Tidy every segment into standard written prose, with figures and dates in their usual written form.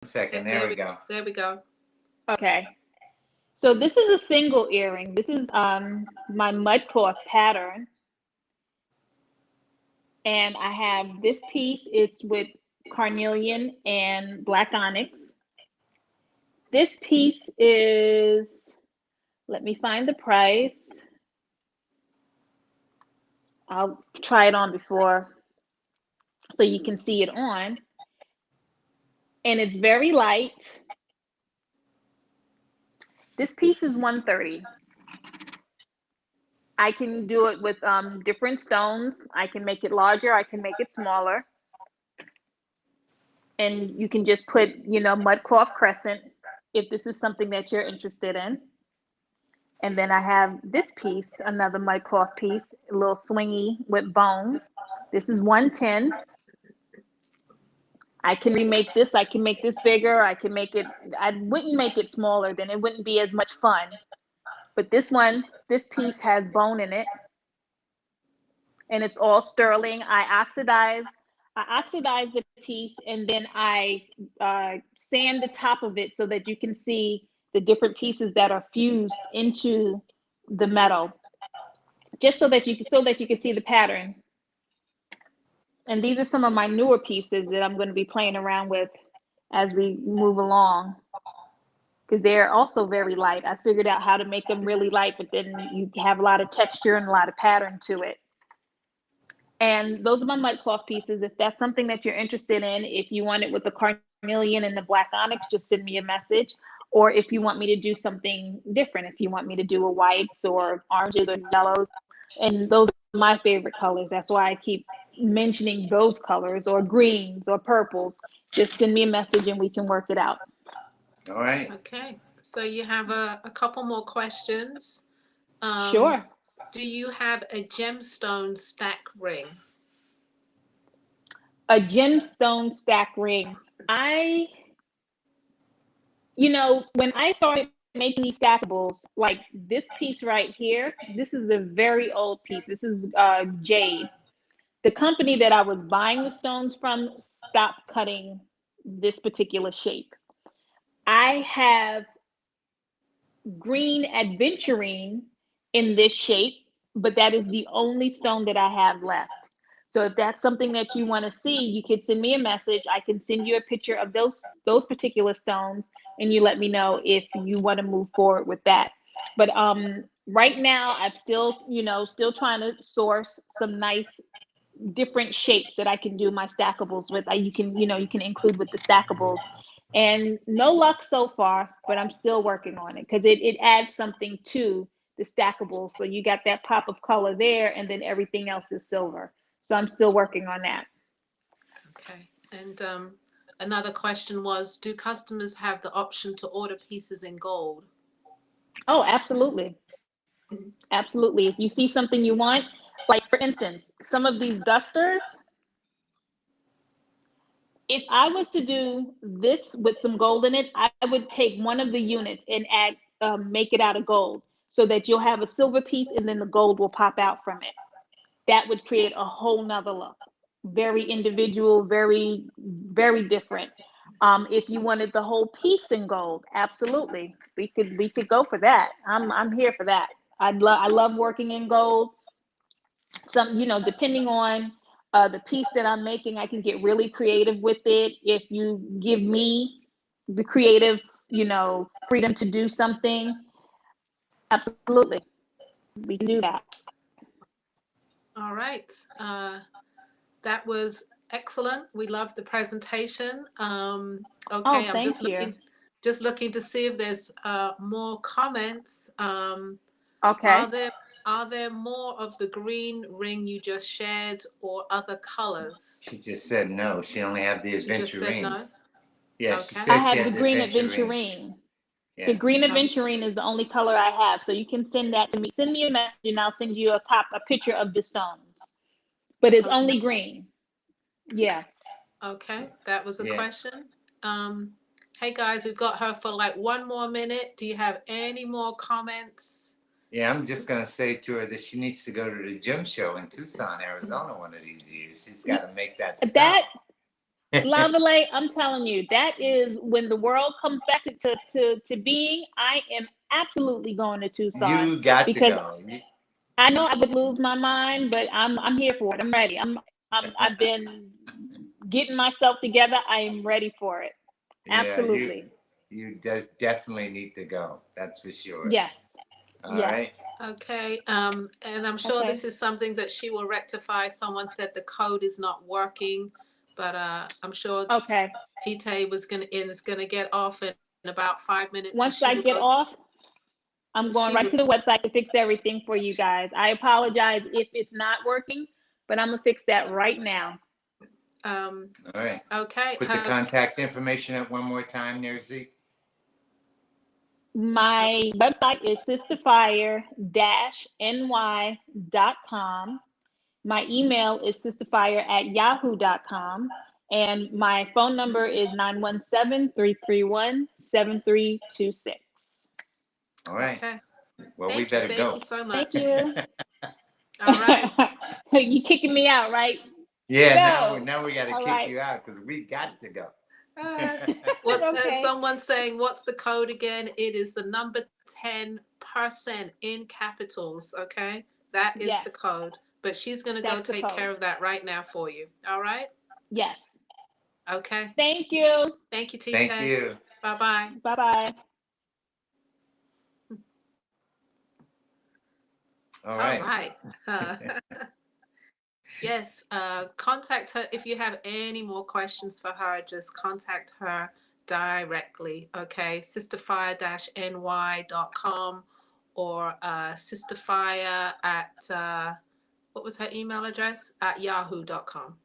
second. There we go. There we go. Okay. So this is a single earring. This is my mud cloth pattern. And I have this piece is with carnelian and black onyx. This piece is, let me find the price. I'll try it on before so you can see it on. And it's very light. This piece is $130. I can do it with different stones. I can make it larger. I can make it smaller. And you can just put, mud cloth crescent if this is something that you're interested in. And then I have this piece, another mud cloth piece, a little swingy with bone. This is $110. I can remake this. I can make this bigger. I wouldn't make it smaller, then it wouldn't be as much fun. But this piece has bone in it, and it's all sterling. I oxidize the piece, and then I sand the top of it so that you can see the different pieces that are fused into the metal, just so that you can see the pattern. And these are some of my newer pieces that I'm going to be playing around with as we move along, because they're also very light. I figured out how to make them really light, but then you have a lot of texture and a lot of pattern to it. And those are my mud cloth pieces. If that's something that you're interested in, if you want it with the carnelian and the black onyx, just send me a message. Or if you want me to do something different, if you want me to do a whites or oranges or yellows, and those are my favorite colors. That's why I keep mentioning those colors, or greens or purples. Just send me a message and we can work it out. All right. Okay. So you have a couple more questions. Sure. Do you have a gemstone stack ring? A gemstone stack ring. When I started making these stackables, like this piece right here, this is a very old piece. This is jade. The company that I was buying the stones from stopped cutting this particular shape. I have green aventurine in this shape, but that is the only stone that I have left. So if that's something that you want to see, you could send me a message. I can send you a picture of those particular stones, and you let me know if you want to move forward with that. But right now, I'm still trying to source some nice different shapes that I can do my stackables with. You can include with the stackables. And no luck so far, but I'm still working on it because it adds something to the stackable. So you got that pop of color there, and then everything else is silver. So I'm still working on that. Okay. And another question was, do customers have the option to order pieces in gold? Oh, absolutely. Absolutely. If you see something you want, like for instance, some of these dusters, if I was to do this with some gold in it, I would take one of the units and make it out of gold, so that you'll have a silver piece and then the gold will pop out from it. That would create a whole nother look. Very individual, very, very different. If you wanted the whole piece in gold, absolutely. We could go for that. I'm here for that. I love working in gold. Depending on the piece that I'm making, I can get really creative with it. If you give me the creative, freedom to do something, absolutely, we can do that. All right. That was excellent. We loved the presentation. Okay, I'm just looking to see if there's more comments. Okay. Are there more of the green ring you just shared, or other colors? She just said no. She only have the aventurine. She just said no? Yeah, Okay. she said I she have had the green aventurine. Yeah. The green aventurine is the only color I have, so you can send that to me. Send me a message, and I'll send you a picture of the stones. But it's only green. Yeah. Okay, that was a question. Hey guys, we've got her for like 1 more minute. Do you have any more comments? Yeah, I'm just going to say to her that she needs to go to the gym show in Tucson, Arizona one of these years. She's got to make that stop. Lavalais, I'm telling you, that is when the world comes back to being. I am absolutely going to Tucson You got to because go. I know I would lose my mind, but I'm here for it. I'm ready. I've been getting myself together. I am ready for it. Yeah, Absolutely. you definitely need to go. That's for sure. Yes. All Yes. right. Okay, and I'm sure Okay. this is something that she will rectify. Someone said the code is not working, but I'm sure Okay. Tite is gonna get off in about 5 minutes, and Once she I will get go. off, I'm going She right will. to the website to fix everything for you guys. I apologize if it's not working, but I'm gonna fix that right now. All right. Okay. Put the contact information up one more time there, Zeke. My website is sisterfire-ny.com. My email is sisterfire@yahoo.com. And my phone number is 917-331-7326. All right. Okay. Well, we better Thank go. you so Thank much. you. All right. You kicking me out, right? Yeah, Go. now we got to All kick right. you out because we got to go. Well, Okay. someone's saying, what's the code again? It is the number 10% in capitals. Okay, that is Yes, the code. But she's gonna go that's the take care code. of that right now for you. All right. Yes. Okay. Thank you. Thank you, Thank TK. you. Bye bye. Bye-bye. All All right. right. Yes. Contact her if you have any more questions for her. Just contact her directly. Okay. sisterfire-ny.com or sisterfire at what was her email address? At yahoo.com.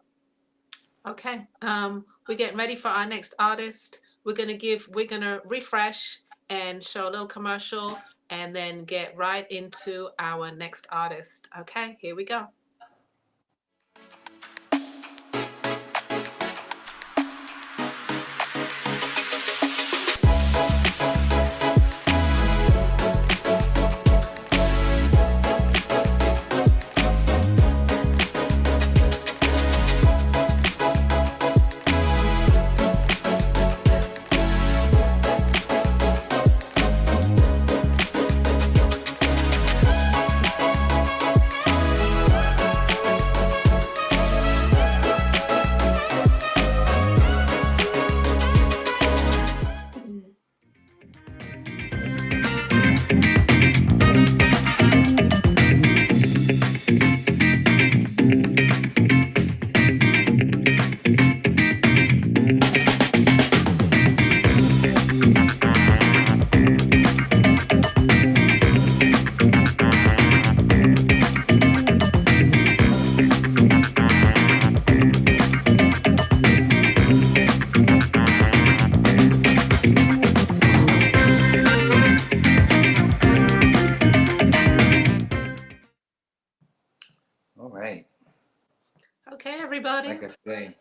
Okay. We're getting ready for our next artist. We're gonna refresh and show a little commercial and then get right into our next artist. Okay, here we go. All right. Okay, everybody. Like I say,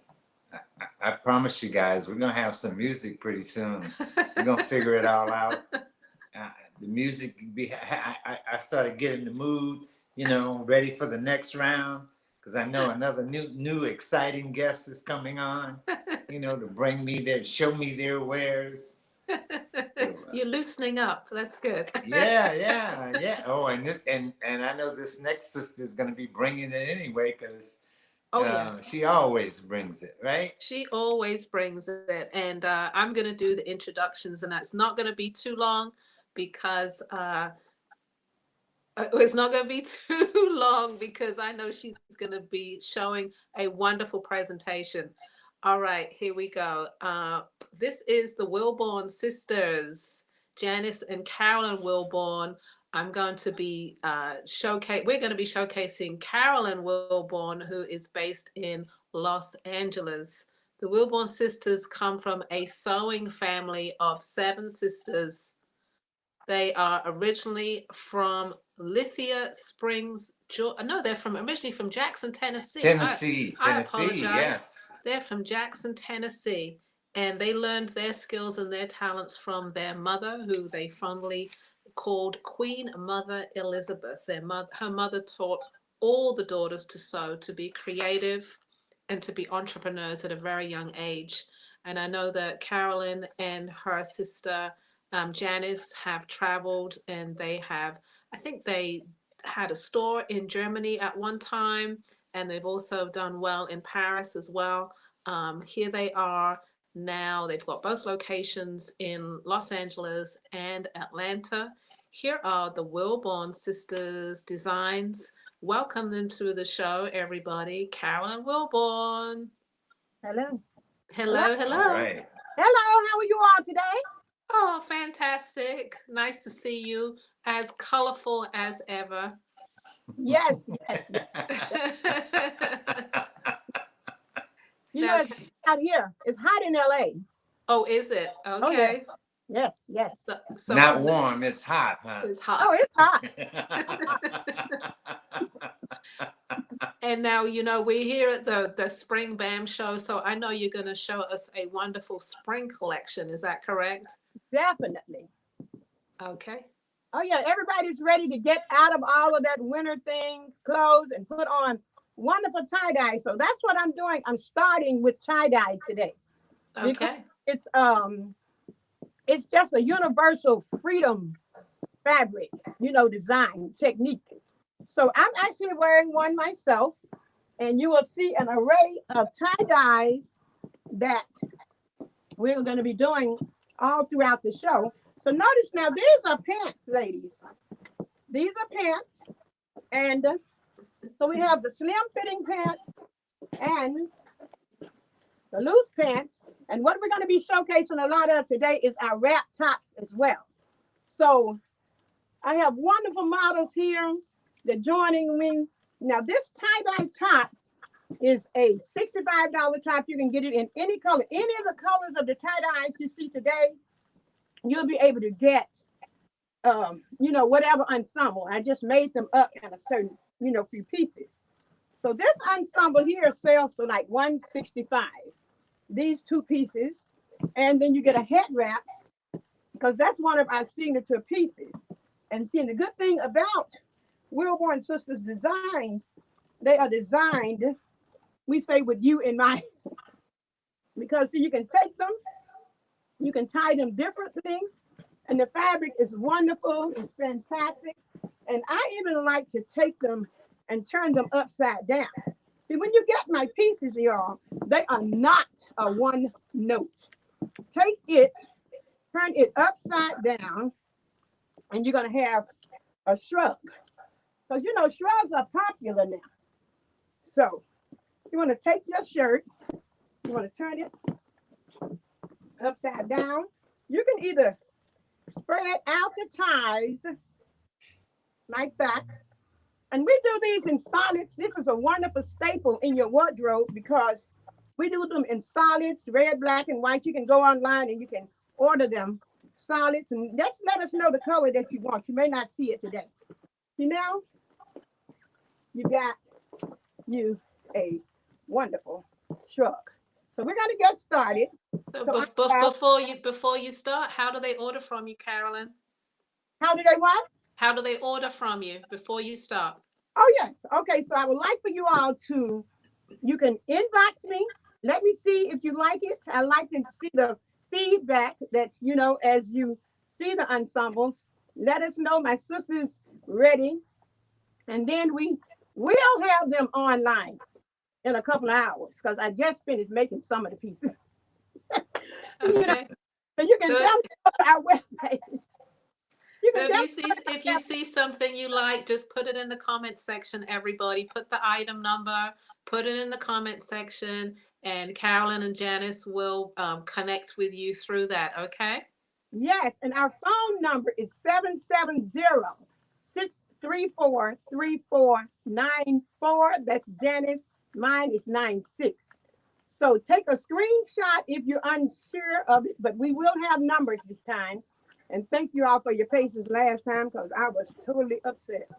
I promise you guys, we're gonna have some music pretty soon. We're gonna figure it all out. The music, I started getting the mood, ready for the next round because I know another new exciting guest is coming on, to bring me their, show me their wares. So, You're loosening up. That's good. yeah. Oh, and I know this next sister is gonna be bringing it anyway because she always brings it, right? She always brings it. And I'm going to do the introductions, and that's not going to be too long because it's not going to be too long because I know she's going to be showing a wonderful presentation. All right, here we go. This is the Wilborn sisters, Janice and Carolyn Wilborn. I'm going to be we're going to be showcasing Carolyn Wilborn, who is based in Los Angeles. The Wilborn sisters come from a sewing family of 7 sisters. They are originally from Lithia Springs, Georgia. No, they're originally from Jackson, Tennessee. Tennessee, I apologize. yes. They're from Jackson, Tennessee, and they learned their skills and their talents from their mother, who they fondly called Queen Mother Elizabeth. Her mother taught all the daughters to sew, to be creative, and to be entrepreneurs at a very young age. And I know that Carolyn and her sister Janice have traveled, and they have, I think they had a store in Germany at one time, and they've also done well in Paris as well. Here they are now. They've got both locations in Los Angeles and Atlanta. Here are the Wilborn sisters' designs. Welcome them to the show, everybody. Carolyn Wilborn. Hello. Hello, All hello. right. Hello, how are you all today? Oh, fantastic. Nice to see you, as colorful as ever. Yes, yes. You know, Now, it's out here. It's hot in LA. oh, is it? Oh, Okay. Yes, yes. So Not warm, it's hot, huh? it's hot. Oh, it's hot. And now, you know, we're here at the Spring BAM show, so I know you're going to show us a wonderful spring collection. Is that correct? Definitely. Okay. Oh, yeah. Everybody's ready to get out of all of that winter things, clothes, and put on wonderful tie-dye. So that's what I'm doing. I'm starting with tie-dye today. Okay. It's just a universal freedom fabric, you know, design technique. So I'm actually wearing one myself, and you will see an array of tie-dyes that we're going to be doing all throughout the show. So notice now, these are pants, ladies. These are pants. And so we have the slim fitting pants and the loose pants. And what we're going to be showcasing a lot of today is our wrap tops as well. So I have wonderful models here. They're joining me. Now this tie-dye top is a $65 top. You can get it in any color. Any of the colors of the tie-dyes you see today, you'll be able to get, you know, whatever ensemble. I just made them up in a certain, you know, few pieces. So this ensemble here sells for like $165. These two pieces, and then you get a head wrap because that's one of our signature pieces. And see, the good thing about Wilborn Sisters designs, they are designed, we say, with you in mind. Because see, you can take them, you can tie them differently, and the fabric is wonderful, it's fantastic. And I even like to take them and turn them upside down. See, when you get my pieces, y'all, they are not a one note. Take it, turn it upside down, and you're going to have a shrug. Because, you know, shrugs are popular now. So you want to take your shirt, you want to turn it upside down. You can either spread out the ties like that. And we do these in solids. This is a wonderful staple in your wardrobe because we do them in solids, red, black, and white. You can go online and you can order them solids. And just let us know the color that you want. You may not see it today. You know, you got you a wonderful shrug. So we're going to get started. So before you start, how do they order from you, Carolyn? How do they what? How do they order from you before you start? Oh, yes. Okay, so I would like for you all to, you can inbox me. Let me see if you like it. I like to see the feedback that, you know, as you see the ensembles. Let us know my sister's ready. And then we will have them online in a couple of hours because I just finished making some of the pieces. Okay. You know, so you can download our webpage. So if you see something you like, just put it in the comment section, everybody. Put the item number, put it in the comment section, and Carolyn and Janice will connect with you through that, okay? Yes, and our phone number is 770-634-3494. That's Janice. Mine is 96. So take a screenshot if you're unsure of it, but we will have numbers this time. And thank you all for your patience last time because I was totally upset.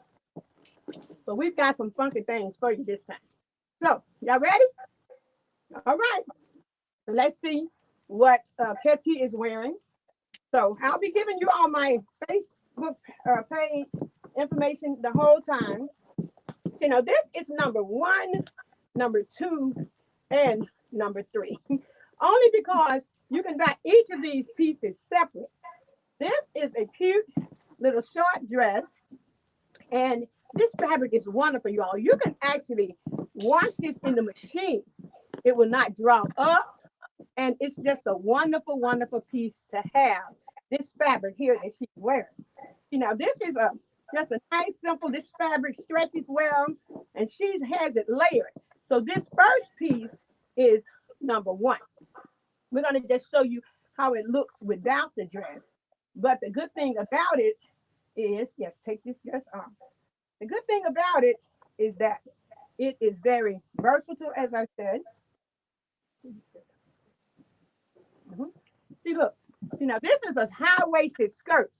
But we've got some funky things for you this time. So, y'all ready? All right. So let's see what Petty is wearing. So I'll be giving you all my Facebook page information the whole time. You know, this is number 1, number 2, And number 3, only because you can buy each of these pieces separate. This is a cute little short dress, and this fabric is wonderful, y'all. You can actually wash this in the machine. It will not draw up, and it's just a wonderful, wonderful piece to have. This fabric here that she's wearing. You know, this is a just a nice, simple. This fabric stretches well, and she has it layered. So this first piece is number 1. We're going to just show you how it looks without the dress. But the good thing about it is, yes, take this dress off. The good thing about it is that it is very versatile, as I said. See, look. See, now this is a high-waisted skirt.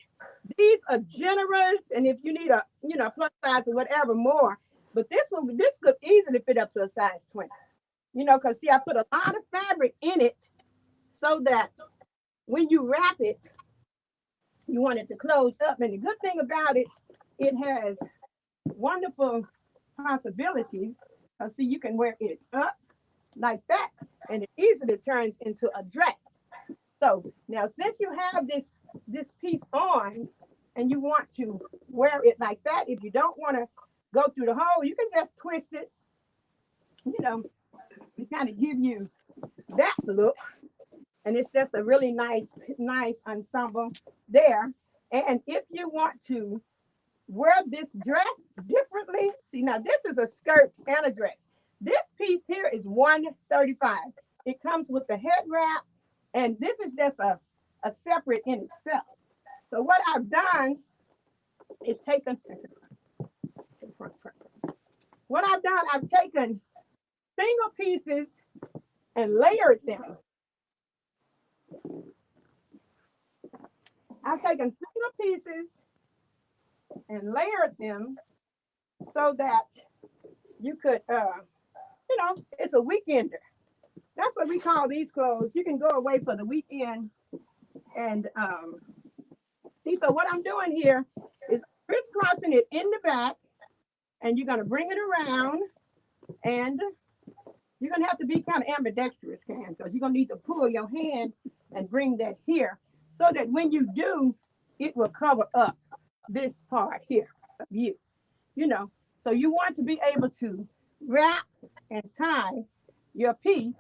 These are generous, and if you need a, plus size or whatever more, but this could easily fit up to a size 20. Because see, I put a lot of fabric in it so that when you wrap it, you want it to close up. And the good thing about it, it has wonderful possibilities. See, you can wear it up like that, and it easily turns into a dress. So now, since you have this piece on, and you want to wear it like that, if you don't want to go through the hole, you can just twist it, to kind of give you that look. And it's just a really nice ensemble there. And if you want to wear this dress differently, see, now this is a skirt and a dress. This piece here is $135. It comes with the head wrap, and this is just a separate in itself. So what I've done is taken I've taken single pieces and layered them. I've taken single pieces and layered them so that you could, it's a weekender. That's what we call these clothes. You can go away for the weekend. And see, so what I'm doing here is crisscrossing it in the back, and you're going to bring it around, and you're going to have to be kind of ambidextrous, because you're going to need to pull your hand and bring that here so that when you do, it will cover up this part here of you, So you want to be able to wrap and tie your piece.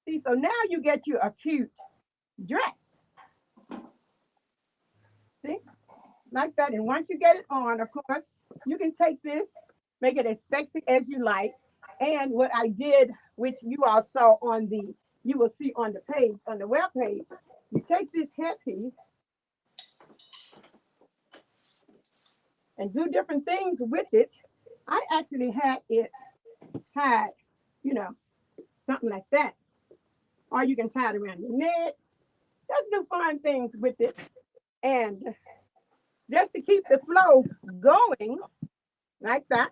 See, so now you get you a cute dress. See, like that. And once you get it on, of course, you can take this, make it as sexy as you like. And what I did, which you all saw you will see on the page, on the web page, you take this headpiece and do different things with it. I actually had it tied, something like that. Or you can tie it around your neck. Just do fun things with it. And just to keep the flow going, like that.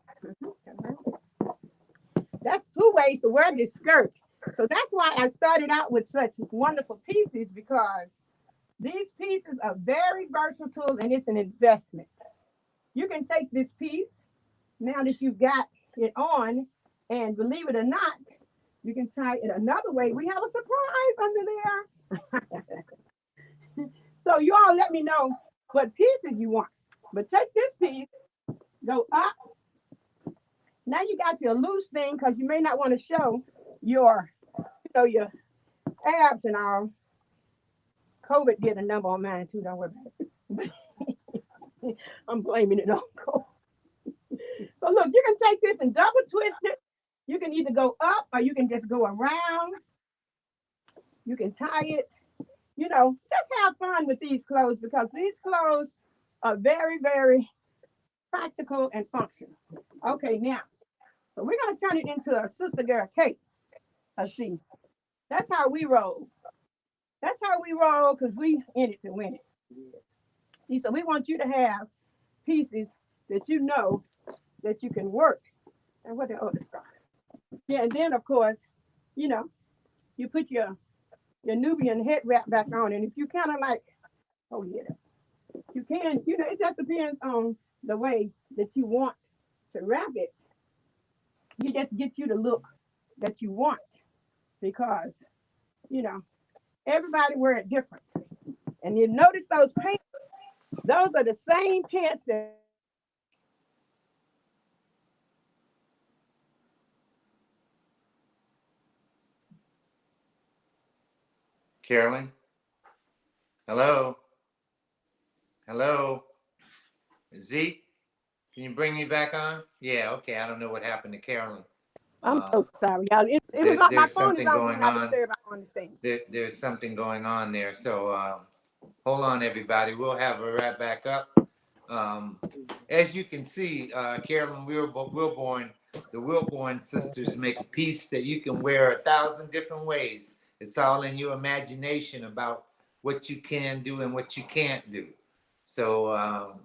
That's 2 ways to wear this skirt. So that's why I started out with such wonderful pieces, because these pieces are very versatile, and it's an investment. You can take this piece, now that you've got it on, and believe it or not, you can tie it another way. We have a surprise under there. So you all let me know what pieces you want. But take this piece, go up. Now you got your loose thing, because you may not want to show your abs and all. COVID did a number on mine too, don't worry about it. I'm blaming it on COVID. So look, you can take this and double twist it. You can either go up or you can just go around. You can tie it. Just have fun with these clothes, because these clothes are very, very practical and functional. Okay, now, so we're going to turn it into a sister girl cape. Let's see. That's how we roll. That's how we roll, because we in it to win it. See, so we want you to have pieces that that you can work. And what the other stuff? Yeah, and then of course, you put your Nubian head wrap back on, and if you kind of like, oh yeah, you can, it just depends on the way that you want to wrap it. You just get you the look that you want. because, you know, everybody wear it different. And you notice those pants, those are the same pants that Carolyn? Hello? Hello? Zeke? Can you bring me back on? Yeah, okay. I don't know what happened to Carolyn. I'm so sorry, y'all. It was on my There's phone. something Is on going I on. understand. There's something going on there. So hold on, everybody. We'll have her right back up. As you can see, Carolyn Wilborn, the Wilborn sisters make a piece that you can wear 1,000 different ways. It's all in your imagination about what you can do and what you can't do. So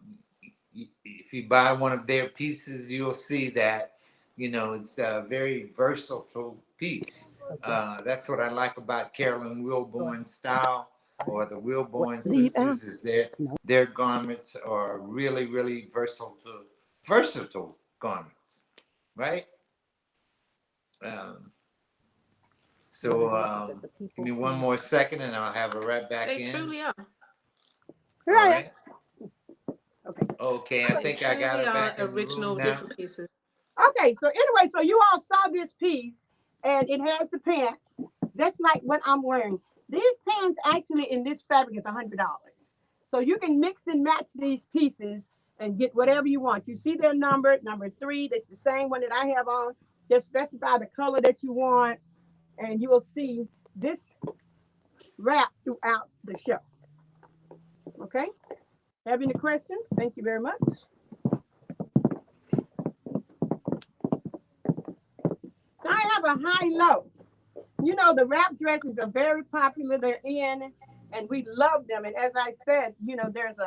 if you buy one of their pieces, you'll see that, you know, it's a very versatile piece. That's what I like about Carolyn Wilborn's style, or the Wilborn sisters, is their garments are really, really versatile garments, right? Give me one more second and I'll have her right back in. They truly are. All right. Okay. Okay, I think I got it back in the original room now. different pieces. Okay, so anyway, so you all saw this piece, and it has the pants, just like what I'm wearing. These pants actually in this fabric is $100. So you can mix and match these pieces and get whatever you want. You see their number 3. That's the same one that I have on. Just specify the color that you want, and you will see this wrap throughout the show. Okay? Have any questions? Thank you very much. I have a high-low. You know, the wrap dresses are very popular. They're in, and we love them. And as I said, you know, there's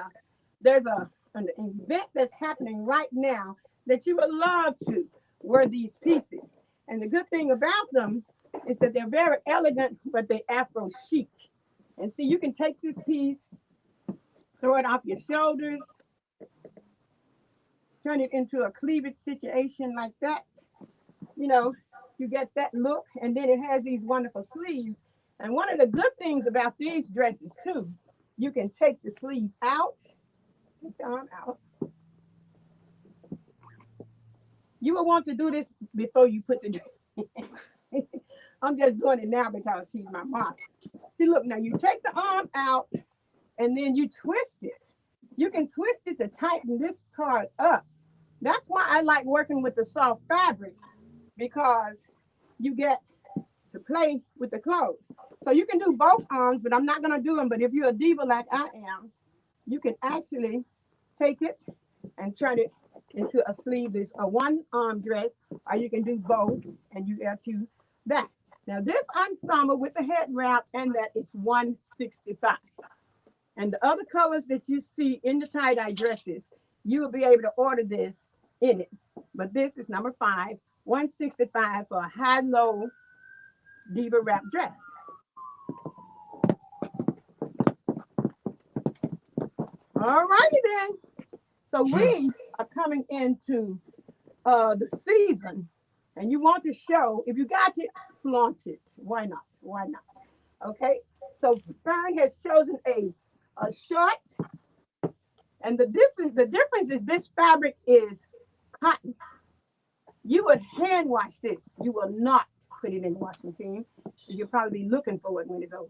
an event that's happening right now that you would love to wear these pieces. And the good thing about them is that they're very elegant, but they're afro-chic. And see, you can take this piece, throw it off your shoulders, turn it into a cleavage situation like that. You know, you get that look, and then it has these wonderful sleeves. And one of the good things about these dresses too, you can take the sleeve out, take the arm out. You will want to do this before you put the I'm just doing it now because she's my mom. See, look, now you take the arm out and then you twist it. You can twist it to tighten this part up. That's why I like working with the soft fabrics, because you get to play with the clothes. So you can do both arms, but I'm not going to do them. But if you're a diva like I am, you can actually take it and turn it into a sleeveless, a one arm dress, or you can do both and you got you that. Now this ensemble with the head wrap and that is $165. And the other colors that you see in the tie-dye dresses, you will be able to order this in it. But this is number 5, $165 for a high-low diva wrap dress. All righty then. So we are coming into the season, and you want to show, if you got it, flaunt it. Why not? Why not? Okay. So Fern has chosen a short, and the difference is this fabric is cotton. You would hand wash this. You will not put it in the washing machine. You'll probably be looking for it when it's over.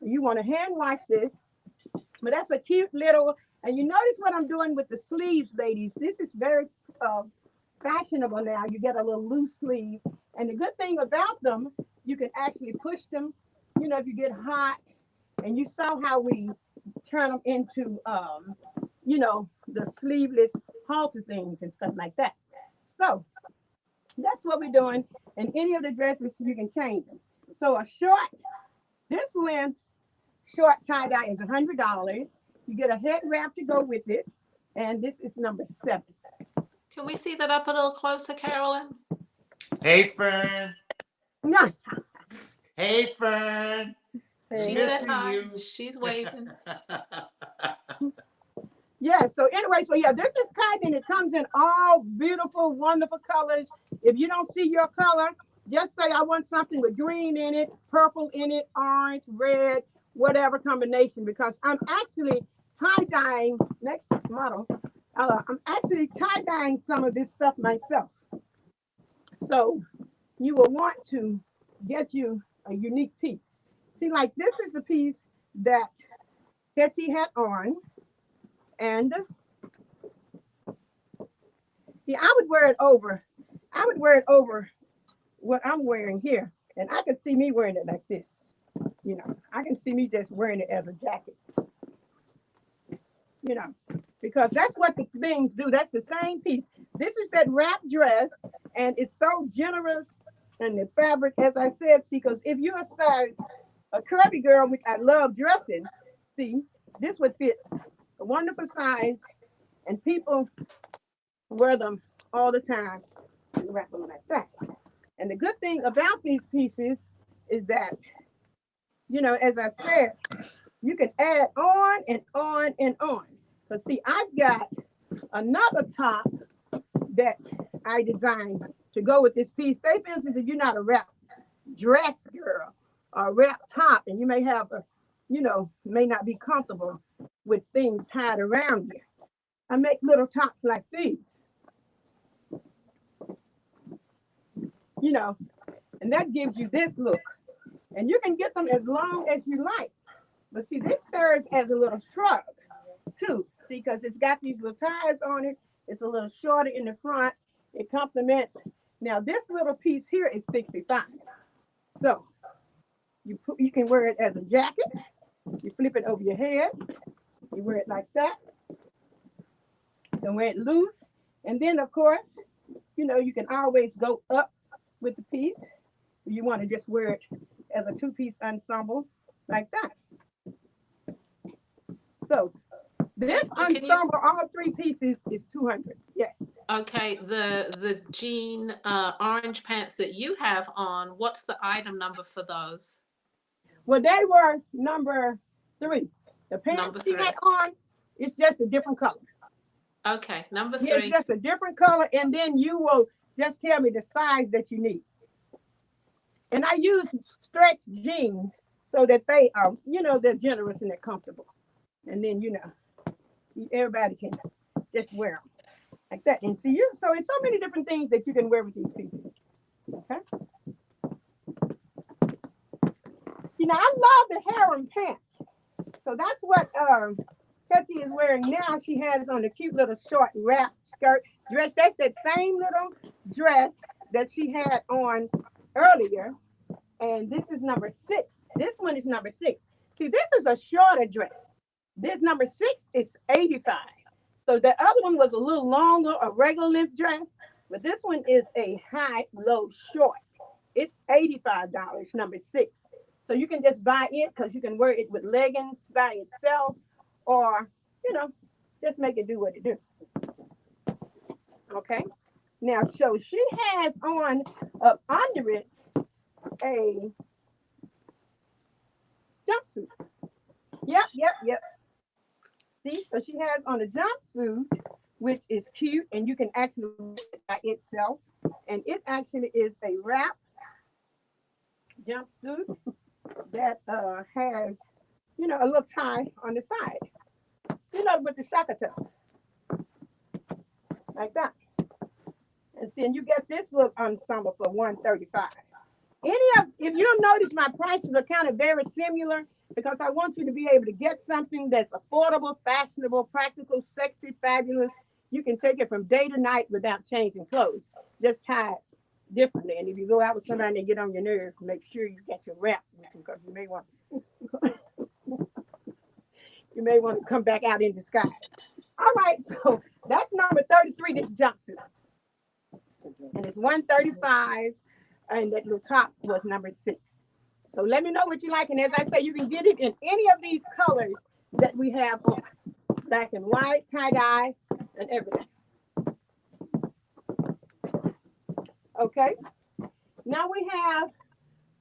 So you want to hand wash this. But that's a cute little, and you notice what I'm doing with the sleeves, ladies. This is very fashionable now. You get a little loose sleeve. And the good thing about them, you can actually push them, you know, if you get hot. And you saw how we turn them into, you know, the sleeveless halter things and stuff like that. So that's what we're doing. And any of the dresses, you can change them. So a short, this length, short tie-dye is $100. You get a head wrap to go with it. And this is number 7. Can we see that up a little closer, Carolyn? Hey, Fern. Yeah. Hey, Fern. She said hi. She's waving. Yeah, so anyway, so yeah, this is cotton and it comes in all beautiful, wonderful colors. If you don't see your color, Just say I want something with green in it, purple in it, orange, red, whatever combination, because I'm actually tie-dyeing, next model, I'm actually tie-dyeing some of this stuff myself. So you will want to get you a unique piece. See, like this is the piece that Hetty had on. And see, I would wear it over what I'm wearing here. And I could see me wearing it like this. You know, I can see me just wearing it as a jacket. You know, because that's what the things do. That's the same piece. This is that wrap dress, and it's so generous. And the fabric, as I said, because if you're a curvy girl, which I love dressing, see, this would fit a wonderful size, and people wear them all the time. And wrap them like that. And the good thing about these pieces is that, you know, as I said, you can add on and on and on. But see, I've got another top that I designed to go with this piece. Say, for instance, if you're not a wrap dress girl or a wrap top, and you may have a, you know, may not be comfortable with things tied around you. I make little tops like these, you know, and that gives you this look. And you can get them as long as you like. But see, this serves as a little shrug too. See, because it's got these little ties on it. It's a little shorter in the front. It complements. Now, this little piece here is 65. So you can wear it as a jacket. You flip it over your head. You wear it like that. You can wear it loose. And then, of course, you know, you can always go up with the piece. You want to just wear it as a two-piece ensemble like that. So this ensemble, all three pieces is 200. Yes. Okay, the jean orange pants that you have on, what's the item number for those? Well, they were number 3. The pants she had on, it's just a different color. Okay, number 3. Yeah, it's just a different color, and then you will just tell me the size that you need. And I use stretch jeans so that they are, you know, they're generous and they're comfortable. And then, you know, everybody can just wear them like that. And see, so it's so many different things that you can wear with these pieces. Okay. You know, I love the harem pants. So that's what Hetty is wearing now. She has on the cute little short wrap skirt dress. That's that same little dress that she had on earlier. And this is number 6. This one is number 6. See, this is a shorter dress. This number 6 is 85. So the other one was a little longer, a regular length dress, but this one is a high, low, short. It's $85, number 6. So you can just buy it because you can wear it with leggings by itself, or, you know, just make it do what it do. Okay. Now, so she has on up under it a jumpsuit. Yep. See, so she has on a jumpsuit, which is cute, and you can actually wear it by itself. And it actually is a wrap jumpsuit that has, you know, a little tie on the side, you know, with the shaka toe, like that. And then you get this little ensemble for $135. If you don't notice, my prices are kind of very similar because I want you to be able to get something that's affordable, fashionable, practical, sexy, fabulous. You can take it from day to night without changing clothes. Just tie it differently. And if you go out with somebody and get on your nerves, make sure you get your wrap because you may want to come back out in disguise. All right, so that's number 33, this jumpsuit. And it's $135, and that little top was number 6. So let me know what you like. And as I say, you can get it in any of these colors that we have on. Black and white, tie-dye, and everything. Okay. Now we have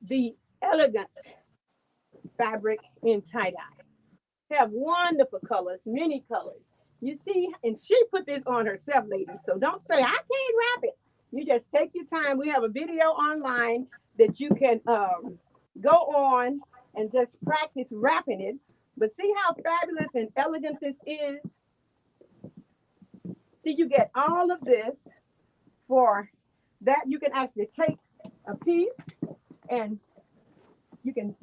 the elegant fabric in tie-dye. Have wonderful colors, many colors. You see, and she put this on herself, ladies. So don't say, I can't wrap it. You just take your time. We have a video online that you can go on and just practice wrapping it. But see how fabulous and elegant this is? See, you get all of this for that. You can actually take a piece and you can,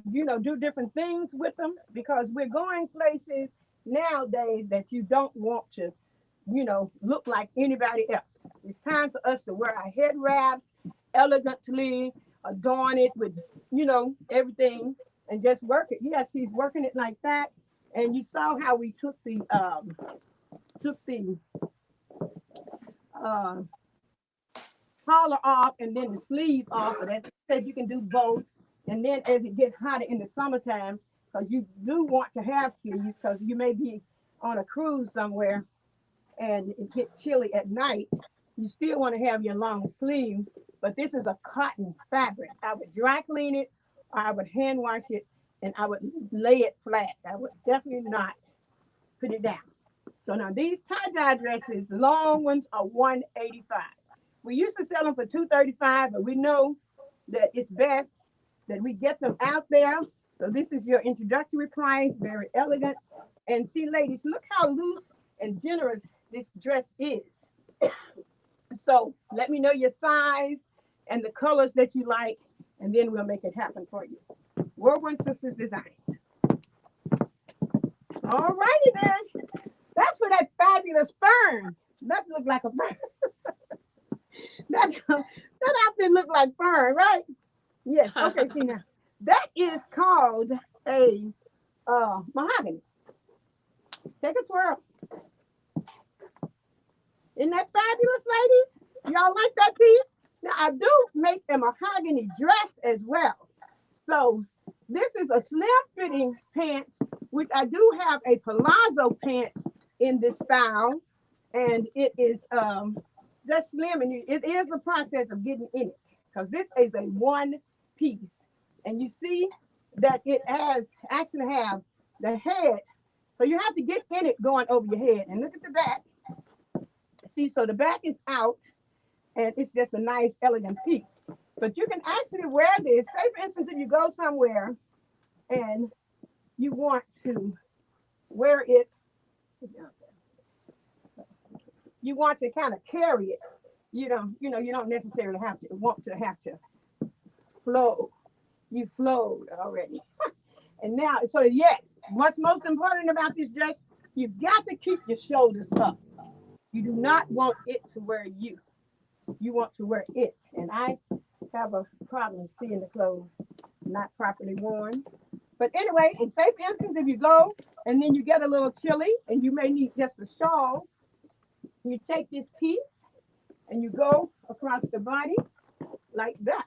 do different things with them because we're going places nowadays that you don't want to, look like anybody else. It's time for us to wear our head wraps elegantly, adorn it with, everything and just work it. Yeah, she's working it like that. And you saw how we took the uh, collar off and then the sleeve off. But that said, you can do both. And then as it gets hotter in the summertime, because you do want to have sleeves, because you may be on a cruise somewhere and it gets chilly at night, you still want to have your long sleeves. But this is a cotton fabric. I would dry clean it, or I would hand wash it, and I would lay it flat. I would definitely not put it down. So now these tie-dye dresses, the long ones, are $185. We used to sell them for $235, but we know that it's best that we get them out there. So this is your introductory price, very elegant. And see, ladies, look how loose and generous this dress is. So let me know your size and the colors that you like, and then we'll make it happen for you. Wilborn Sisters Designs. All righty then. That's for that fabulous fern. That looked like a fern. that outfit looked like fern, right? Yes. Okay. See now, that is called a mahogany. Take a twirl. Isn't that fabulous, ladies? Y'all like that piece? Now I do make a mahogany dress as well. So this is a slim fitting pant, which I do have a palazzo pant in this style, and it is just slim, and it is a process of getting in it because this is a one piece, and you see that it actually have the head, so you have to get in it going over your head. And look at the back. See, so the back is out, and it's just a nice, elegant piece. But you can actually wear this. Say, for instance, if you go somewhere and you want to wear it, you want to kind of carry it. You don't necessarily have to flow. You flowed already. And now, so yes, what's most important about this dress, you've got to keep your shoulders up. You do not want it to wear you. You want to wear it. And I have a problem seeing the clothes not properly worn. But anyway, in say for instance, if you go and then you get a little chilly and you may need just a shawl, you take this piece and you go across the body like that,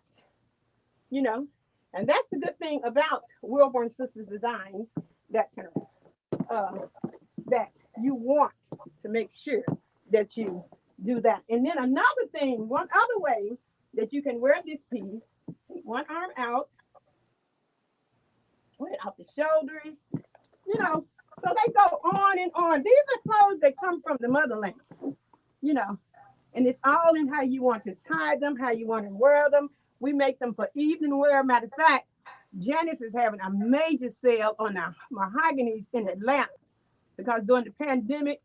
And that's the good thing about Wilborn Sisters Designs, that you want to make sure that you do that. And then another thing, one other way that you can wear this piece, take one arm out, wear it out the shoulders, so they go on and on. These are clothes that come from the motherland, and it's all in how you want to tie them, how you want to wear them. We make them for evening wear. Matter of fact, Janice is having a major sale on our mahoganies in Atlanta because during the pandemic,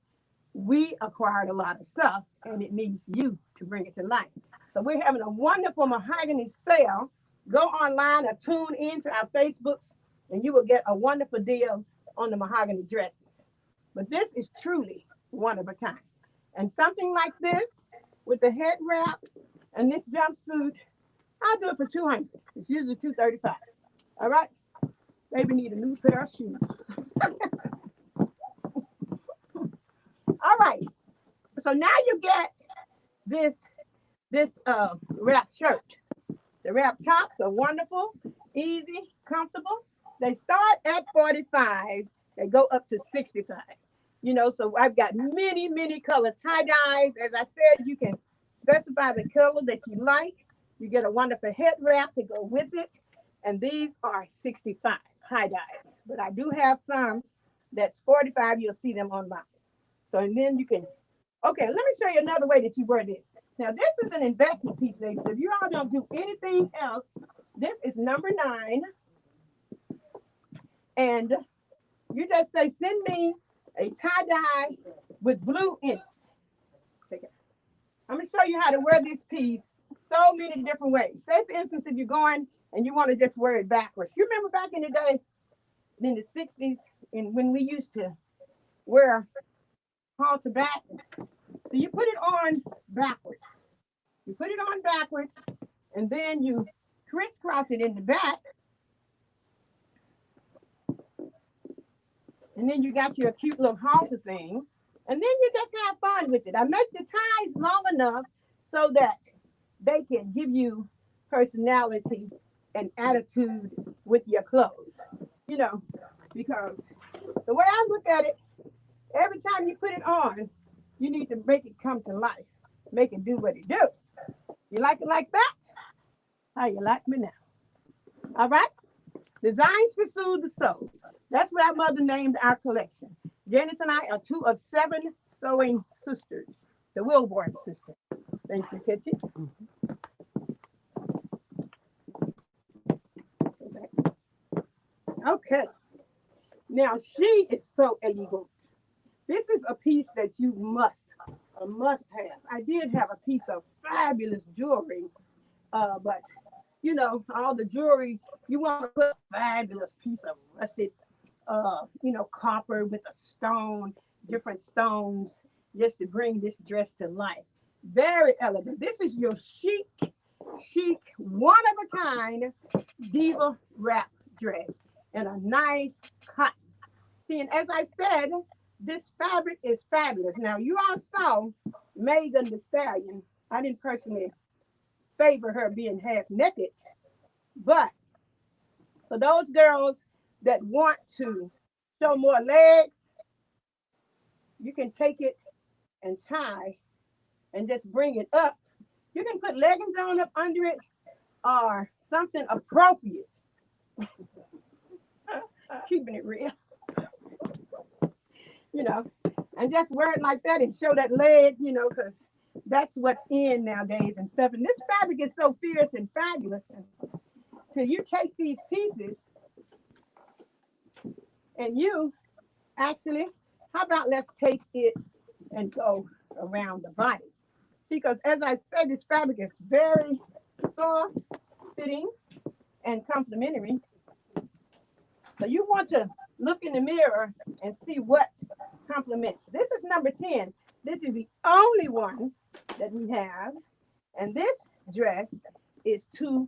we acquired a lot of stuff and it needs you to bring it to life. So we're having a wonderful mahogany sale. Go online or tune into our Facebooks and you will get a wonderful deal on the mahogany dresses. But this is truly one of a kind. And something like this with the head wrap and this jumpsuit, I'll do it for $200. It's usually $235. All right. Maybe need a new pair of shoes. All right. So now you get this wrap shirt. The wrap tops are wonderful, easy, comfortable. They start at $45. They go up to $65. So I've got many, many color tie-dyes. As I said, you can specify the color that you like. You get a wonderful head wrap to go with it. And these are $65 tie-dyes. But I do have some that's $45. You'll see them online. So, and then you can, okay, let me show you another way that you wear this. Now, this is an investment piece, ladies. If you all don't do anything else, this is number 9. And you just say, send me a tie-dye with blue in it. Okay. I'm going to show you how to wear this piece so many different ways. Say, for instance, if you're going and you want to just wear it backwards. You remember back in the day, in the 60s, and when we used to wear halter backs? So you put it on backwards. You put it on backwards, and then you crisscross it in the back. And then you got your cute little halter thing. And then you just have fun with it. I make the ties long enough so that they can give you personality and attitude with your clothes. You know, because the way I look at it, every time you put it on, you need to make it come to life. Make it do what it do. You like it like that? How you like me now? All right? Designs to soothe the soul. That's what our mother named our collection. Janice and I are 2 of 7 sewing sisters, the Wilborn sisters. Thank you, Kitty. Okay. Now, she is so elegant. This is a piece that you must have. I did have a piece of fabulous jewelry, but you know, all the jewelry, you want to put a fabulous piece of russet, copper with a stone, different stones, just to bring this dress to life. Very elegant. This is your chic, one of a kind Diva wrap dress in a nice cotton. See, and as I said, this fabric is fabulous. Now, you all saw Megan Thee Stallion. I didn't personally favor her being half naked, but for those girls that want to show more legs, you can take it and tie and just bring it up. You can put leggings on up under it or something appropriate. Keeping it real. You know, and just wear it like that and show that leg, you know, because that's what's in nowadays and stuff. And this fabric is so fierce and fabulous. And so you take these pieces and you actually, how about let's take it and go around the body? Because as I said, this fabric is very soft, fitting, and complimentary. So you want to look in the mirror and see what compliments. This is number 10. This is the only one that we have. And this dress is $200.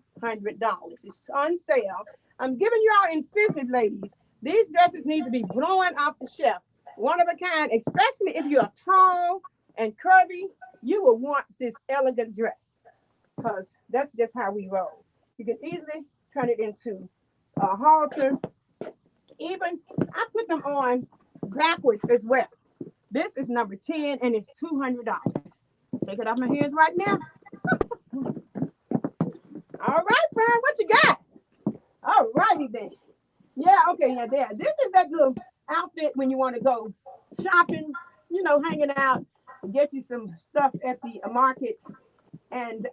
It's on sale. I'm giving you all incentive, ladies. These dresses need to be blowing off the shelf. One of a kind, especially if you're tall and curvy, you will want this elegant dress because that's just how we roll. You can easily turn it into a halter. Even, I put them on backwards as well. This is number 10 and it's $200. Take it off my hands right now. All right, Brian, what you got? All righty then. Yeah, okay, yeah, there. This is that little outfit when you want to go shopping, you know, hanging out, get you some stuff at the market, and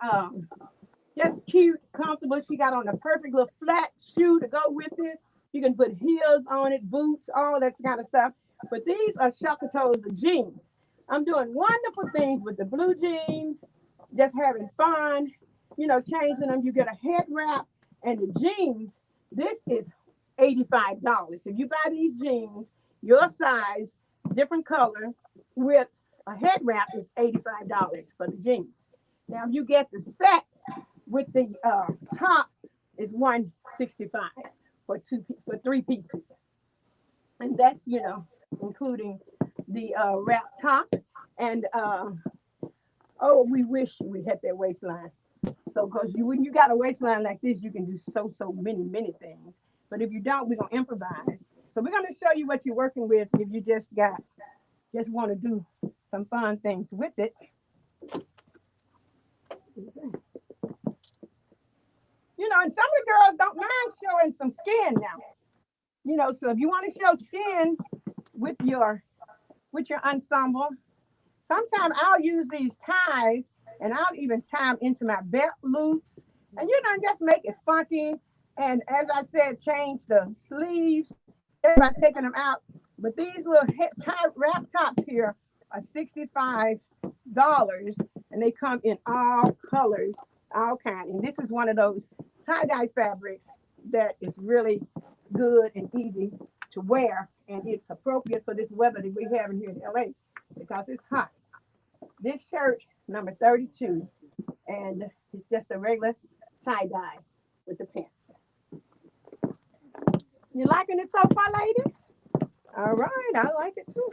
just cute, comfortable. She got on a perfect little flat shoe to go with it. You can put heels on it, boots, all that kind of stuff. But these are Shakatos jeans. I'm doing wonderful things with the blue jeans, just having fun, you know, changing them. You get a head wrap and the jeans. This is $85. If you buy these jeans, your size, different color, with a head wrap is $85 for the jeans. Now, if you get the set with the top, is $165 for 3 pieces. And that's, you know, including the wrap top. And oh, we wish we had that waistline. So, because when you got a waistline like this, you can do so many things. But if you don't, we're gonna improvise. So we're gonna show you what you're working with if you just want to do some fun things with it. You know, and some of the girls don't mind showing some skin now. You know, so if you want to show skin with your ensemble, sometimes I'll use these ties and I'll even tie them into my belt loops, and just make it funky. And as I said, change the sleeves just by taking them out. But these little tie wrap tops here are $65, and they come in all colors, all kinds. And this is one of those tie-dye fabrics that is really good and easy to wear, and it's appropriate for this weather that we have in here in LA because it's hot. This shirt, number 32, and it's just a regular tie-dye with the pants. You liking it so far, ladies? All right, I like it too.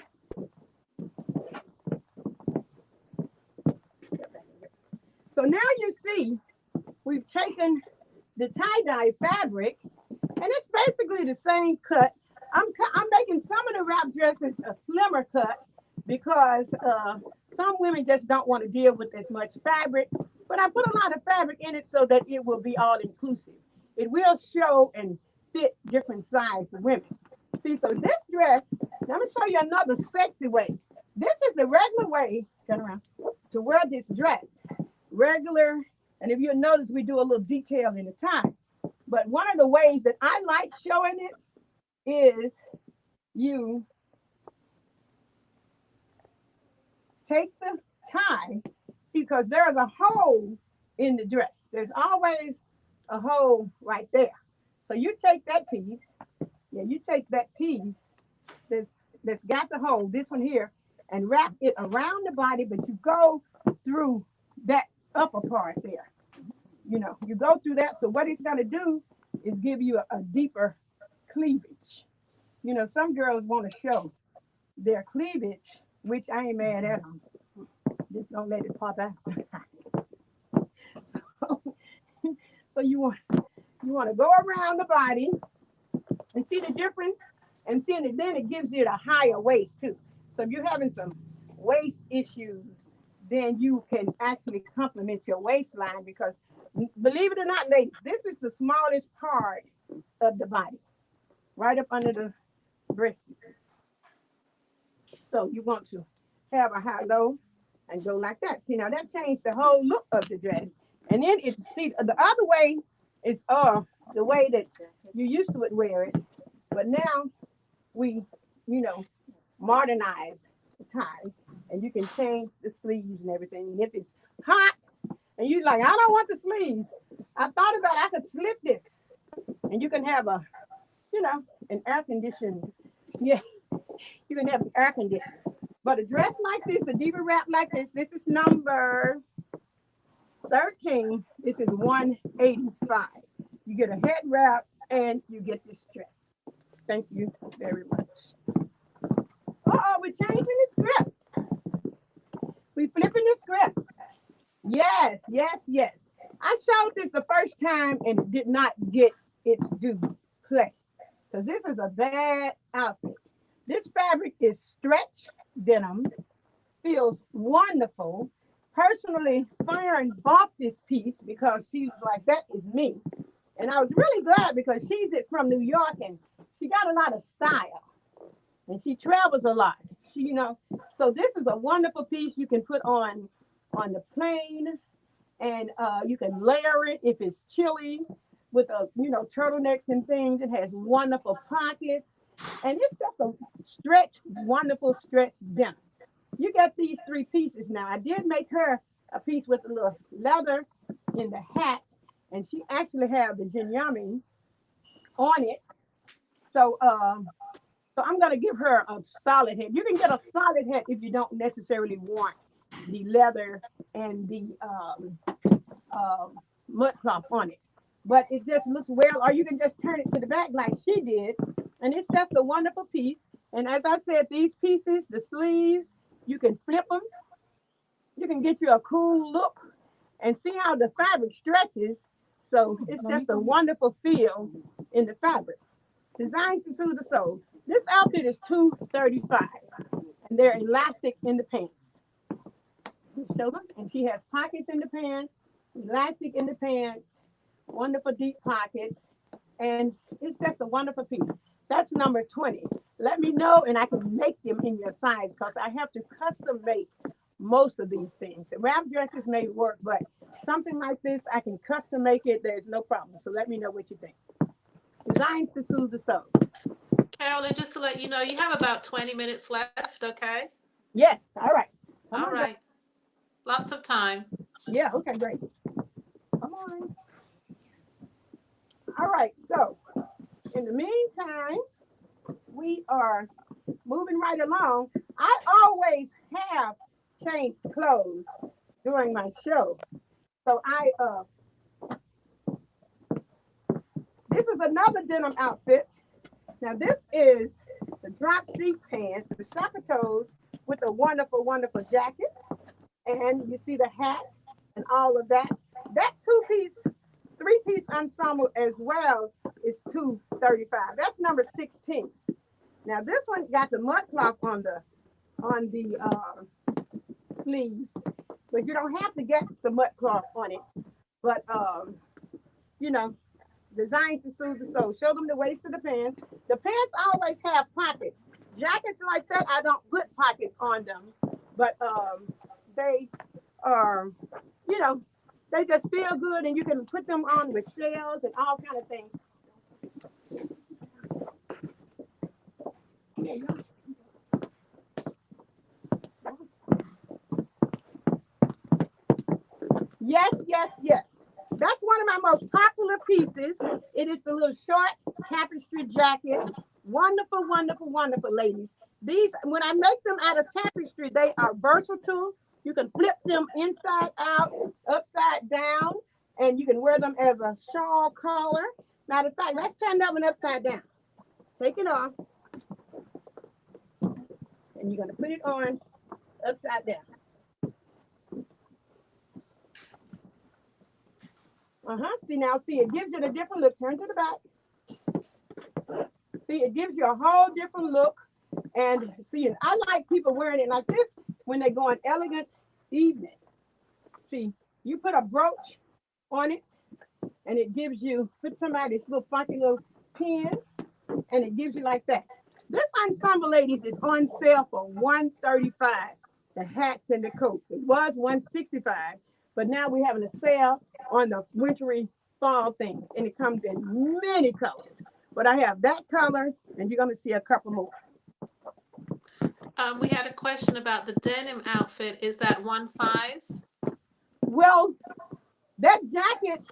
So now you see we've taken the tie-dye fabric, and it's basically the same cut. I'm making some of the wrap dresses a slimmer cut because some women just don't want to deal with as much fabric, but I put a lot of fabric in it so that it will be all inclusive. It will show and fit different sized women. See, so this dress, let me show you another sexy way. This is the regular way, turn around, to wear this dress. Regular, and if you notice, we do a little detail in the tie. But one of the ways that I like showing it is you take the tie, because there's a hole in the dress. There's always a hole right there. So you take that piece, you take that piece that's got the hole, this one here, and wrap it around the body, but you go through that upper part there. You go through that. So what it's going to do is give you a deeper cleavage. Some girls want to show their cleavage, which I ain't mad at them. Just don't let it pop out. So you want to go around the body and see the difference, and then it gives you a higher waist too. So if you're having some waist issues, then you can actually complement your waistline, because believe it or not, ladies, this is the smallest part of the body, right up under the breast. So you want to have a high low and go like that. See, now that changed the whole look of the dress. And then the other way is the way that you used to wear it, but now we modernize the tie, and you can change the sleeves and everything. And if it's hot and you're like, I don't want the sleeves, I thought about I could slip this, and you can have an air conditioned. Yeah, you can have an air conditioner. But a dress like this, a Diva wrap like this is number 13. This is $185. You get a head wrap and you get this dress. Thank you very much. We're changing the script. We're flipping the script. Yes. I showed this the first time and did not get its due play, because this is a bad outfit. This fabric is stretch denim, feels wonderful. Personally, Fern bought this piece because she's like, that is me. And I was really glad, because she's from New York and she got a lot of style and she travels a lot. So this is a wonderful piece you can put on the plane, and you can layer it if it's chilly with turtlenecks and things. It has wonderful pockets, and it's just a wonderful stretch denim. You got these three pieces now. I did make her a piece with a little leather in the hat, and she actually have the Jinyami on it. So I'm gonna give her a solid head. You can get a solid head if you don't necessarily want the leather and the mud cloth on it, but it just looks well. Or you can just turn it to the back like she did, and it's just a wonderful piece. And as I said, these pieces, the sleeves, you can flip them. You can get you a cool look and see how the fabric stretches. So it's just a wonderful feel in the fabric. Designed to suit the soul. This outfit is $235, and they're elastic in the pants. Show them, and she has pockets in the pants, elastic in the pants, wonderful deep pockets, and it's just a wonderful piece. That's number 20. Let me know, and I can make them in your size, because I have to custom make most of these things. Wrap dresses may work, but something like this, I can custom make it. There's no problem. So let me know what you think. Designs to soothe the soul. Carolyn, just to let you know, you have about 20 minutes left, okay? Yes. All right. All right. Lots of time. Yeah. Okay. Great. Come on. All right. So in the meantime, we are moving right along. I always have changed clothes during my show. So this is another denim outfit. Now this is the drop seat pants, the chapeaus with a wonderful, wonderful jacket. And you see the hat and all of that. That two-piece, three-piece ensemble as well is $235. That's number 16. Now this one got the mud cloth on the sleeves, but you don't have to get the mud cloth on it. But you know, designed to soothe the soul. Show them the waist of the pants. The pants always have pockets. Jackets like that, I don't put pockets on them, but they are, you know, they just feel good, and you can put them on with shells and all kind of things. Yes, yes, yes. That's one of my most popular pieces. It is the little short tapestry jacket. Wonderful, wonderful, wonderful, ladies. These, when I make them out of tapestry, they are versatile. You can flip them inside out, upside down, and you can wear them as a shawl collar. Matter of fact, let's turn that one upside down. Take it off. And you're going to put it on upside down. See, now, see, it gives you a different look. Turn to the back. See, it gives you a whole different look. And see, I like people wearing it like this when they go on elegant evening. See, you put a brooch on it, and it gives you, put somebody's little funky little pin, and it gives you like that. This ensemble, ladies, is on sale for $135. The hats and the coats. It was $165, but now we're having a sale on the wintry fall things, and it comes in many colors. But I have that color, and you're going to see a couple more. We had a question about the denim outfit. Is that one size? Well, that jacket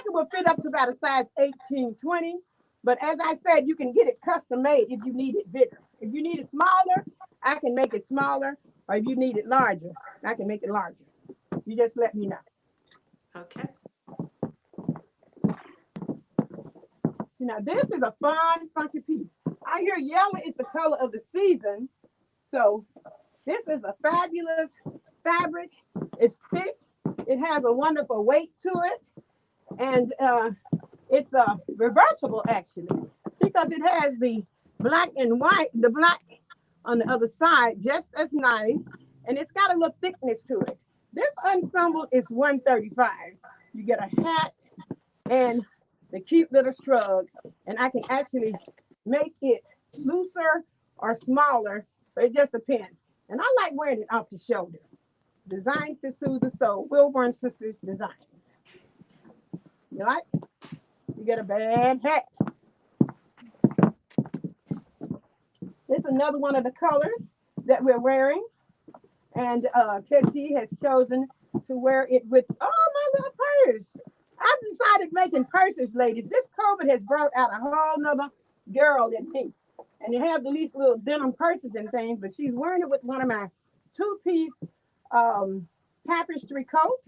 will fit up to about a size 18, 20. But as I said, you can get it custom made if you need it bigger. If you need it smaller, I can make it smaller. Or if you need it larger, I can make it larger. You just let me know. Okay. Now, this is a fun, funky piece. I hear yellow is the color of the season. So this is a fabulous fabric. It's thick. It has a wonderful weight to it. And it's reversible, actually, because it has the black and white, the black on the other side, just as nice. And it's got a little thickness to it. This ensemble is $135. You get a hat and the cute little shrug. And I can actually make it looser or smaller. So it just depends. And I like wearing it off the shoulder. Designs to soothe the soul. Wilborn Sisters Designs. You like? You get a bad hat. This is another one of the colors that we're wearing. And Kechi has chosen to wear it with, oh, my little purse. I've decided making purses, ladies. This COVID has brought out a whole nother girl in me. And you have these little denim purses and things, but she's wearing it with one of my two-piece tapestry coat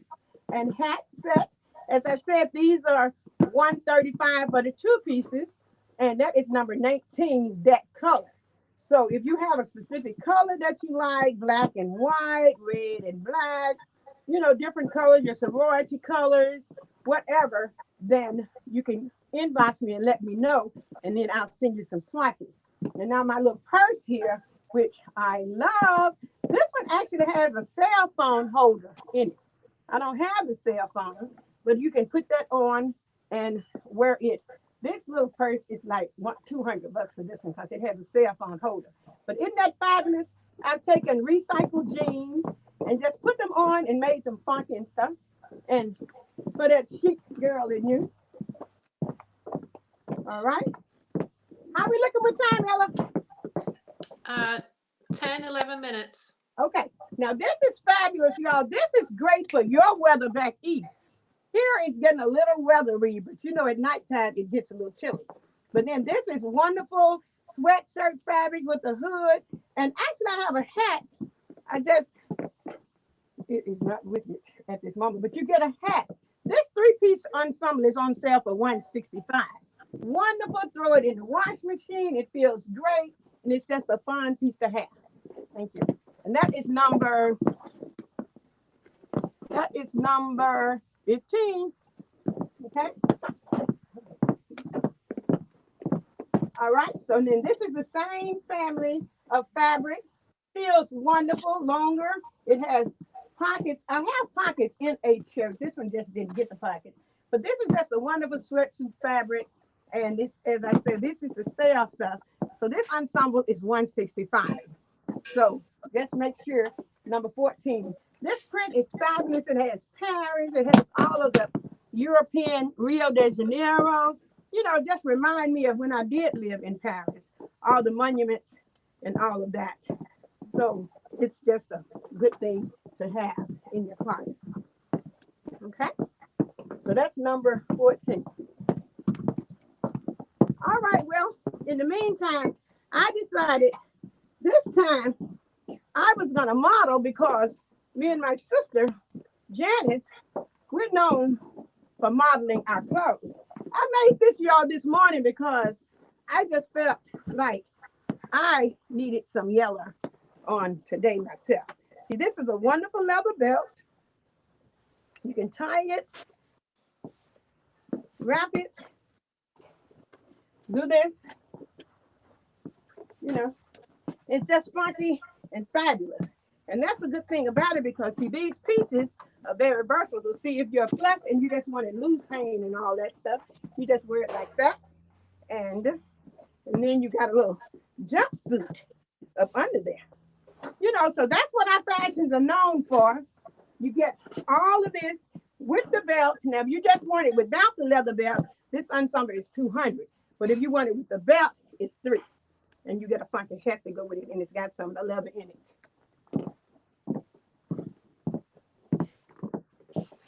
and hat set. As I said, these are $135 for the two pieces, and that is number 19, that color. So if you have a specific color that you like, black and white, red and black, you know, different colors, your sorority colors, whatever, then you can inbox me and let me know, and then I'll send you some swatches. And now my little purse here, which I love, this one actually has a cell phone holder in it. I don't have the cell phone, but you can put that on and wear it. This little purse is like $200 for this one because it has a cell phone holder. But isn't that fabulous? I've taken recycled jeans and just put them on and made them funky and stuff. And for that chic girl in you. All right. How we looking with time, Ella? 10, 11 minutes. Okay. Now this is fabulous, y'all. This is great for your weather back east. Here it's getting a little weathery, but you know at nighttime it gets a little chilly. But then this is wonderful sweatshirt fabric with a hood. And actually I have a hat. It is not with it at this moment, but you get a hat. This 3-piece ensemble is on sale for $165. Wonderful. Throw it in the wash machine. It feels great. And it's just a fun piece to have. Thank you. And that is number 15. Okay. All right. So then this is the same family of fabric. Feels wonderful, longer. It has pockets. I have pockets in a shirt. This one just didn't get the pockets. But this is just a wonderful sweatsuit fabric. And this, as I said, this is the sale stuff. So this ensemble is $165. So just make sure, number 14. This print is fabulous. It has Paris. It has all of the European Rio de Janeiro. You know, just remind me of when I did live in Paris. All the monuments and all of that. So it's just a good thing to have in your closet. Okay? So that's number 14. All right, well, in the meantime, I decided this time I was going to model because me and my sister, Janice, we're known for modeling our clothes. I made this, y'all, this morning because I just felt like I needed some yellow on today myself. See, this is a wonderful leather belt. You can tie it, wrap it, do this. You know, it's just funky and fabulous. And that's a good thing about it because, see, these pieces are very versatile. So see, if you're a plus and you just want to lose pain and all that stuff, you just wear it like that. And then you got a little jumpsuit up under there. You know, so that's what our fashions are known for. You get all of this with the belt. Now, if you just want it without the leather belt, this ensemble is $200. But if you want it with the belt, it's $3. And you get a funky hat to go with it, and it's got some of the leather in it.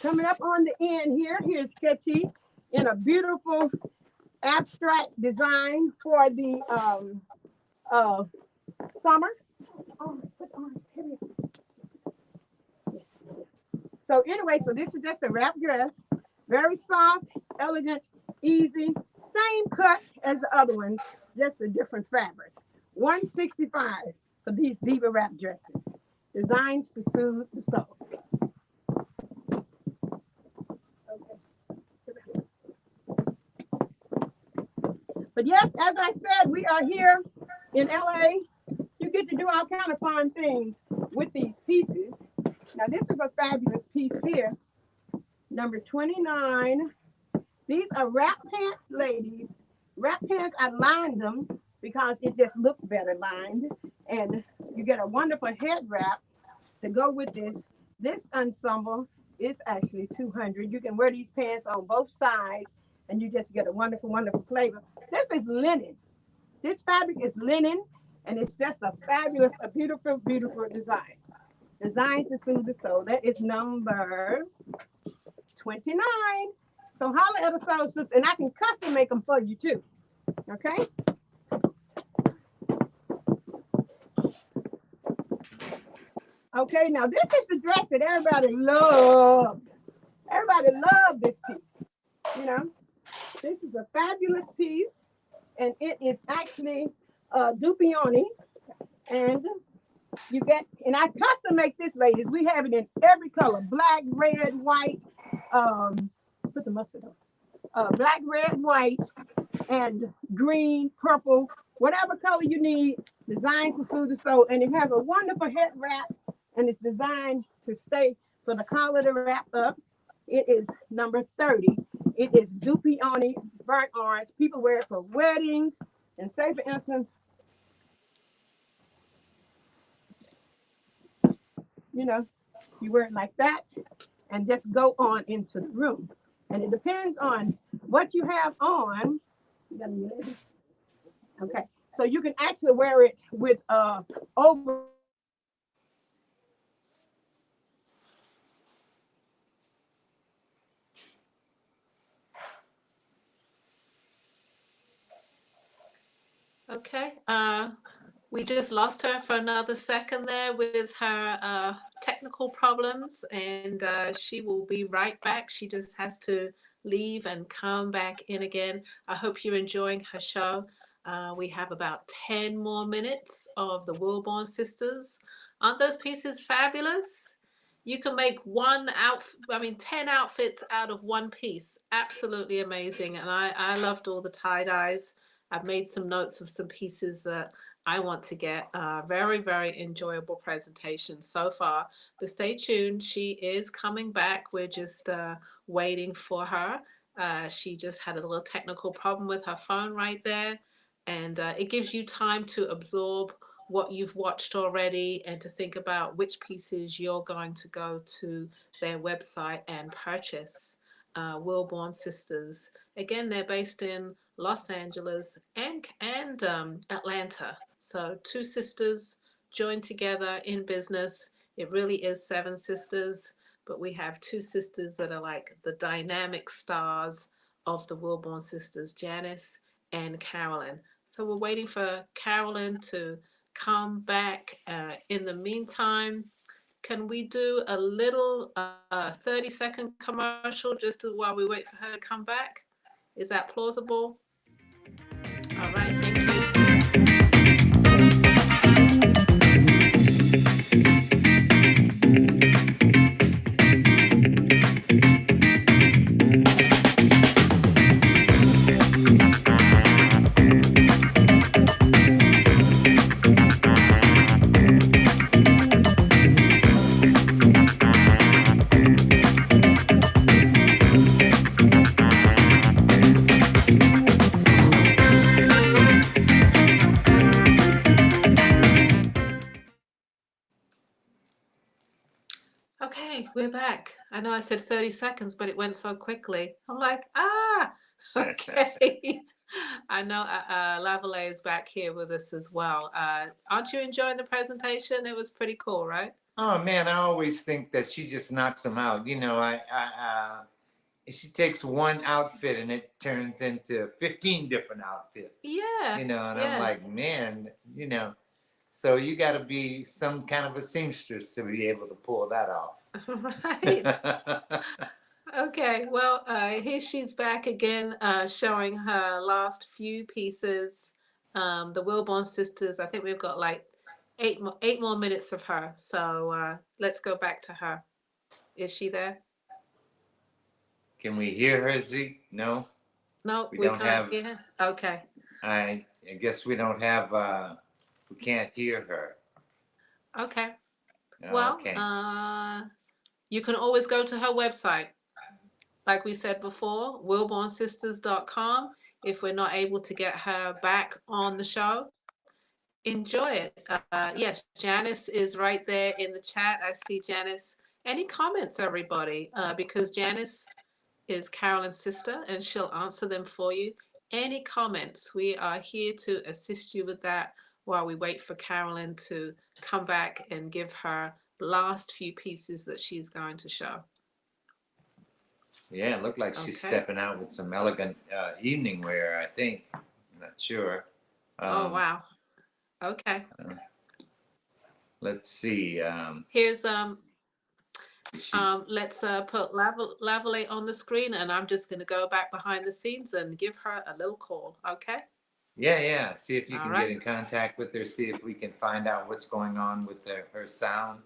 Coming up on the end here, here's Sketchy in a beautiful abstract design for the summer. Oh, put on. So anyway, so this is just a wrap dress. Very soft, elegant, easy. Same cut as the other ones, just a different fabric. $165 for these Diva wrap dresses. Designs to soothe the soul. But yes, as I said, we are here in LA. You get to do all kind of fun things with these pieces. Now this is a fabulous piece here. Number 29. These are wrap pants, ladies. Wrap pants, I lined them because it just looked better lined. And you get a wonderful head wrap to go with this. This ensemble is actually $200. You can wear these pants on both sides and you just get a wonderful, wonderful flavor. This is linen. This fabric is linen and it's just a fabulous, a beautiful, beautiful design. Designed to soothe the soul. That is number 29. So holler at a soul sister, and I can custom make them for you too. Okay? Okay, now this is the dress that everybody loved. Everybody loved this piece. You know, this is a fabulous piece, and it is actually Dupioni. And you get, and I custom make this, ladies. We have it in every color: black, red, white. Put the mustard on. Black, red, white, and green, purple, whatever color you need. Designed to soothe the soul, and it has a wonderful head wrap, and it's designed to stay for the collar to wrap up. It is number 30. It is Dupioni burnt orange. People wear it for weddings, and say for instance, you know, you wear it like that and just go on into the room. And it depends on what you have on. You got any ladies? Okay. So you can actually wear it with over. Okay. We just lost her for another second there with her technical problems, and she will be right back. She just has to leave and come back in again. I hope you're enjoying her show. We have about 10 more minutes of the Wilborn sisters. Aren't those pieces fabulous? You can make 10 outfits out of one piece. Absolutely amazing. And I loved all the tie-dyes. I've made some notes of some pieces that I want to get. Very, very enjoyable presentation so far. But stay tuned. She is coming back. We're just waiting for her. She just had a little technical problem with her phone right there. And it gives you time to absorb what you've watched already and to think about which pieces you're going to go to their website and purchase. Wilborn Sisters. Again, they're based in Los Angeles and Atlanta. So two sisters joined together in business. It really is seven sisters, but we have two sisters that are like the dynamic stars of the Wilborn sisters, Janice and Carolyn. So we're waiting for Carolyn to come back. In the meantime, can we do a little 30-second commercial while we wait for her to come back? Is that plausible? All right, thank you. Okay, we're back. I know I said 30 seconds, but it went so quickly. I'm like, okay. I know Lavalais is back here with us as well. Aren't you enjoying the presentation? It was pretty cool, right? Oh man, I always think that she just knocks them out. She takes one outfit and it turns into 15 different outfits. Yeah. And yeah. I'm like, man, so you got to be some kind of a seamstress to be able to pull that off. Right. Okay, well, here she's back again, showing her last few pieces. The Wilborn sisters, I think we've got like eight more minutes of her. So let's go back to her. Is she there? Can we hear her, Zeke? No? No, We we don't can't have- hear her. Okay. I guess we don't have, we can't hear her. Okay. Oh, Well, okay. you can always go to her website. Like we said before, wilbornsisters.com. If we're not able to get her back on the show, enjoy it. Yes, Janice is right there in the chat. I see Janice. Any comments, everybody? Because Janice is Carolyn's sister and she'll answer them for you. Any comments? We are here to assist you with that while we wait for Carolyn to come back and give her last few pieces that she's going to show. Yeah, it looked like she's Okay. stepping out with some elegant evening wear, I think. I'm not sure. Oh, wow. Okay. Let's see. Here's let's put Lavalais on the screen, and I'm just going to go back behind the scenes and give her a little call. Okay. Yeah. See if you All can right. get in contact with her. See if we can find out what's going on with her sound.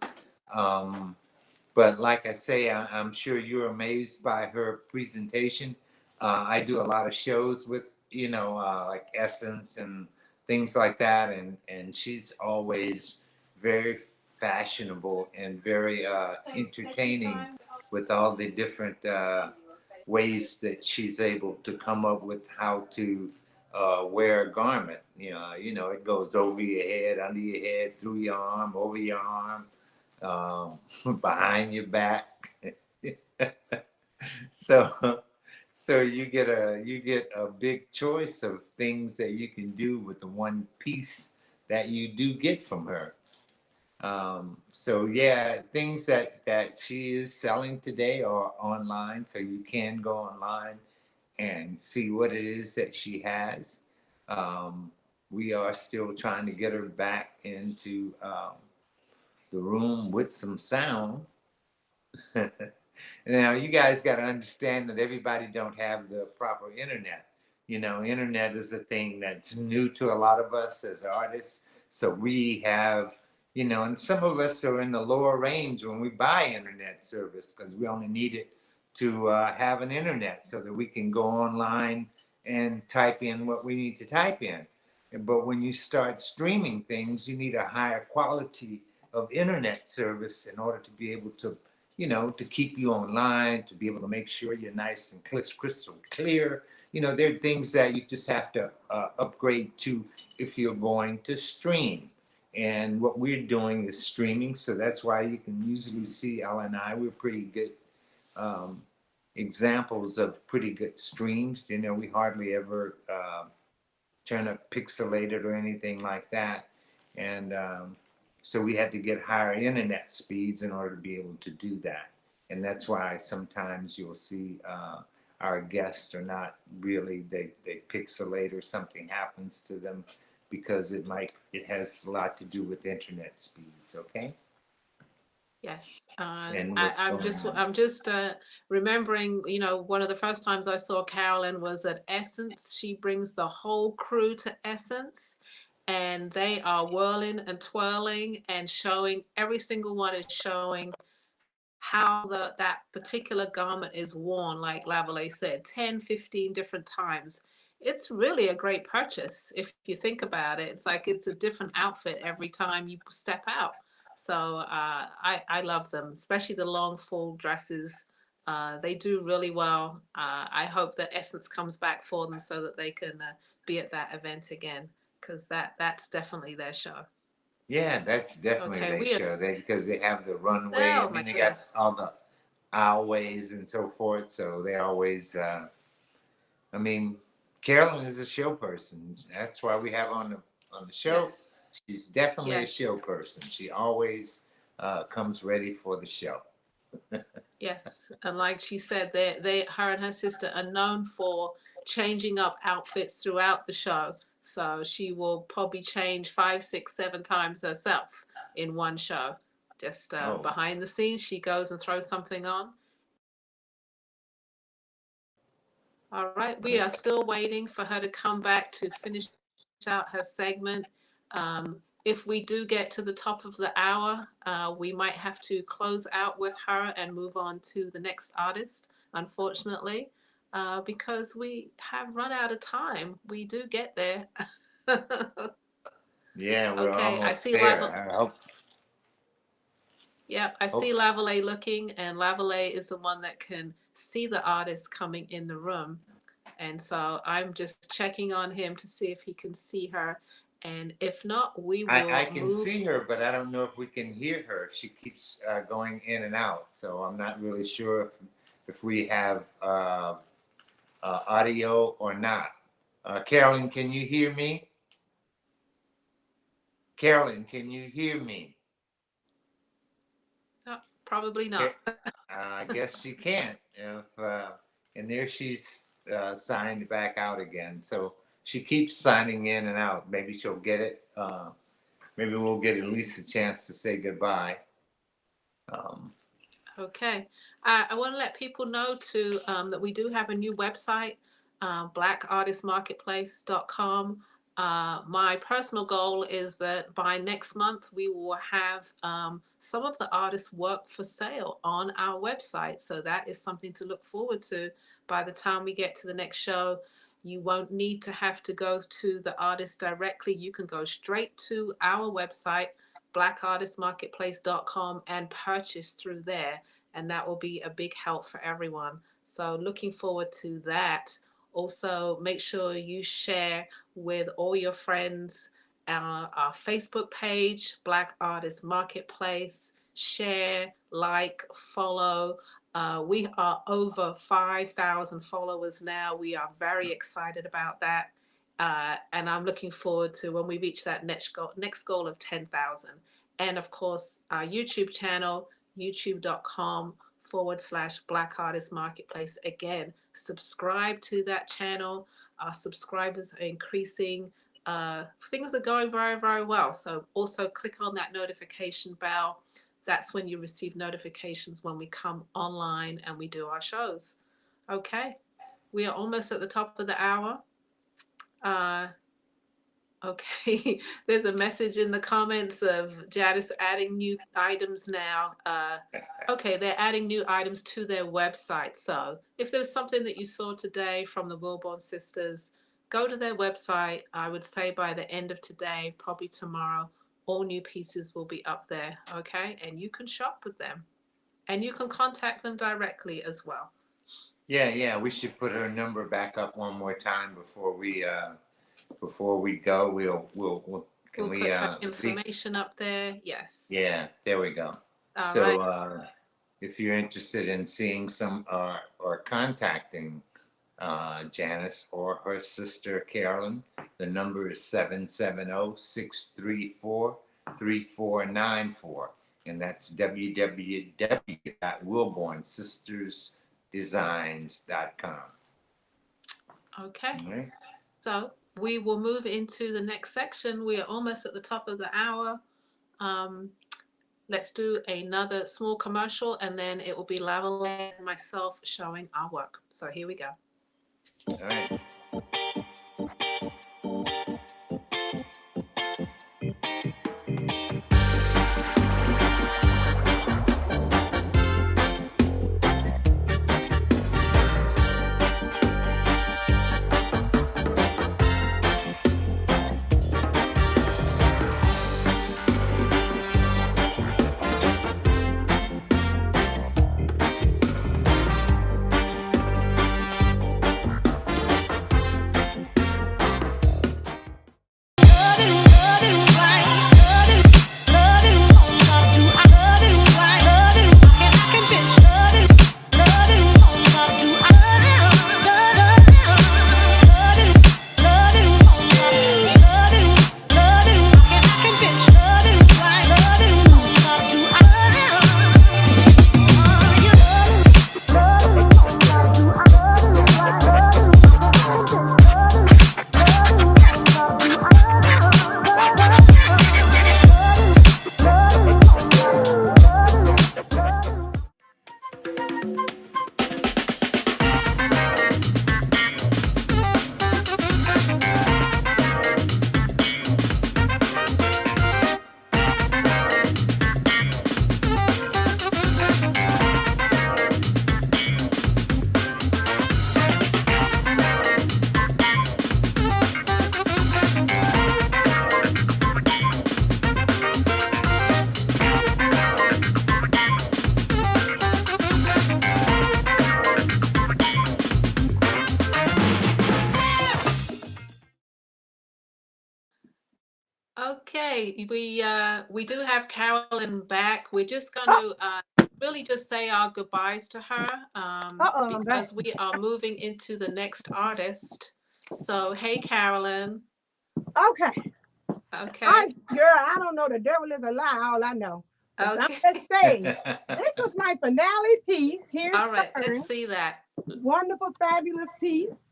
But like I say, I'm sure you're amazed by her presentation. I do a lot of shows with, like Essence and things like that. And she's always very fashionable and very entertaining with all the different ways that she's able to come up with how to wear a garment. It goes over your head, under your head, through your arm, over your arm. behind your back. So so you get a big choice of things that you can do with the one piece that you do get from her. So yeah, things that she is selling today are online, so you can go online and see what it is that she has. Um, we are still trying to get her back into the room with some sound. Now you guys got to understand that everybody don't have the proper internet. You know, internet is a thing that's new to a lot of us as artists. So we have, you know, and some of us are in the lower range when we buy internet service because we only need it to have an internet so that we can go online and type in what we need to type in. But when you start streaming things, you need a higher quality of internet service in order to be able to, you know, to keep you online, to be able to make sure you're nice and crystal clear. You know, there are things that you just have to upgrade to if you're going to stream. And what we're doing is streaming, so that's why you can usually see Ella and I, we're pretty good um, examples of pretty good streams. You know, we hardly ever turn up pixelated or anything like that. And so we had to get higher internet speeds in order to be able to do that. And that's why sometimes you'll see our guests are not really, they pixelate or something happens to them because it has a lot to do with internet speeds, okay? Yes, And what's going on. I'm just remembering, you know, one of the first times I saw Carolyn was at Essence. She brings the whole crew to Essence, and they are whirling and twirling and showing. Every single one is showing how that particular garment is worn, like Lavalais said, 10, 15 different times. It's really a great purchase if you think about it. It's like it's a different outfit every time you step out. So I love them, especially the long full dresses. They do really well. I hope that Essence comes back for them so that they can be at that event again, because that's definitely their show. Yeah, that's definitely Okay, they we are. show they because they have the runway. I Oh my mean, they got goodness. all the aisleways and so forth. So they always, I mean, Carolyn is a show person. That's why we have on the show. Yes. She's definitely a Yes. show person. She always comes ready for the show. Yes, and like she said, her and her sister are known for changing up outfits throughout the show. So she will probably change 5, 6, 7 times herself in one show. Just Oh, behind the scenes, she goes and throws something on. All right, we are still waiting for her to come back to finish out her segment. If we do get to the top of the hour, we might have to close out with her and move on to the next artist, unfortunately, because we have run out of time. We do get there. yeah, we're Okay, I almost see there. Laval. I hope. Yep, I see Hope. Lavalais looking, and Lavalais is the one that can see the artist coming in the room. And so I'm just checking on him to see if he can see her. And if not, we I will can move. see her, but I don't know if we can hear her. She keeps going in and out, so I'm not really sure if we have audio or not. Carolyn, can you hear me? Carolyn, can you hear me? No, probably not. I guess she can't. If and there she's signed back out again. So she keeps signing in and out. Maybe she'll get it. Maybe we'll get at least a chance to say goodbye. Um, Okay. I want to let people know too that we do have a new website, blackartistmarketplace.com. My personal goal is that by next month we will have some of the artists' work for sale on our website. So that is something to look forward to. By the time we get to the next show, you won't need to have to go to the artist directly. You can go straight to our website, blackartistmarketplace.com, and purchase through there, and that will be a big help for everyone. So looking forward to that. Also, make sure you share with all your friends our Facebook page, Black Artist Marketplace. share, like, follow. We are over 5,000 followers now. We are very excited about that. And I'm looking forward to when we reach that next goal of 10,000. And of course, our YouTube channel, youtube.com/Black Artist Marketplace. Again, subscribe to that channel. Our subscribers are increasing. Things are going very, very well. So also click on that notification bell. That's when you receive notifications when we come online and we do our shows. Okay, we are almost at the top of the hour. Okay, there's a message in the comments of Janice adding new items now. Okay, they're adding new items to their website. So if there's something that you saw today from the Wilborn sisters, go to their website. I would say by the end of today, probably tomorrow, all new pieces will be up there. Okay, and you can shop with them, and you can contact them directly as well. Yeah, we should put her number back up one more time before we go. We'll put her information up there. Yes. Yeah, there we go. All so right. If you're interested in seeing some or contacting Janice or her sister Carolyn, the number is 770-634-3494, and that's www.wilbornsistersdesigns.com. Okay. All right. So we will move into the next section. We are almost at the top of the hour. Let's do another small commercial, and then it will be Lavalais and myself showing our work. So here we go. All right. Okay, we do have Carolyn back. We're just going to really just say our goodbyes to her because we are moving into the next artist. So, hey, Carolyn. Okay. Okay. Girl, I don't know. The devil is a lie. All I know. Okay. I'm just saying, this was my finale piece. Here's all right. Let's see that. Wonderful, fabulous piece.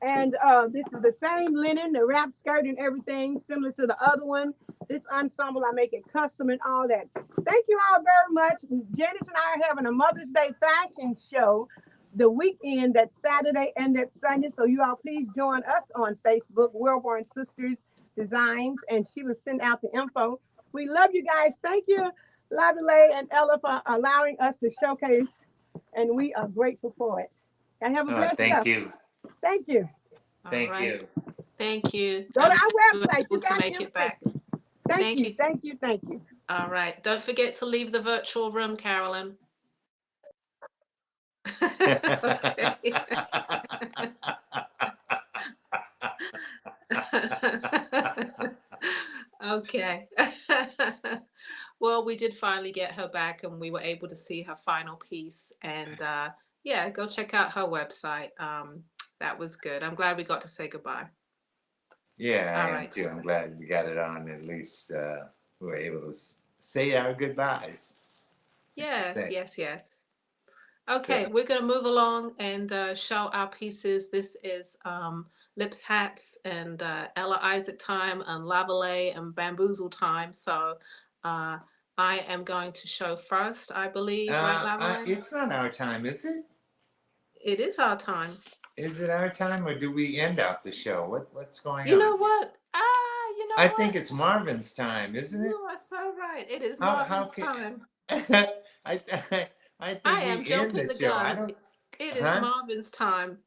And this is the same linen, the wrap skirt and everything, similar to the other one. This ensemble, I make it custom and all that. Thank you all very much. Janice and I are having a Mother's Day fashion show the weekend, that Saturday and that Sunday. So you all please join us on Facebook, Wilborn Sisters Designs, and she will send out the info. We love you guys. Thank you, Lavalais and Ella, for allowing us to showcase, and we are grateful for it. And have a blessed day. Thank you. Thank you. Thank you. Thank you. Go to our website. You to make it back. Thank you. Thank you. Thank you. All right. Don't forget to leave the virtual room, Carolyn. Okay. Well, we did finally get her back, and we were able to see her final piece. And yeah, go check out her website. That was good. I'm glad we got to say goodbye. Yeah, I All am right. too. I'm glad we got it on. At least we were able to say our goodbyes. Yes, Say, yes, yes. Okay, so, we're going to move along and show our pieces. This is Lipshats and Ella Isaac time and Lavalais and Bamboozle time. So I am going to show first, I believe, right, Lavalais? it's not our time, is it? It is our time. Is it our time, or do we end out the show? What's going You on? know what? You know I what? think it's Marvin's time, isn't it? You are so right. It is How Marvin's can time. I I I think am we end jumping the the show. I gun. don't. It is Huh? Marvin's time.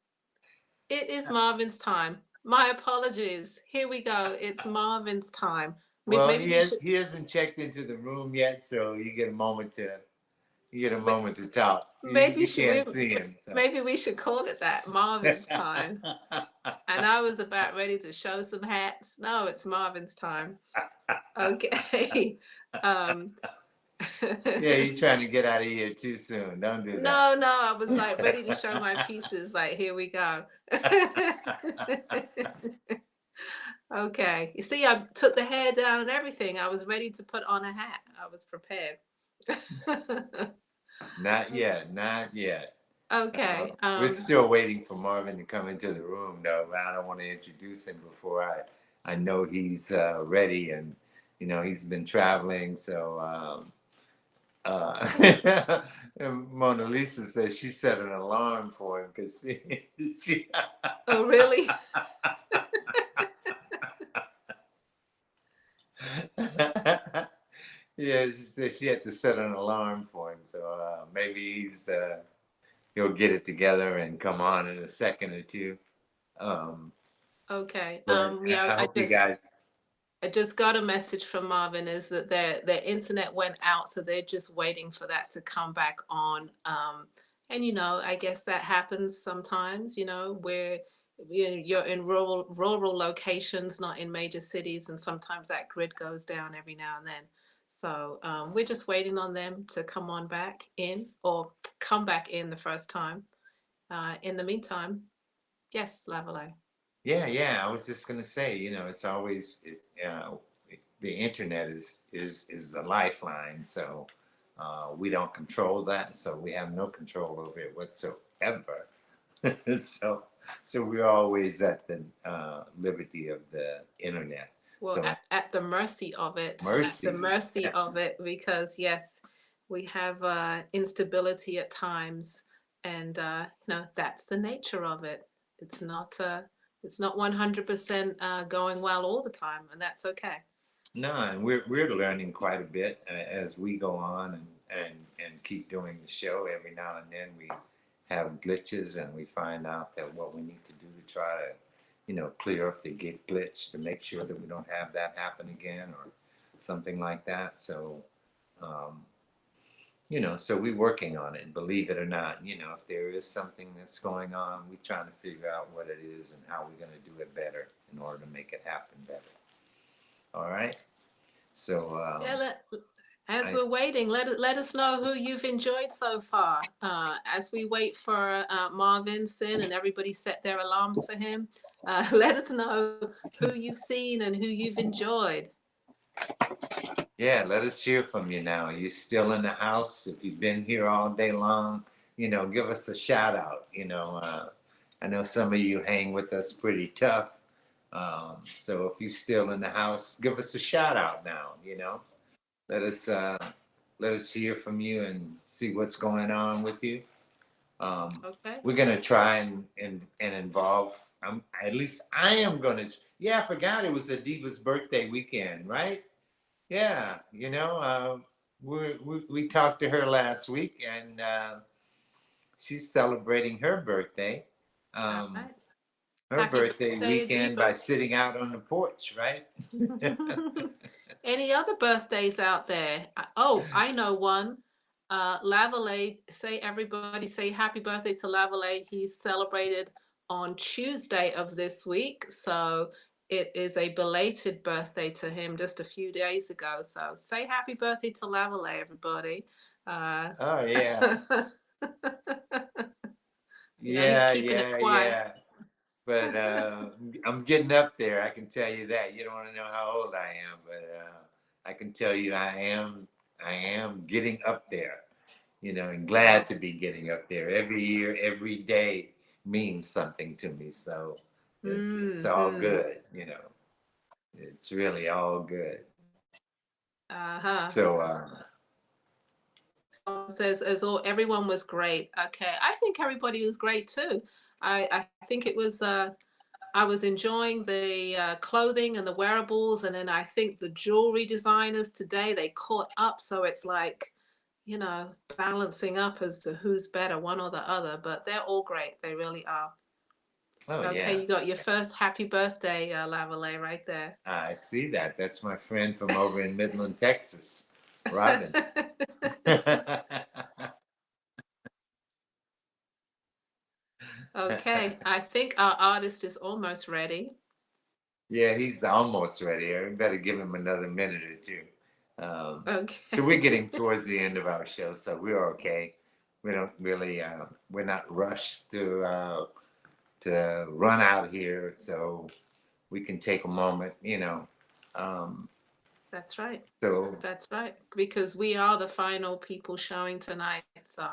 It is Marvin's time. My apologies. Here we go. It's Marvin's time. Well, Maybe we should. he hasn't checked into the room yet, so you get a moment ma- to talk. You can't see him. So. Maybe we should call it that. Marvin's time. And I was about ready to show some hats. No, it's Marvin's time. Okay. Yeah, you're trying to get out of here too soon. Don't do that. No, I was like ready to show my pieces. Like, here we go. Okay. You see, I took the hair down and everything. I was ready to put on a hat. I was prepared. Not yet. Not yet. Okay. We're still waiting for Marvin to come into the room, though. I don't want to introduce him before I know he's ready, and he's been traveling. So and Mona Lisa says she set an alarm for him because she Oh, really? Yeah, she said she had to set an alarm for him. So maybe he'll get it together and come on in a second or two. Okay. I hope you guys. I just got a message from Marvin is that their internet went out, so they're just waiting for that to come back on. And I guess that happens sometimes, where you're in rural locations, not in major cities, and sometimes that grid goes down every now and then. So we're just waiting on them to come on back in, or come back in the first time. In the meantime, yes, Lavalais. Yeah. I was just gonna say, it's always the internet is the lifeline. So we don't control that. So we have no control over it whatsoever. so we're always at the liberty of the internet. Well, So at the mercy of it. mercy. At the mercy Yes. of it, because yes, we have instability at times, and that's the nature of it. It's not 100% going well all the time, and that's okay. No, and we're learning quite a bit as we go on and keep doing the show. Every now and then we have glitches, and we find out that what we need to do to try to clear up the gate glitch to make sure that we don't have that happen again or something like that. So so we're working on it. Believe it or not, if there is something that's going on, we're trying to figure out what it is and how we're going to do it better in order to make it happen better. All right. So as we're waiting, let us know who you've enjoyed so far. As we wait for Marvin Sin and everybody set their alarms for him, let us know who you've seen and who you've enjoyed. Yeah, let us hear from you now. You're still in the house. If you've been here all day long, give us a shout out. I know some of you hang with us pretty tough. So if you're still in the house, give us a shout out now. Let us hear from you and see what's going on with you. Okay. We're gonna try and involve. At least I am gonna. Yeah, I forgot it was a Diva's birthday weekend, right? Yeah, we talked to her last week, and she's celebrating her birthday. Right. Her Happy birthday weekend Diva. by sitting out on the porch, right? Any other birthdays out there? Oh, I know one. Lavalais, everybody say happy birthday to Lavalais. He's celebrated on Tuesday of this week. So it is a belated birthday to him just a few days ago. So say happy birthday to Lavalais, everybody. Oh yeah. He's Yeah, keeping it yeah, quiet. yeah. But I'm getting up there. I can tell you that. You don't want to know how old I am, but I can tell you I am getting up there. And glad to be getting up there. Every year, every day means something to me. So it's all good. It's really all good. So someone says everyone was great. Okay, I think everybody was great too. I think it was. I was enjoying the clothing and the wearables, and then I think the jewelry designers today, they caught up. So it's like, balancing up as to who's better, one or the other. But they're all great. They really are. oh Okay, yeah. you got your first happy birthday, Lavalais, right there. I see that. That's my friend from over in Midland, Texas, Robin. Okay, I think our artist is almost ready. Yeah, he's almost ready. I better give him another minute or two. Okay. So we're getting towards the end of our show, so we're okay. We don't really, we're not rushed to run out here, so we can take a moment, That's right. So That's right. Because we are the final people showing tonight. So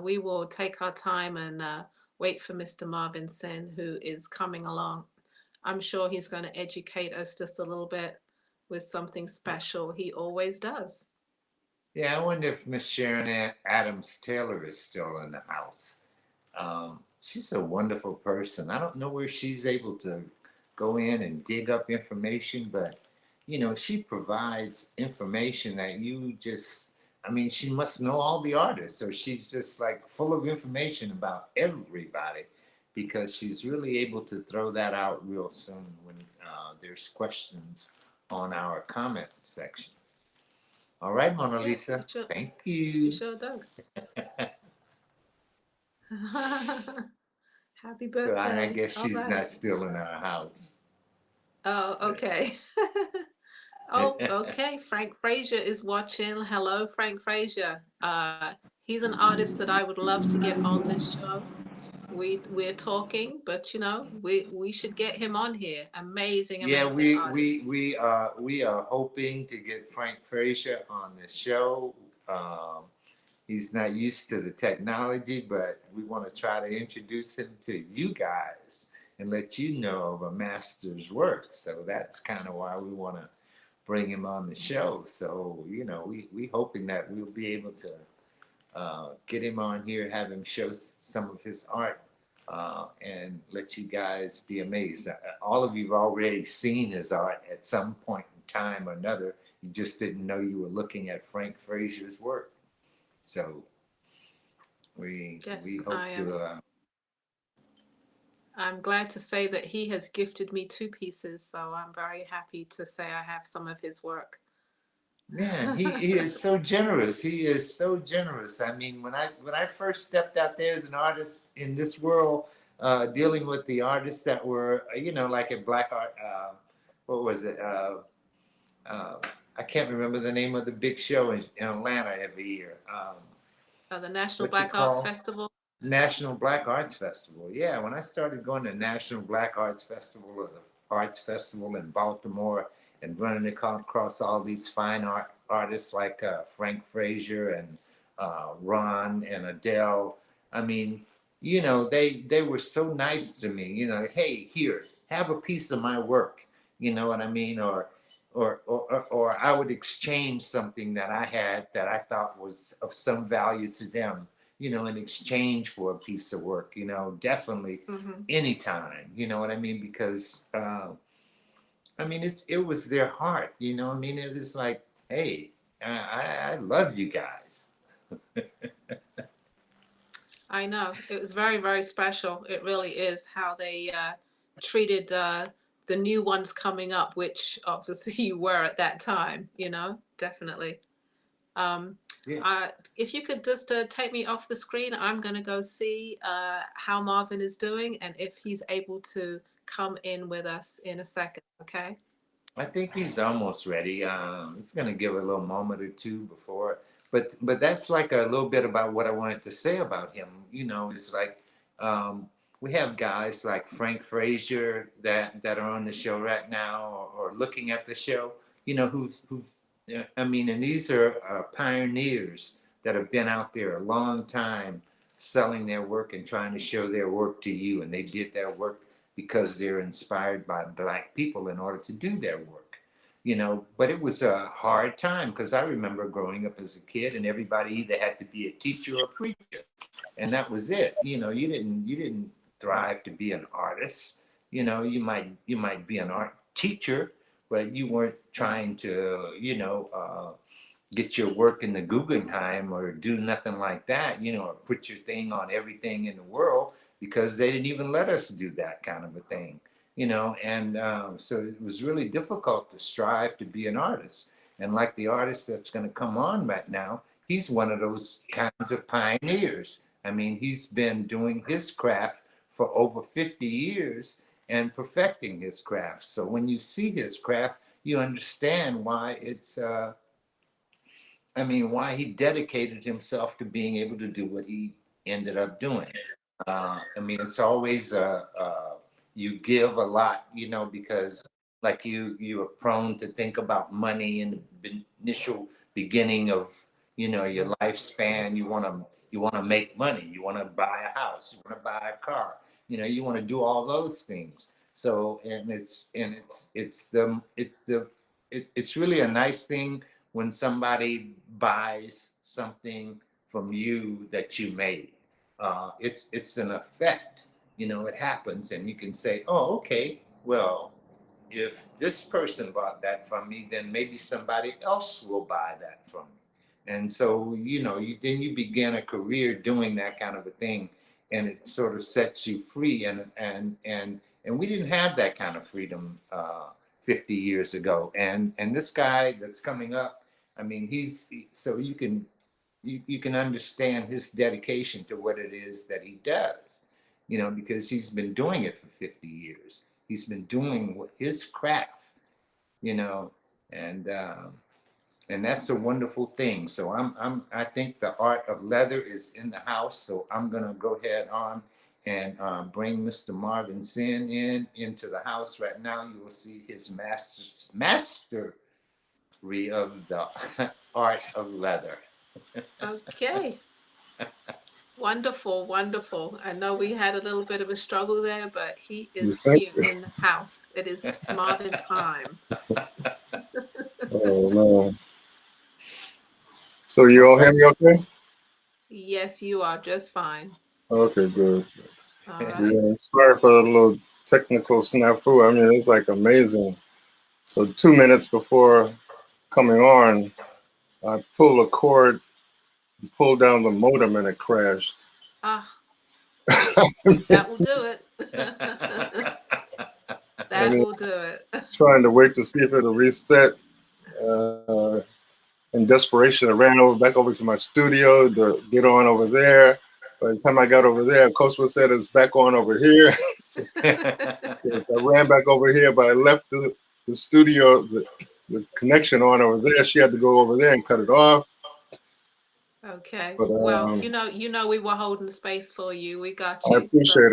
we will take our time and wait for Mr. Marvin Sin, who is coming along. I'm sure he's going to educate us just a little bit with something special. He always does. Yeah, I wonder if Miss Sharon Adams Taylor is still in the house. She's a wonderful person. I don't know where she's able to go in and dig up information, but she provides information that you just, I mean, she must know all the artists, so she's just like full of information about everybody because she's really able to throw that out real soon when there's questions on our comment section. All right, Mona Lisa. Sure. Thank you. Sure do. Happy birthday. So I guess she's right. not still in our house. Oh, okay. Oh, okay. Frank Frazier is watching. Hello, Frank Frazier. He's an artist that I would love to get on this show. We're talking, but we should get him on here. Amazing Yeah, artist. we are hoping to get Frank Frazier on the show. He's not used to the technology, but we want to try to introduce him to you guys and let you know of a master's work. So that's kind of why we want to bring him on the show. So we hoping that we'll be able to get him on here, have him show some of his art, and let you guys be amazed. All of you've already seen his art at some point in time or another. You just didn't know you were looking at Frank Frazier's work. So we hope to. I'm glad to say that he has gifted me 2 pieces, so I'm very happy to say I have some of his work. Man, he is so generous. He is so generous. I mean, when I first stepped out there as an artist in this world, dealing with the artists that were, like at Black Art, what was it? I can't remember the name of the big show in Atlanta every year. The National Black Arts Festival? National Black Arts Festival. Yeah, when I started going to National Black Arts Festival or the Arts Festival in Baltimore and running across all these fine artists like Frank Frazier and Ron and Adele. I mean, they were so nice to me. Hey, here, have a piece of my work. You know what I mean? Or I would exchange something that I had that I thought was of some value to them, in exchange for a piece of work, definitely anytime, you know what I mean? Because, it was their heart, it was like, hey, I love you guys. I know. It was very, very special. It really is how they treated the new ones coming up, which obviously you were at that time, definitely. If you could just take me off the screen, I'm going to go see how Marvin is doing and if he's able to come in with us in a second, okay? I think he's almost ready. It's going to give a little moment or two before, but that's like a little bit about what I wanted to say about him. You know, it's like we have guys like Frank Frazier that are on the show right now or looking at the show. You know, who've I mean, and these are pioneers that have been out there a long time selling their work and trying to show their work to you, and they did their work because they're inspired by Black people in order to do their work, you know. But it was a hard time because I remember growing up as a kid, and everybody either had to be a teacher or a preacher, and that was it. You know, you didn't thrive to be an artist. You know, you might be an art teacher, but you weren't trying to, you know, get your work in the Guggenheim or do nothing like that, you know, or put your thing on everything in the world, because they didn't even let us do that kind of a thing, you know. And so it was really difficult to strive to be an artist. And like the artist that's going to come on right now, he's one of those kinds of pioneers. I mean, he's been doing his craft for over 50 years and perfecting his craft. So when you see his craft, you understand why it's, I mean, why he dedicated himself to being able to do what he ended up doing. I mean, it's always you give a lot, you know, because like you are prone to think about money in the initial beginning of, you know, your lifespan. You want to make money. You want to buy a house. You want to buy a car. You know, you want to do all those things. So it's really a nice thing when somebody buys something from you that you made. It's an effect, you know. It happens, and you can say, oh, okay, well, if this person bought that from me, then maybe somebody else will buy that from me. And so, you know, then you begin a career doing that kind of a thing, and it sort of sets you free. And we didn't have that kind of freedom 50 years ago. And this guy that's coming up, I mean, so you can understand his dedication to what it is that he does, you know, because he's been doing it for 50 years. He's been doing his craft, you know, and that's a wonderful thing. So I think the art of leather is in the house. So I'm gonna go ahead on and bring Mr. Marvin Sin into the house right now. You will see his mastery of the art of leather. Okay. Wonderful, wonderful. I know we had a little bit of a struggle there, but he is here in the house. It is Marvin time. Oh no. So you all hear me okay? Yes, you are just fine. Okay, good. All right. Yeah, sorry for the little technical snafu. I mean, it's like amazing. So 2 minutes before coming on, I pulled a cord, pulled down the modem, and it crashed. Ah, that will do it. That will do it. Trying to wait to see if it'll reset. In desperation, I ran back over to my studio to get on over there. By the time I got over there, Coach said it's back on over here. So I ran back over here, but I left the studio, the connection on over there. She had to go over there and cut it off. Okay. But, well, you know, we were holding space for you. We got you. I appreciate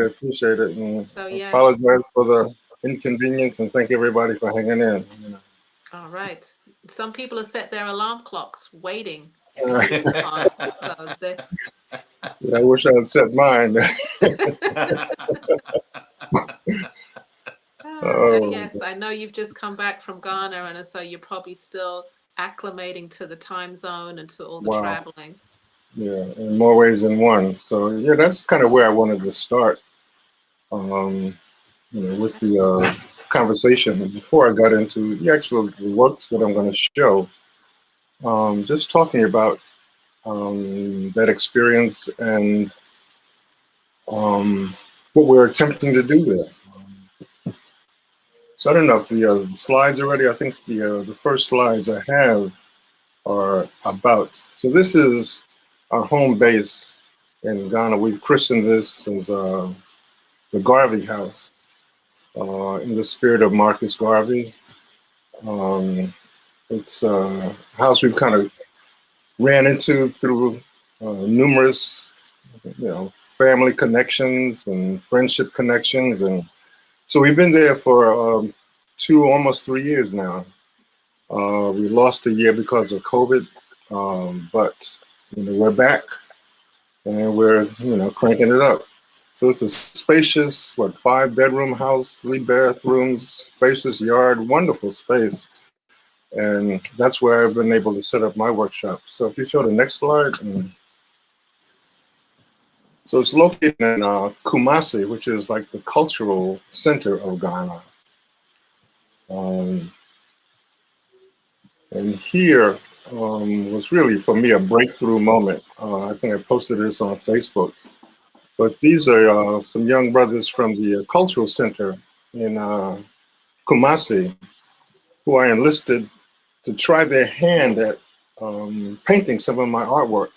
it. And so, yeah. Apologize for the inconvenience, and thank everybody for hanging in. You know. All right. Some people have set their alarm clocks waiting. Yeah, I wish I had set mine. Yes, I know you've just come back from Ghana, and so you're probably still acclimating to the time zone and to all the traveling. Yeah, in more ways than one. So yeah, that's kind of where I wanted to start. You know, with the conversation before I got into the actual works that I'm going to show. Just talking about that experience and what we're attempting to do there. So I don't know if the slides are ready. I think the first slides I have are about. So this is our home base in Ghana. We've christened this as the Garvey house. in the spirit of Marcus Garvey. It's a house we've kind of ran into through numerous, family connections and friendship connections. And so we've been there for almost 3 years now. We lost a year because of COVID, but we're back and we're cranking it up. So it's a spacious, 5-bedroom house, 3 bathrooms, spacious yard, wonderful space. And that's where I've been able to set up my workshop. So if you show the next slide. So it's located in Kumasi, which is like the cultural center of Ghana. And here was really, for me, a breakthrough moment. I think I posted this on Facebook. But these are some young brothers from the cultural center in Kumasi who I enlisted to try their hand at painting some of my artwork.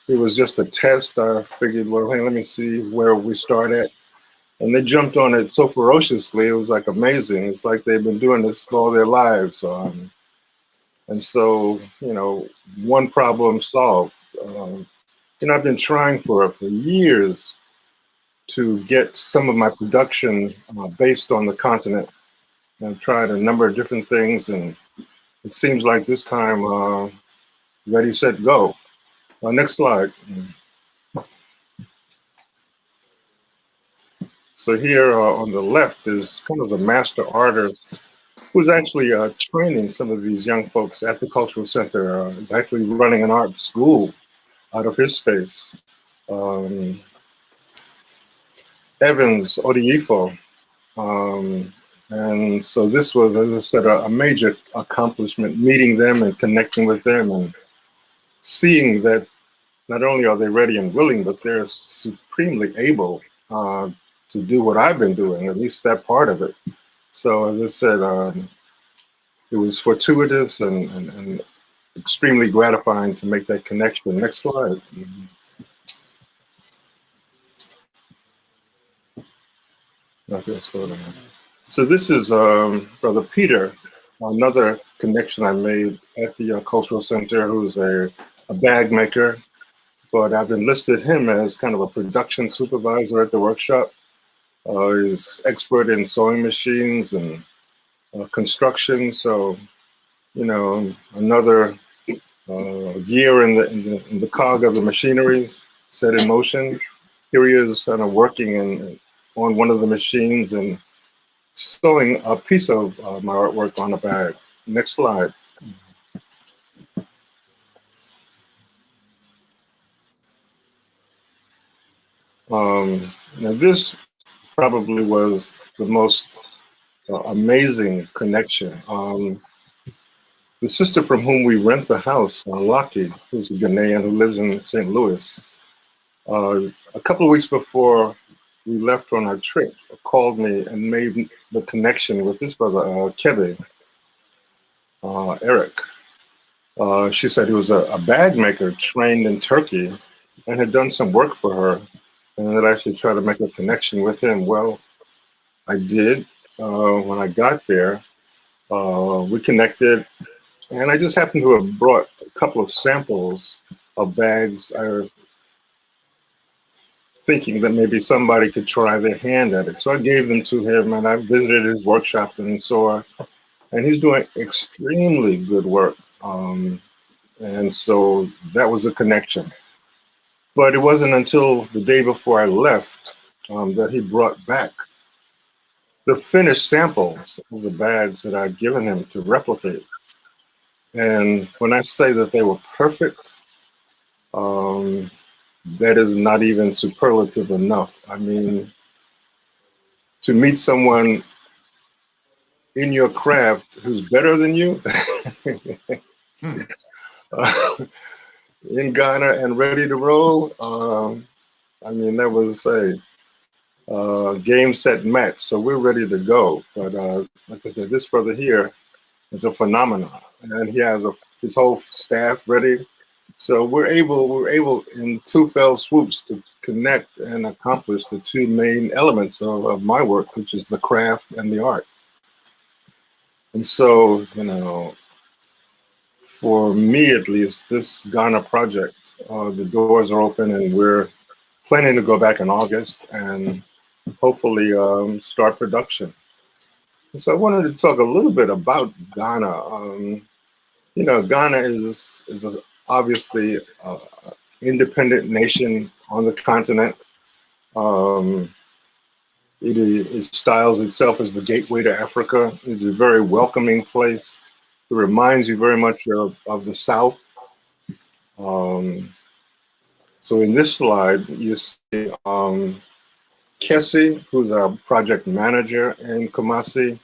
It was just a test. I figured, well, hey, let me see where we start at. And they jumped on it so ferociously. It was like amazing. It's like they've been doing this all their lives. And so, one problem solved. I've been trying for years to get some of my production based on the continent. I've tried a number of different things, and it seems like this time, ready, set, go. Next slide. So here on the left is kind of the master artist who's actually training some of these young folks at the Cultural Center. He's actually running an art school out of his space. Evans Odiifo. And so this was, as I said, a major accomplishment, meeting them and connecting with them and seeing that not only are they ready and willing, but they're supremely able to do what I've been doing, at least that part of it. So as I said, it was fortuitous and extremely gratifying to make that connection. Next slide. Okay, slow down. So this is Brother Peter, another connection I made at the Cultural Center, who's a bag maker, but I've enlisted him as kind of a production supervisor at the workshop. He's expert in sewing machines and construction, so another gear in the cog of the machineries set in motion. Here he is kind of working on one of the machines and sewing a piece of my artwork on a bag. Next slide. Now this probably was the most amazing connection. The sister from whom we rent the house, Laki, who's a Ghanaian who lives in St. Louis, a couple of weeks before we left on our trip, called me and made the connection with this brother, Kebe, Eric. She said he was a bag maker trained in Turkey and had done some work for her, and that I should try to make a connection with him. Well, I did. When I got there, we connected, and I just happened to have brought a couple of samples of bags. Thinking that maybe somebody could try their hand at it. So I gave them to him, and I visited his workshop and saw, and he's doing extremely good work. And so that was a connection. But it wasn't until the day before I left that he brought back the finished samples of the bags that I'd given him to replicate. And when I say that they were perfect, that is not even superlative enough. I mean, to meet someone in your craft who's better than you in Ghana and ready to roll, I mean, that was a game, set, match. So we're ready to go. But like I said, this brother here is a phenomenon. And he has his whole staff ready. So we're able in two fell swoops to connect and accomplish the two main elements of my work, which is the craft and the art. And so, you know, for me at least, this Ghana project, the doors are open and we're planning to go back in August and hopefully start production. And so I wanted to talk a little bit about Ghana. You know, Ghana is obviously an independent nation on the continent. It styles itself as the gateway to Africa. It's a very welcoming place. It reminds you very much of the South. So in this slide, you see Kessie, who's our project manager in Kumasi,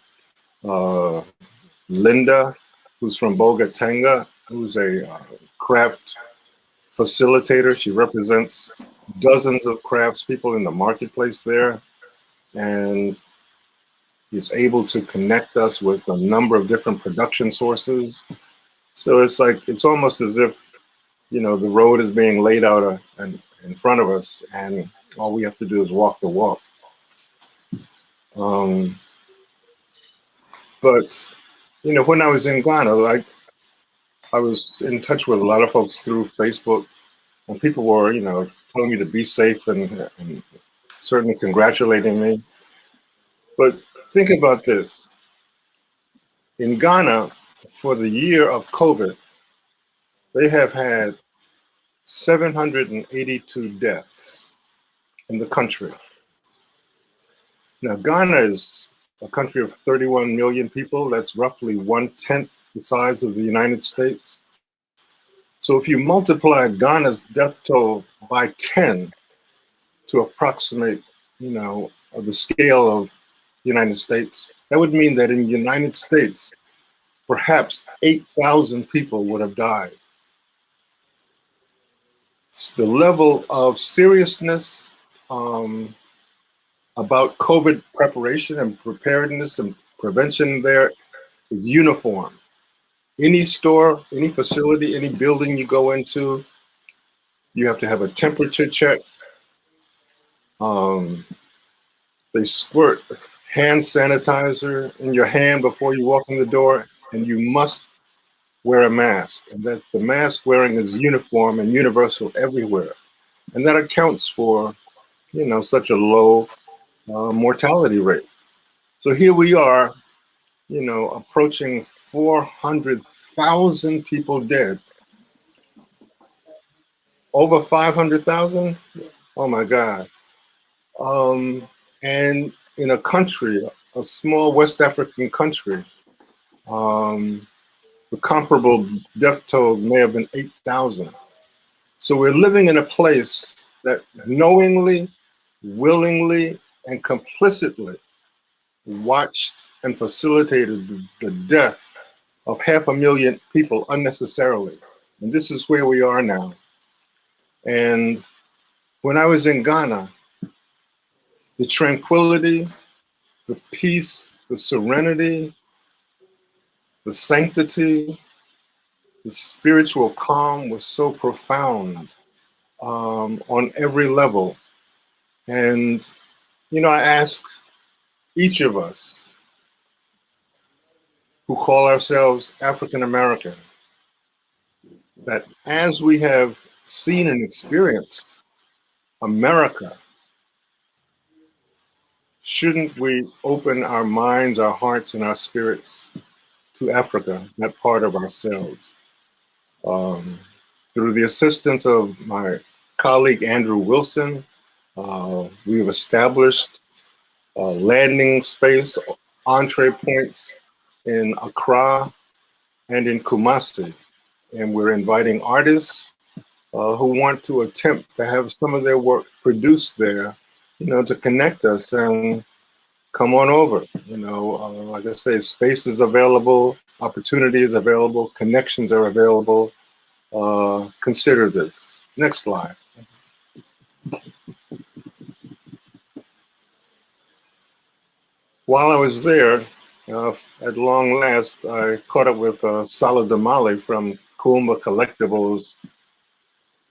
Linda, who's from Bogatanga, who's a craft facilitator. She represents dozens of craftspeople in the marketplace there, and is able to connect us with a number of different production sources. So it's like, it's almost as if, you know, the road is being laid out in front of us, and all we have to do is walk the walk. But, you know, when I was in Ghana, like, I was in touch with a lot of folks through Facebook, and people were, you know, telling me to be safe and certainly congratulating me. But think about this. In Ghana, for the year of COVID, they have had 782 deaths in the country. Now, Ghana is a country of 31 million people. That's roughly 1/10 the size of the United States. So if you multiply Ghana's death toll by 10 to approximate, you know, the scale of the United States, that would mean that in the United States, perhaps 8,000 people would have died. The level of seriousness about COVID preparation and preparedness and prevention there is uniform. Any store, any facility, any building you go into, you have to have a temperature check. They squirt hand sanitizer in your hand before you walk in the door, and you must wear a mask. And that the mask wearing is uniform and universal everywhere. And that accounts for, you know, such a low mortality rate. So here we are, you know, approaching 400,000 people dead. Over 500,000? Oh my God. And in a country, a small West African country, the comparable death toll may have been 8,000. So we're living in a place that knowingly, willingly, and complicitly watched and facilitated the death of 500,000 people unnecessarily. And this is where we are now. And when I was in Ghana, the tranquility, the peace, the serenity, the sanctity, the spiritual calm was so profound on every level. And, you know, I ask each of us who call ourselves African American, that as we have seen and experienced America, shouldn't we open our minds, our hearts, and our spirits to Africa, that part of ourselves? Through the assistance of my colleague Andrew Wilson, we've established landing space, entree points in Accra and in Kumasi. And we're inviting artists who want to attempt to have some of their work produced there, you know, to connect us and come on over. You know, like I say, space is available, opportunity is available, connections are available. Consider this. Next slide. While I was there, at long last, I caught up with Salah Damali from Kumba Collectibles,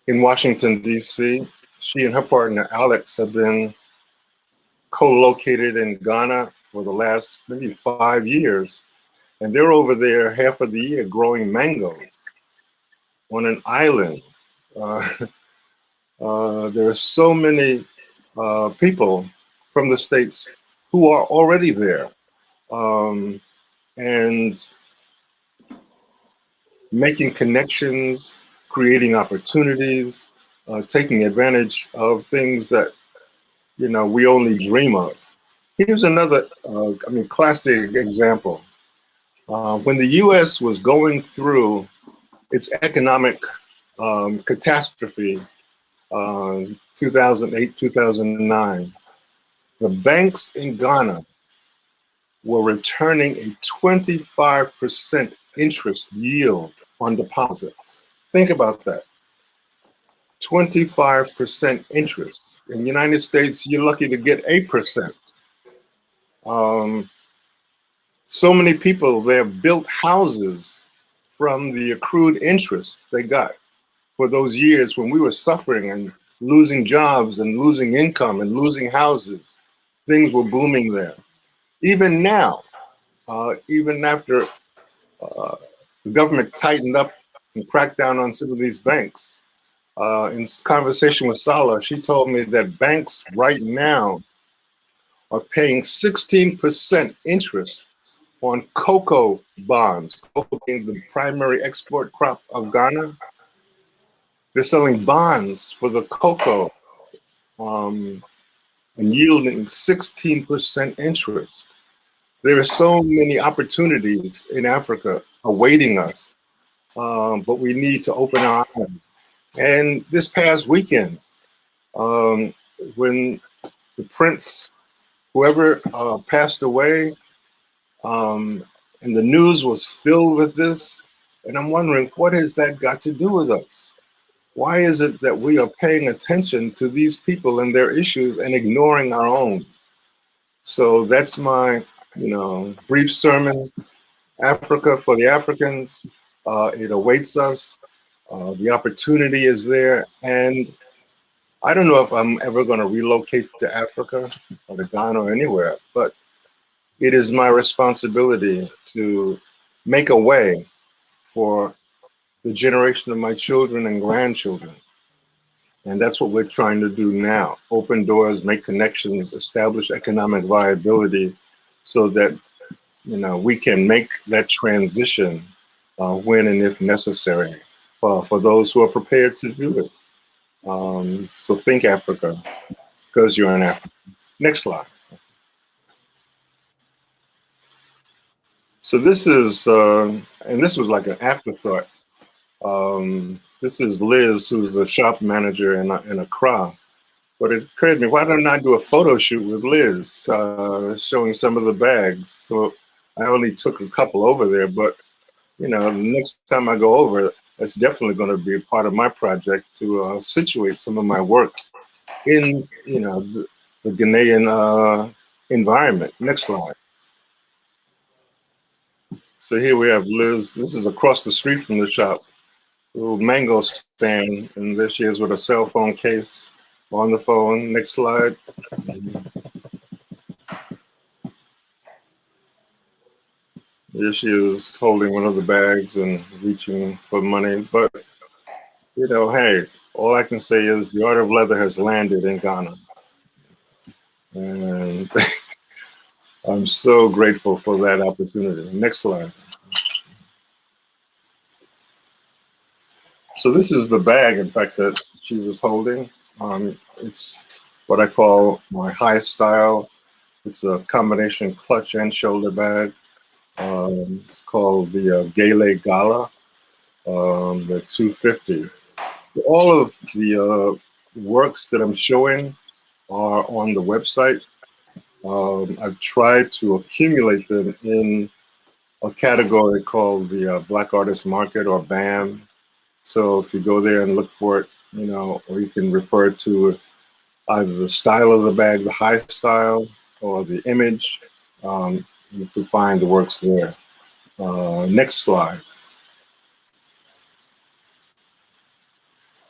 in Washington, D.C. She and her partner, Alex, have been co-located in Ghana for the last maybe 5 years. And they're over there half of the year growing mangoes on an island. There are so many people from the States who are already there and making connections, creating opportunities, taking advantage of things that, you know, we only dream of. Here's another, classic example. When the U.S. was going through its economic catastrophe, 2008, 2009, the banks in Ghana were returning a 25% interest yield on deposits. Think about that. 25% interest. In the United States, you're lucky to get 8%. So many people there built houses from the accrued interest they got for those years when we were suffering and losing jobs and losing income and losing houses. Things were booming there. Even now, even after the government tightened up and cracked down on some of these banks, in conversation with Sala, she told me that banks right now are paying 16% interest on cocoa bonds, cocoa being the primary export crop of Ghana. They're selling bonds for the cocoa and yielding 16% interest. There are so many opportunities in Africa awaiting us, but we need to open our eyes. And this past weekend, when the prince, whoever passed away, and the news was filled with this, and I'm wondering, what has that got to do with us? Why is it that we are paying attention to these people and their issues and ignoring our own? So that's my, brief sermon. Africa for the Africans. It awaits us. The opportunity is there, and I don't know if I'm ever going to relocate to Africa or to Ghana or anywhere, but it is my responsibility to make a way for the generation of my children and grandchildren. And that's what we're trying to do now. Open doors, make connections, establish economic viability so that, we can make that transition when and if necessary for those who are prepared to do it. So think Africa, because you're in Africa. Next slide. So this is, and this was like an afterthought. This is Liz, who's the shop manager in Accra. But it occurred to me, why don't I do a photo shoot with Liz, showing some of the bags? So I only took a couple over there, but the next time I go over, that's definitely going to be a part of my project to situate some of my work in, the Ghanaian environment. Next slide. So here we have Liz. This is across the street from the shop. A little mango stand, and there she is with a cell phone case on the phone. Next slide. Here she is holding one of the bags and reaching for money. But, hey, all I can say is the art of leather has landed in Ghana. And I'm so grateful for that opportunity. Next slide. So this is the bag, in fact, that she was holding. It's what I call my high style. It's a combination clutch and shoulder bag. It's called the Gale Gala, the 250. All of the works that I'm showing are on the website. I've tried to accumulate them in a category called the Black Artist Market, or BAM. So if you go there and look for it, or you can refer to either the style of the bag, the high style, or the image. You can find the works there. Next slide.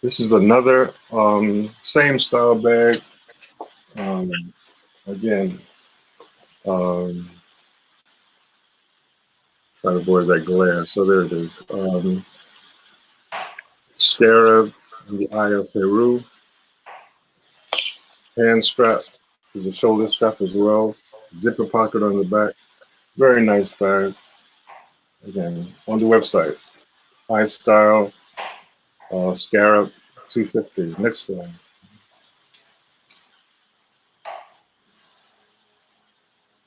This is another same style bag. Again, try to avoid that glare. So there it is. Scarab in the Eye of Peru. Hand strap. There's a shoulder strap as well. Zipper pocket on the back. Very nice bag. Again, on the website. High style. Scarab 250. Next slide.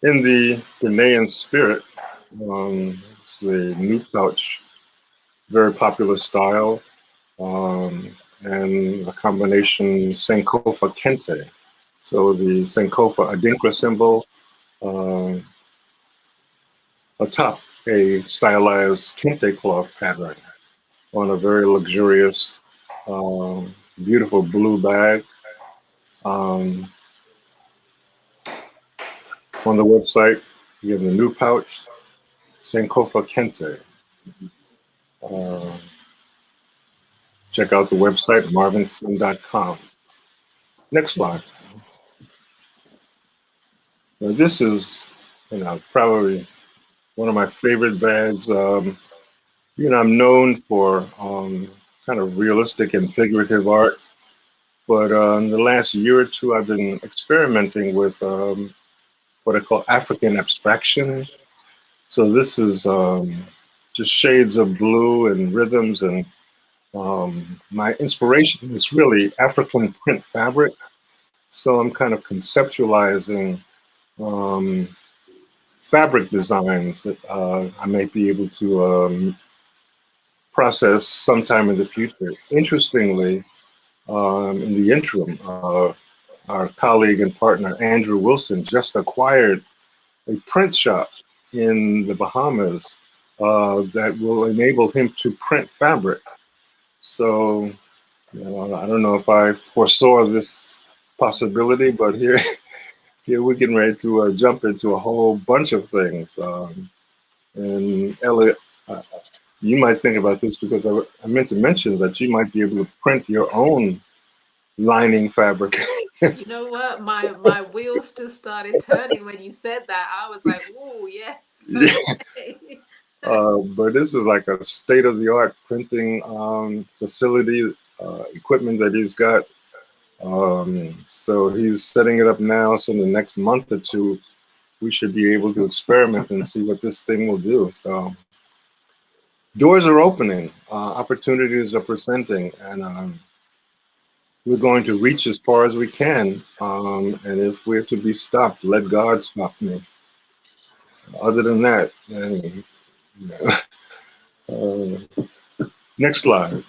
In the Ghanaian spirit, it's the new pouch, very popular style, and a combination Sankofa Kente. So the Sankofa Adinkra symbol atop a stylized Kente cloth pattern on a very luxurious, beautiful blue bag. On the website, you have the new pouch, Sankofa Kente. Check out the website, marvinson.com. Next slide. Now this is, probably one of my favorite bags. I'm known for kind of realistic and figurative art, but in the last year or two, I've been experimenting with what I call African abstraction. So this is just shades of blue and rhythms, and my inspiration is really African print fabric. So I'm kind of conceptualizing fabric designs that I may be able to process sometime in the future. Interestingly, in the interim, our colleague and partner, Andrew Wilson, just acquired a print shop in the Bahamas that will enable him to print fabric. So, I don't know if I foresaw this possibility, but here we're getting ready to jump into a whole bunch of things. And Elliot, you might think about this because I meant to mention that you might be able to print your own lining fabric. You know what? My wheels just started turning when you said that. I was like, "Ooh, yes." Okay. But this is like a state-of-the-art printing facility, equipment that he's got. So he's setting it up now. So in the next month or two, we should be able to experiment and see what this thing will do. So doors are opening, opportunities are presenting, and we're going to reach as far as we can. And if we're to be stopped, let God stop me. Other than that, next slide.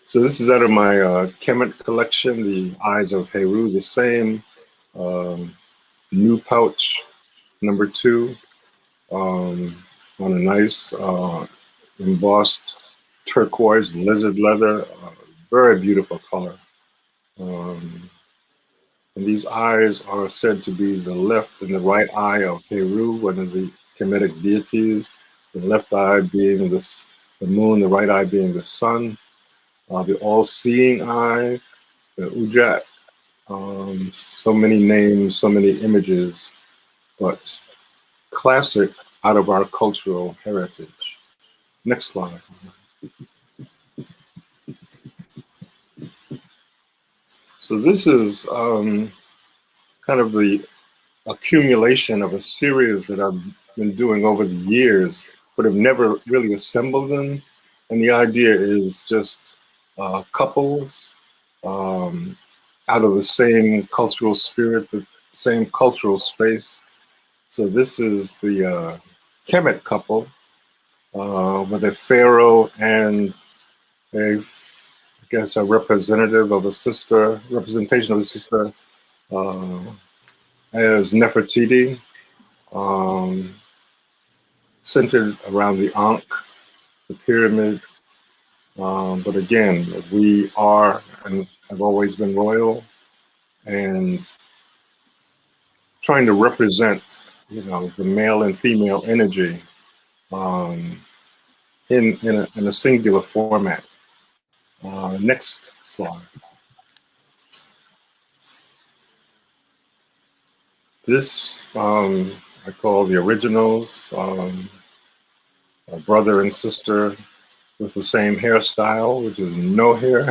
So this is out of my Kemet collection, the Eyes of Heru, the same new pouch, number 2, on a nice embossed turquoise lizard leather, very beautiful color. And these eyes are said to be the left and the right eye of Heru, one of the Kemetic deities, the left eye being the moon, the right eye being the sun, the all-seeing eye, the Ujat. So many names, so many images, but classic out of our cultural heritage. Next slide. So this is kind of the accumulation of a series that I've been doing over the years, but have never really assembled them. And the idea is just couples out of the same cultural spirit, the same cultural space. So this is the Kemet couple with a pharaoh and a representation of a sister as Nefertiti, centered around the Ankh, the pyramid. But again, we are and have always been royal, and trying to represent, the male and female energy in a singular format. Next slide. This I call the originals, a brother and sister with the same hairstyle, which is no hair.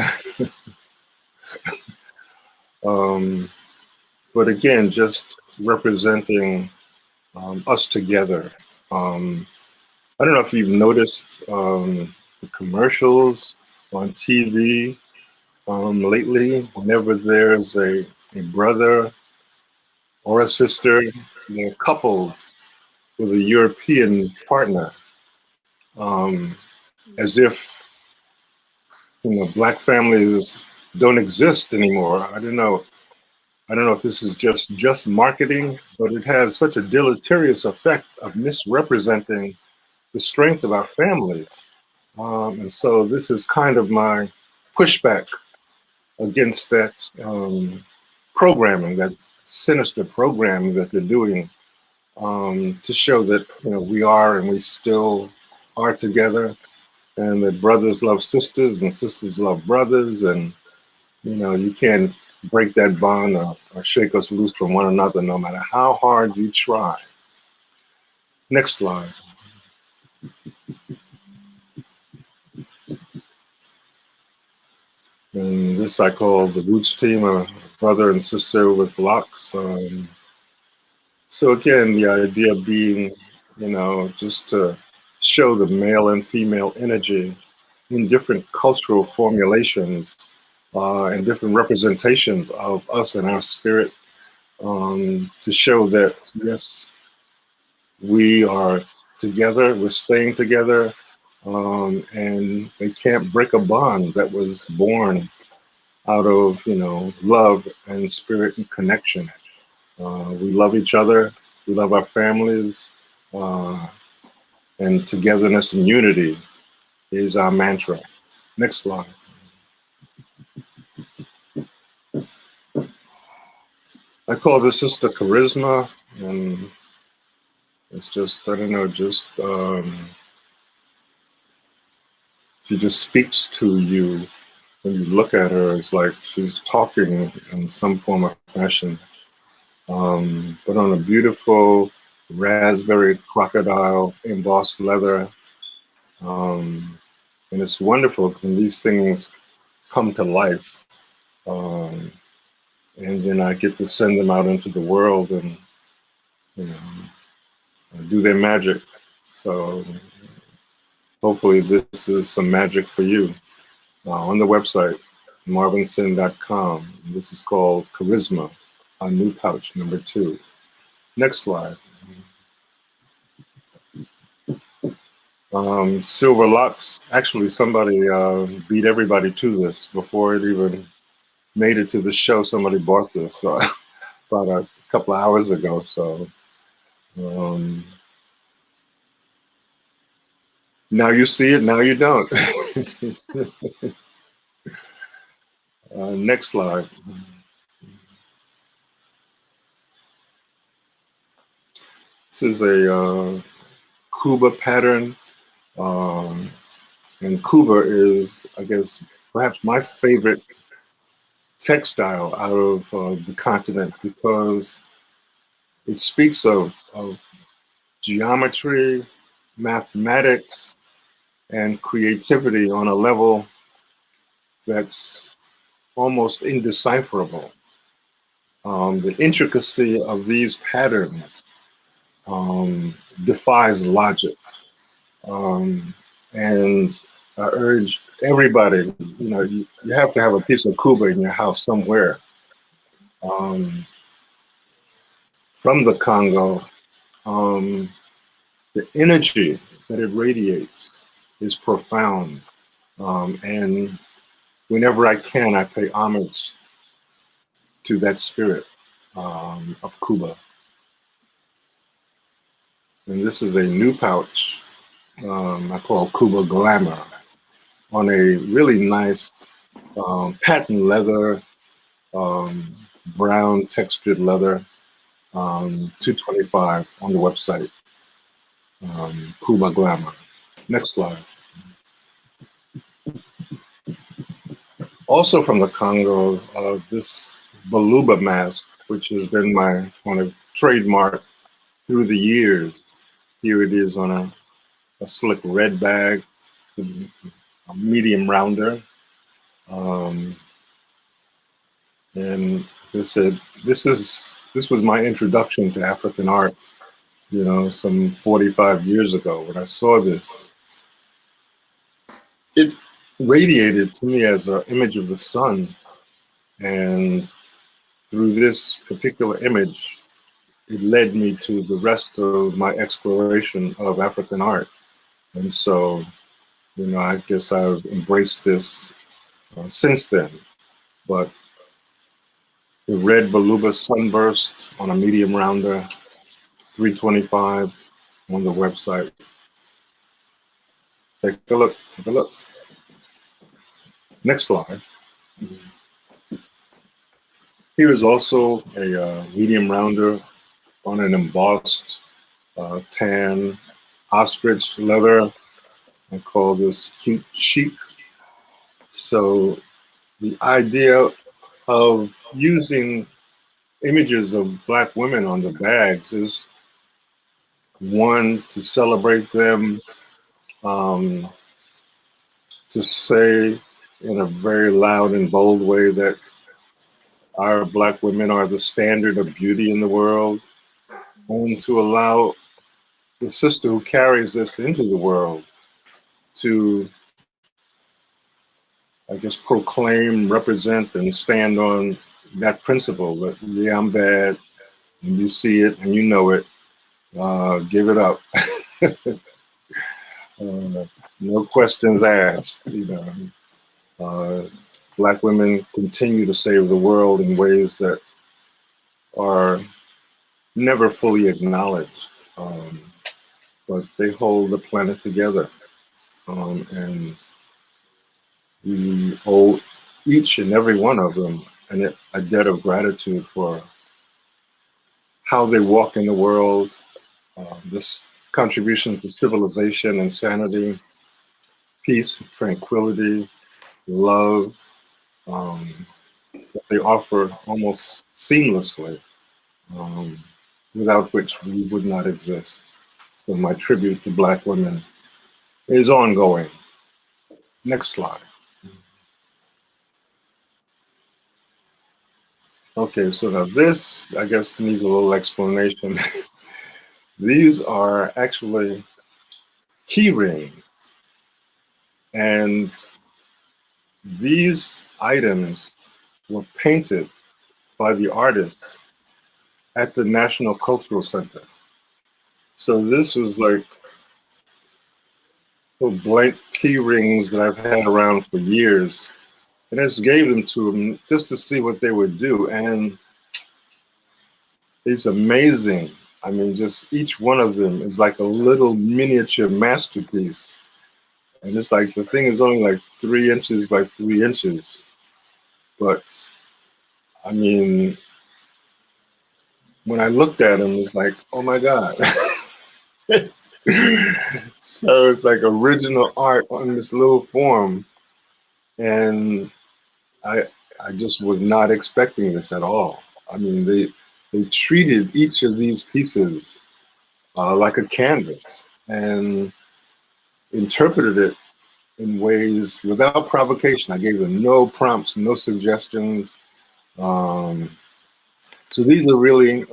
But again, just representing us together. I don't know if you've noticed the commercials on TV lately. Whenever there's a brother or a sister, they're coupled with a European partner, as if Black families don't exist anymore. I don't know if this is just marketing, but it has such a deleterious effect of misrepresenting the strength of our families. And so this is kind of my pushback against that programming, that sinister programming that they're doing, to show that we are and we still are together, and that brothers love sisters and sisters love brothers, and you can't break that bond or shake us loose from one another, no matter how hard you try. Next slide. And this I call the Roots team, a brother and sister with locks. So again, the idea being, just to show the male and female energy in different cultural formulations and different representations of us and our spirit, to show that, yes, we are together, we're staying together, and they can't break a bond that was born out of, love and spirit and connection. We love each other, we love our families, and togetherness and unity is our mantra. Next slide. I call this Sister Charisma, and it's just, I don't know, just she just speaks to you when you look at her. It's like she's talking in some form of fashion, but on a beautiful raspberry crocodile embossed leather. And it's wonderful when these things come to life. And then I get to send them out into the world and, do their magic. So hopefully this is some magic for you. On the website, marvinsin.com. This is called Charisma, our new pouch, number 2. Next slide. Silver locks. Actually, somebody beat everybody to this before it even made it to the show. Somebody bought this about a couple of hours ago. So now you see it, now you don't. Next slide. This is a Kuba pattern. And Kuba is, I guess, perhaps my favorite textile out of the continent, because it speaks of geometry, mathematics, and creativity on a level that's almost indecipherable. The intricacy of these patterns defies logic. And I urge everybody, you have to have a piece of Kuba in your house somewhere. From the Congo, the energy that it radiates is profound. And whenever I can, I pay homage to that spirit of Kuba. And this is a new pouch I call Kuba Glamour, on a really nice patent leather, brown textured leather, $225 on the website, Kuba Glamour. Next slide. Also from the Congo, this Baluba mask, which has been my kind of trademark through the years. Here it is on a slick red bag, a medium rounder. And this was my introduction to African art, you know, some 45 years ago. When I saw this, it radiated to me as an image of the sun. And through this particular image, it led me to the rest of my exploration of African art. And so, you know, I guess I've embraced this since then. But the red Baluba sunburst on a medium rounder, $325 on the website. Take a look, take a look. Next slide. Here is also a medium rounder on an embossed tan ostrich leather. I call this cute chic. So the idea of using images of Black women on the bags is, one, to celebrate them, to say in a very loud and bold way that our Black women are the standard of beauty in the world, and to allow the sister who carries this into the world to, I guess, proclaim, represent, and stand on that principle that, yeah, I'm bad, and you see it and you know it, give it up. No questions asked, you know. Black women continue to save the world in ways that are never fully acknowledged, but they hold the planet together. And we owe each and every one of them a debt of gratitude for how they walk in the world, this contribution to civilization and sanity, peace, tranquility, love, that they offer almost seamlessly, without which we would not exist. So my tribute to Black women is ongoing. Next slide. Okay, so now this, I guess, needs a little explanation. These are actually key rings. And these items were painted by the artists at the National Cultural Center. So this was like little blank key rings that I've had around for years. And I just gave them to them just to see what they would do. And it's amazing. I mean, just each one of them is like a little miniature masterpiece. And it's like, the thing is only like 3 inches by 3 inches. But I mean, when I looked at them, it's like, oh my God. So it's like original art on this little form. And I just was not expecting this at all. I mean, they treated each of these pieces like a canvas and interpreted it in ways without provocation. I gave them no prompts, no suggestions. So these are really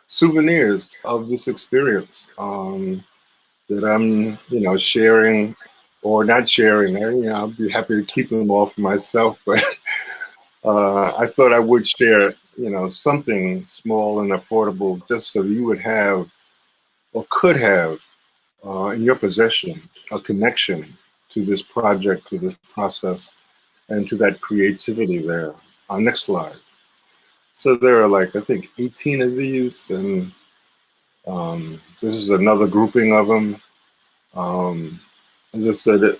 souvenirs of this experience that I'm, you know, sharing or not sharing. You know, I'll be happy to keep them all for myself, but I thought I would share, you know, something small and affordable, just so you would have or could have in your possession a connection to this project, to this process, and to that creativity there. Next slide. So there are like, I think, 18 of these, and this is another grouping of them. As I said,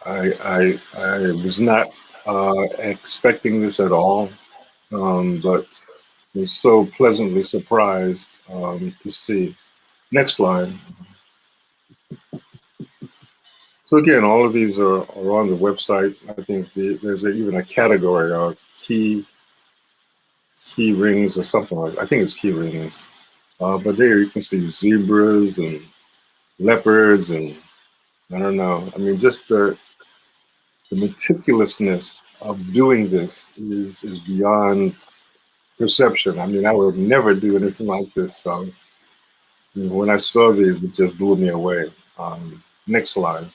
I was not expecting this at all, but was so pleasantly surprised to see. Next slide. So again, all of these are on the website. I think there's even a category of key rings or something like that. I think it's key rings. But there you can see zebras and leopards and I don't know. I mean, just the meticulousness of doing this is beyond perception. I mean, I would never do anything like this. So you know, when I saw these, it just blew me away. Next slide.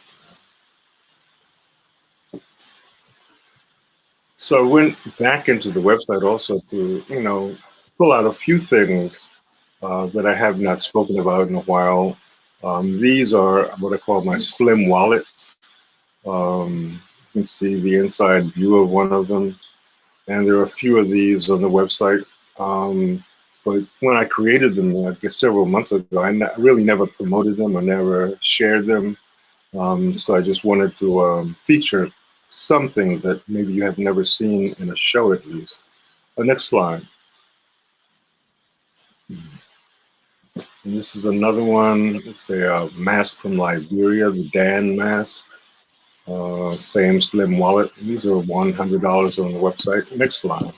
So I went back into the website also to, you know, pull out a few things that I have not spoken about in a while. These are what I call my slim wallets. You can see the inside view of one of them. And there are a few of these on the website. But when I created them, I guess several months ago, I really never promoted them or never shared them. So I just wanted to feature some things that maybe you have never seen in a show at least. Next slide. And this is another one. It's a mask from Liberia, the Dan mask. Same slim wallet. These are $100 on the website. Next slide.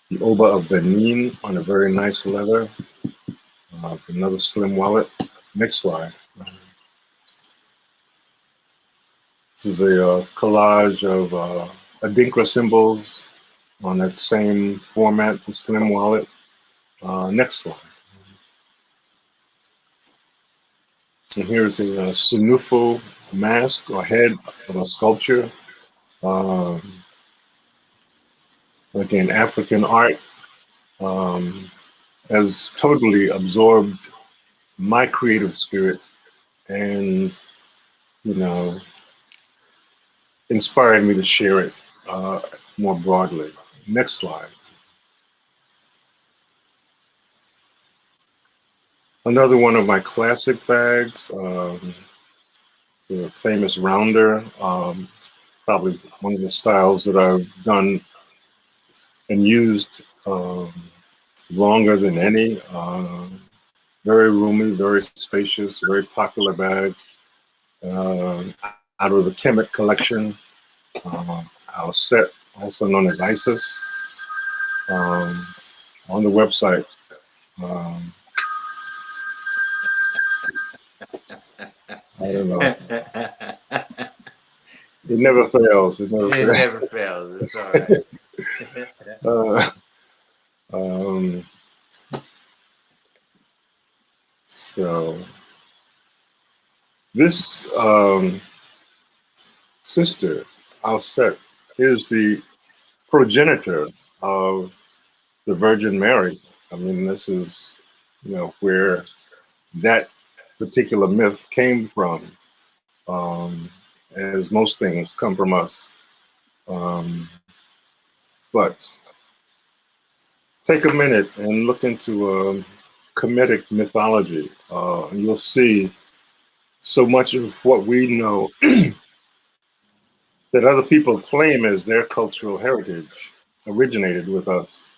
The Oba of Benin on a very nice leather. Another slim wallet. Next slide. This is a collage of Adinkra symbols on that same format, the slim wallet. Next slide. And here's a Sinufu mask or head of a sculpture. Again, African art has totally absorbed my creative spirit and, you know, inspired me to share it more broadly. Next slide. Another one of my classic bags, the famous rounder. It's probably one of the styles that I've done and used longer than any. Very roomy, very spacious, very popular bag. Out of the Kemet collection. Our set, also known as Isis, on the website. I don't know. It never fails. It never fails. It never fails. It's all right. So this sister, Alset, is the progenitor of the Virgin Mary. I mean, this is, you know, where that particular myth came from, as most things come from us. But take a minute and look into Kemetic mythology. You'll see so much of what we know that other people claim as their cultural heritage originated with us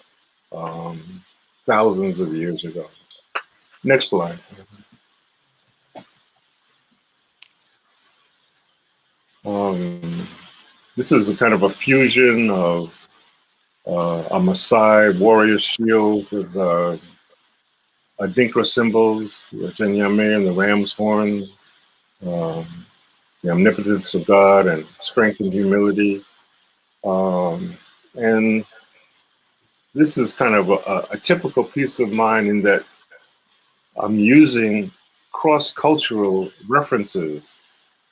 thousands of years ago. Next slide. This is a kind of a fusion of a Maasai warrior shield with Adinkra symbols, the Jenyame and the ram's horn, the omnipotence of God and strength and humility. And this is kind of a typical piece of mine in that I'm using cross-cultural references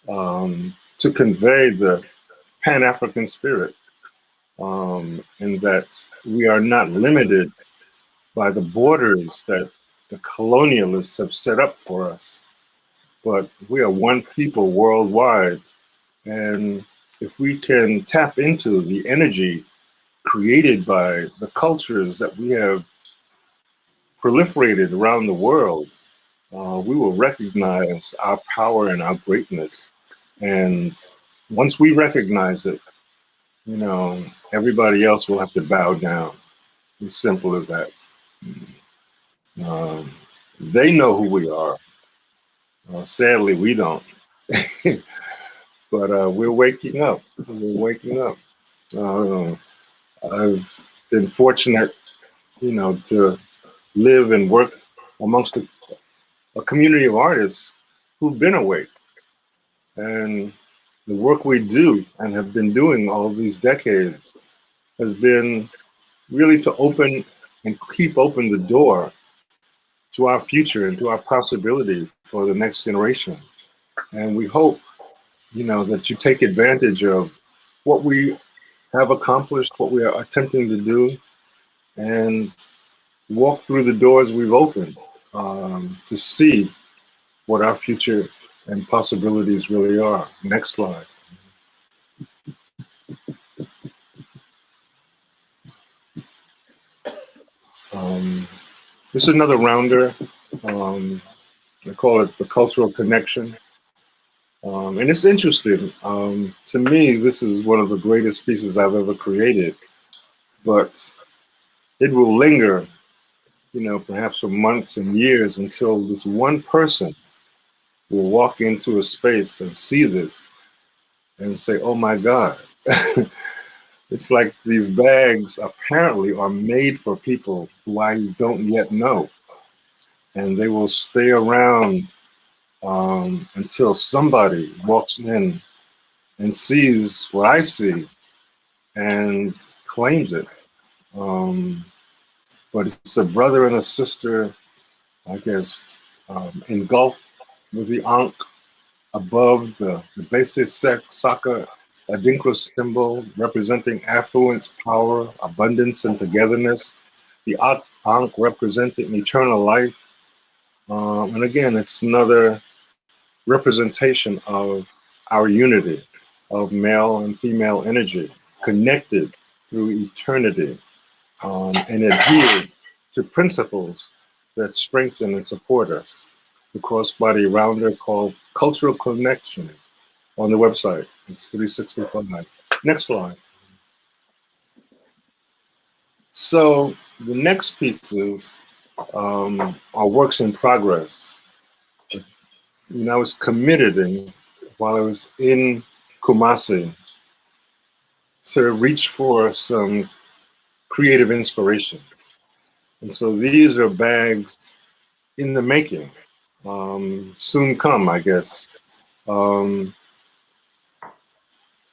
to convey the Pan-African spirit, in that we are not limited by the borders that the colonialists have set up for us, but we are one people worldwide. And if we can tap into the energy created by the cultures that we have proliferated around the world, we will recognize our power and our greatness. And once we recognize it, you know, everybody else will have to bow down. As simple as that. They know who we are. Sadly, we don't. But we're waking up. We're waking up. I've been fortunate, to live and work amongst a community of artists who've been awake. And the work we do and have been doing all these decades has been really to open and keep open the door to our future and to our possibility for the next generation. And we hope, that you take advantage of what we have accomplished, what we are attempting to do, and walk through the doors we've opened to see what our future and possibilities really are. Next slide. This is another rounder. I call it the cultural connection. And it's interesting. To me, this is one of the greatest pieces I've ever created, but it will linger, perhaps for months and years until this one person will walk into a space and see this and say, oh my God. It's like these bags apparently are made for people who I don't yet know. And they will stay around until somebody walks in and sees what I see and claims it. But it's a brother and a sister, I guess, engulfed with the ankh above the basic Saka Adinkra symbol representing affluence, power, abundance, and togetherness. The ankh representing eternal life. And again, it's another representation of our unity of male and female energy, connected through eternity, and adhere to principles that strengthen and support us. The crossbody rounder called Cultural Connection on the website. It's 365. Next slide. So the next pieces are works in progress. I was committed while I was in Kumasi to reach for some creative inspiration. And so these are bags in the making, soon come, I guess. And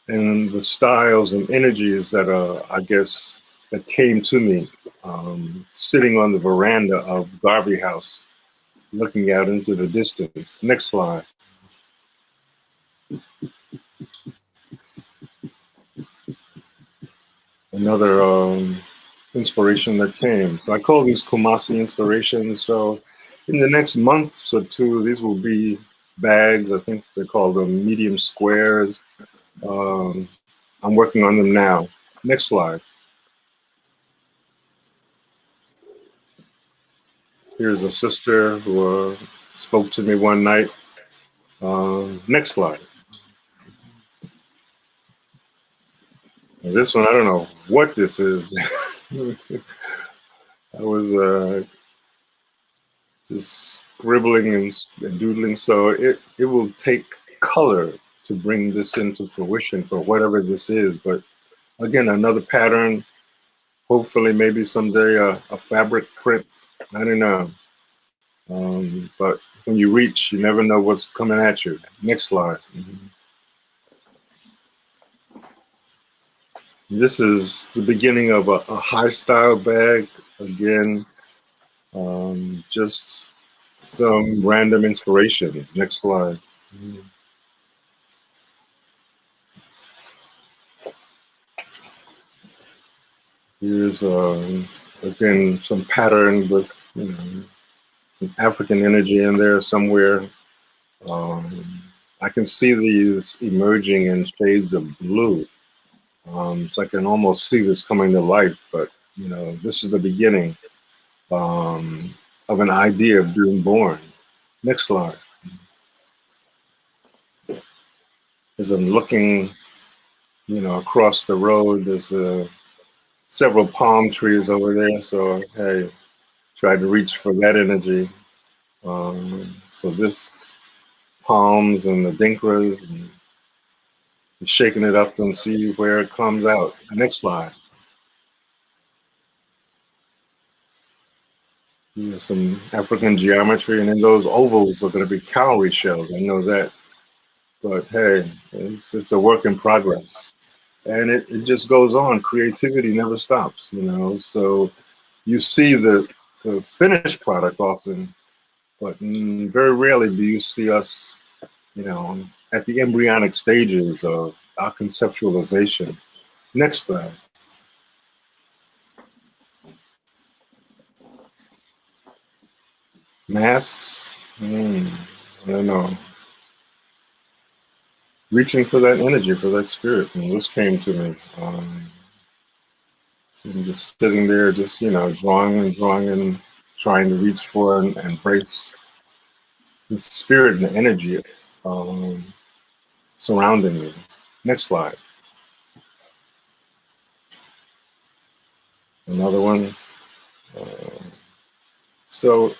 the styles and energies that I guess, that came to me sitting on the veranda of Garvey House, looking out into the distance. Next slide. Another inspiration that came. So I call these Kumasi inspirations. So in the next months or two, these will be bags. I think they call them medium squares. I'm working on them now. Next slide. Here's a sister who spoke to me one night. Next slide. And this one, I don't know what this is. I was just scribbling and doodling. So it will take color to bring this into fruition for whatever this is. But again, another pattern, hopefully maybe someday a fabric print, I don't know. But when you reach, you never know what's coming at you. Next slide. This is the beginning of a high style bag. Again, just some random inspirations. Next slide. Here's again some pattern with some African energy in there somewhere. I can see these emerging in shades of blue. So I can almost see this coming to life, but this is the beginning of an idea of being born. Next slide. As I'm looking, across the road, there's several palm trees over there. So I tried to reach for that energy. So this palms and the dinkras, and shaking it up and see where it comes out. The next slide. Some African geometry, and then those ovals are going to be cowrie shells. I know that, but hey, it's a work in progress, and it just goes on. Creativity never stops, you know. So you see the finished product often, but very rarely do you see us, you know, at the embryonic stages of our conceptualization. Next slide. Masks. I don't know. Reaching for that energy, for that spirit, and this came to me. I'm just sitting there, just, you know, drawing and trying to reach for and embrace the spirit and the energy surrounding me. Next slide. Another one. So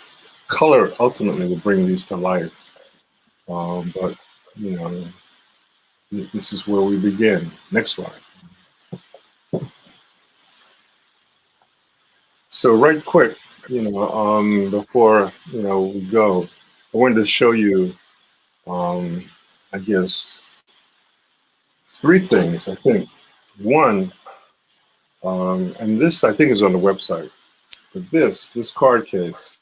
color ultimately will bring these to life, but you know, this is where we begin. Next slide. So right quick, you know, before, you know, we go, I wanted to show you, I guess, 3 things, I think. One, and this I think is on the website, but this card case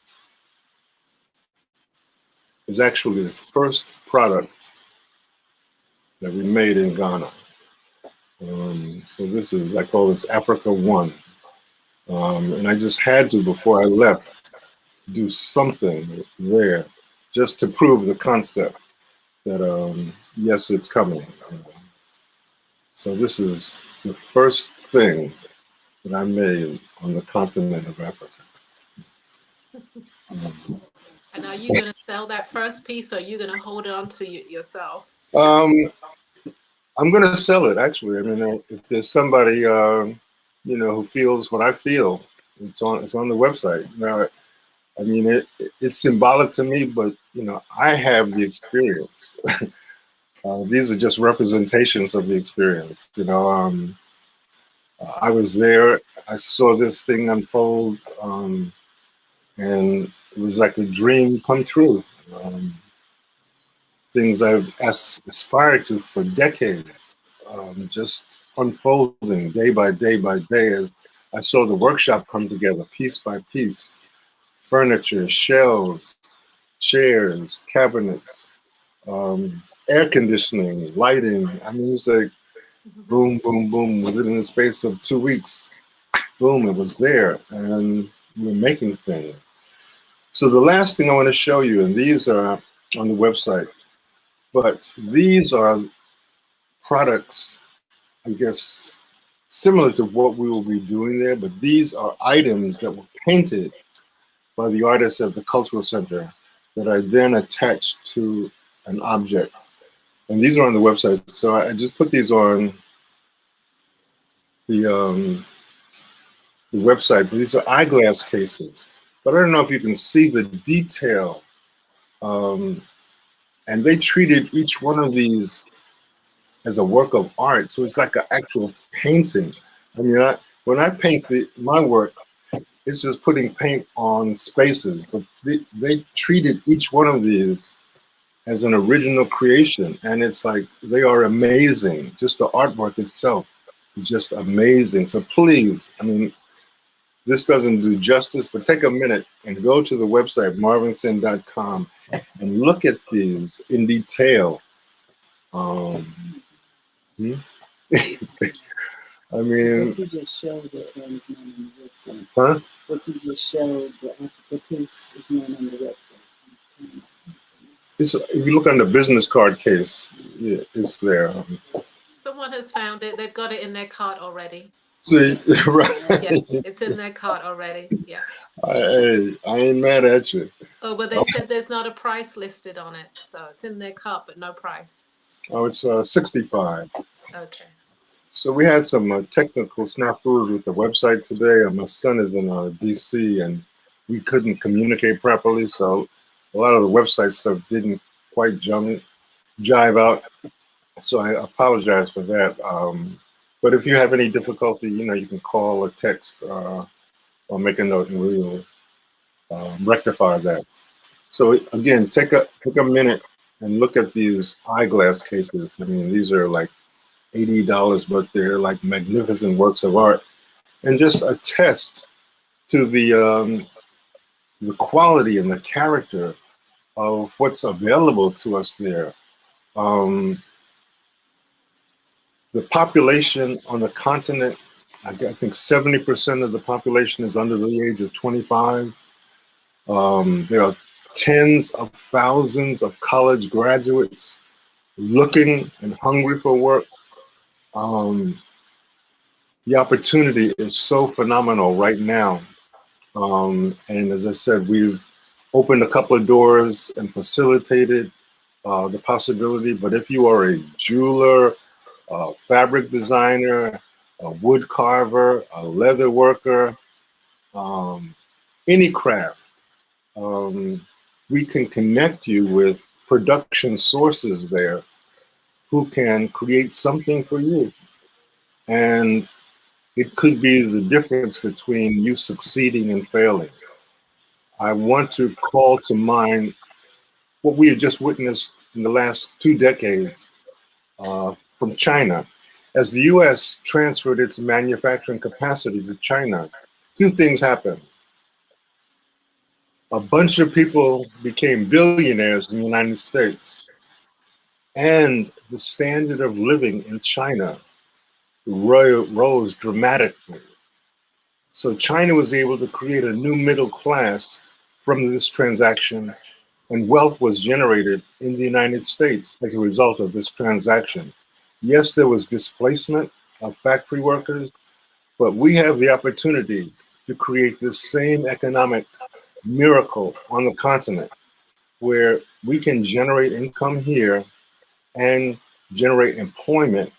is actually the first product that we made in Ghana. So this is, I call this Africa 1. And I just had to, before I left, do something there just to prove the concept that, yes, it's coming. So this is the first thing that I made on the continent of Africa. And are you going to sell that first piece, or are you going to hold it on to yourself? I'm going to sell it, actually. I mean, if there's somebody, you know, who feels what I feel, it's on the website. Now, I mean, it's symbolic to me, but, you know, I have the experience. These are just representations of the experience. You know, I was there. I saw this thing unfold, and it was like a dream come true. Things I've aspired to for decades, just unfolding day by day by day as I saw the workshop come together piece by piece. Furniture, shelves, chairs, cabinets, air conditioning, lighting. I mean, it was like boom, boom, boom. Within the space of 2 weeks, boom, it was there. And we're making things. So the last thing I want to show you, and these are on the website, but these are products, I guess, similar to what we will be doing there, but these are items that were painted by the artists at the Cultural Center that I then attached to an object. And these are on the website. So I just put these on the website, but these are eyeglass cases. But I don't know if you can see the detail. And they treated each one of these as a work of art. So it's like an actual painting. I mean, when I paint my work, it's just putting paint on spaces, but they treated each one of these as an original creation. And it's like, they are amazing. Just the artwork itself is just amazing. So please, I mean, this doesn't do justice, but take a minute and go to the website, marvinson.com, and look at these in detail. I mean, what you just showed us on the website. Huh? What you just showed, the piece is not on the website. If you look on the business card case, yeah, it's there. Someone has found it. They've got it in their cart already. See, right? Yeah, it's in their cart already. Yeah. I ain't mad at you. Oh, but they said there's not a price listed on it, so it's in their cart, but no price. Oh, it's 65. Okay. So we had some technical snafus with the website today. My son is in DC, and we couldn't communicate properly. So a lot of the website stuff didn't quite jive out. So I apologize for that. But if you have any difficulty, you can call or text or make a note, and we'll rectify that. So again, take a minute and look at these eyeglass cases. I mean, these are like $80, but they're like magnificent works of art, and just attest to the quality and the character of what's available to us there. The population on the continent, I think 70% of the population is under the age of 25. There are tens of thousands of college graduates looking and hungry for work. The opportunity is so phenomenal right now. And as I said, we've opened a couple of doors and facilitated the possibility. But if you are a jeweler, a fabric designer, a wood carver, a leather worker, any craft, we can connect you with production sources there who can create something for you. And it could be the difference between you succeeding and failing. I want to call to mind what we have just witnessed in the last 2 decades from China. As the US transferred its manufacturing capacity to China, 2 things happened. A bunch of people became billionaires in the United States, and the standard of living in China rose dramatically. So China was able to create a new middle class from this transaction, and wealth was generated in the United States as a result of this transaction. Yes, there was displacement of factory workers, but we have the opportunity to create this same economic miracle on the continent where we can generate income here and generate employment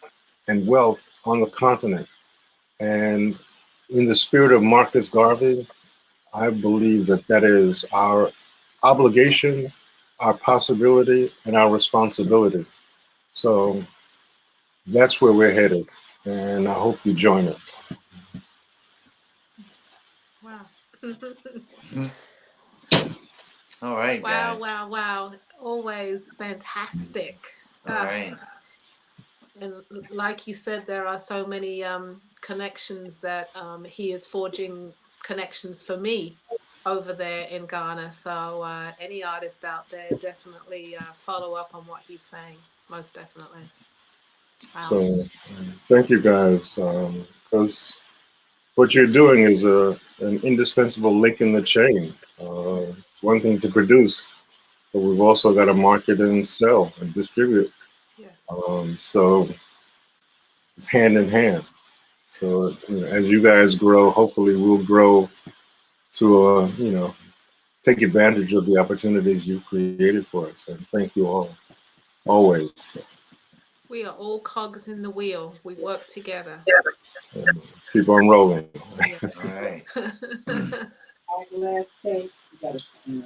and wealth on the continent. And in the spirit of Marcus Garvey, I believe that that is our obligation, our possibility, and our responsibility. So that's where we're headed, and I hope you join us. Wow. All right, wow, guys. wow, wow. Always fantastic. All right. And like you said, there are so many connections that he is forging connections for me over there in Ghana. So any artist out there, definitely follow up on what he's saying. Most definitely. Wow. So thank you guys, because what you're doing is an indispensable link in the chain. It's one thing to produce, but we've also got to market and sell and distribute. Yes. So it's hand in hand. So as you guys grow, hopefully we'll grow to take advantage of the opportunities you've created for us. And thank you all, always. We are all cogs in the wheel. We work together. Let's keep on rolling. All right.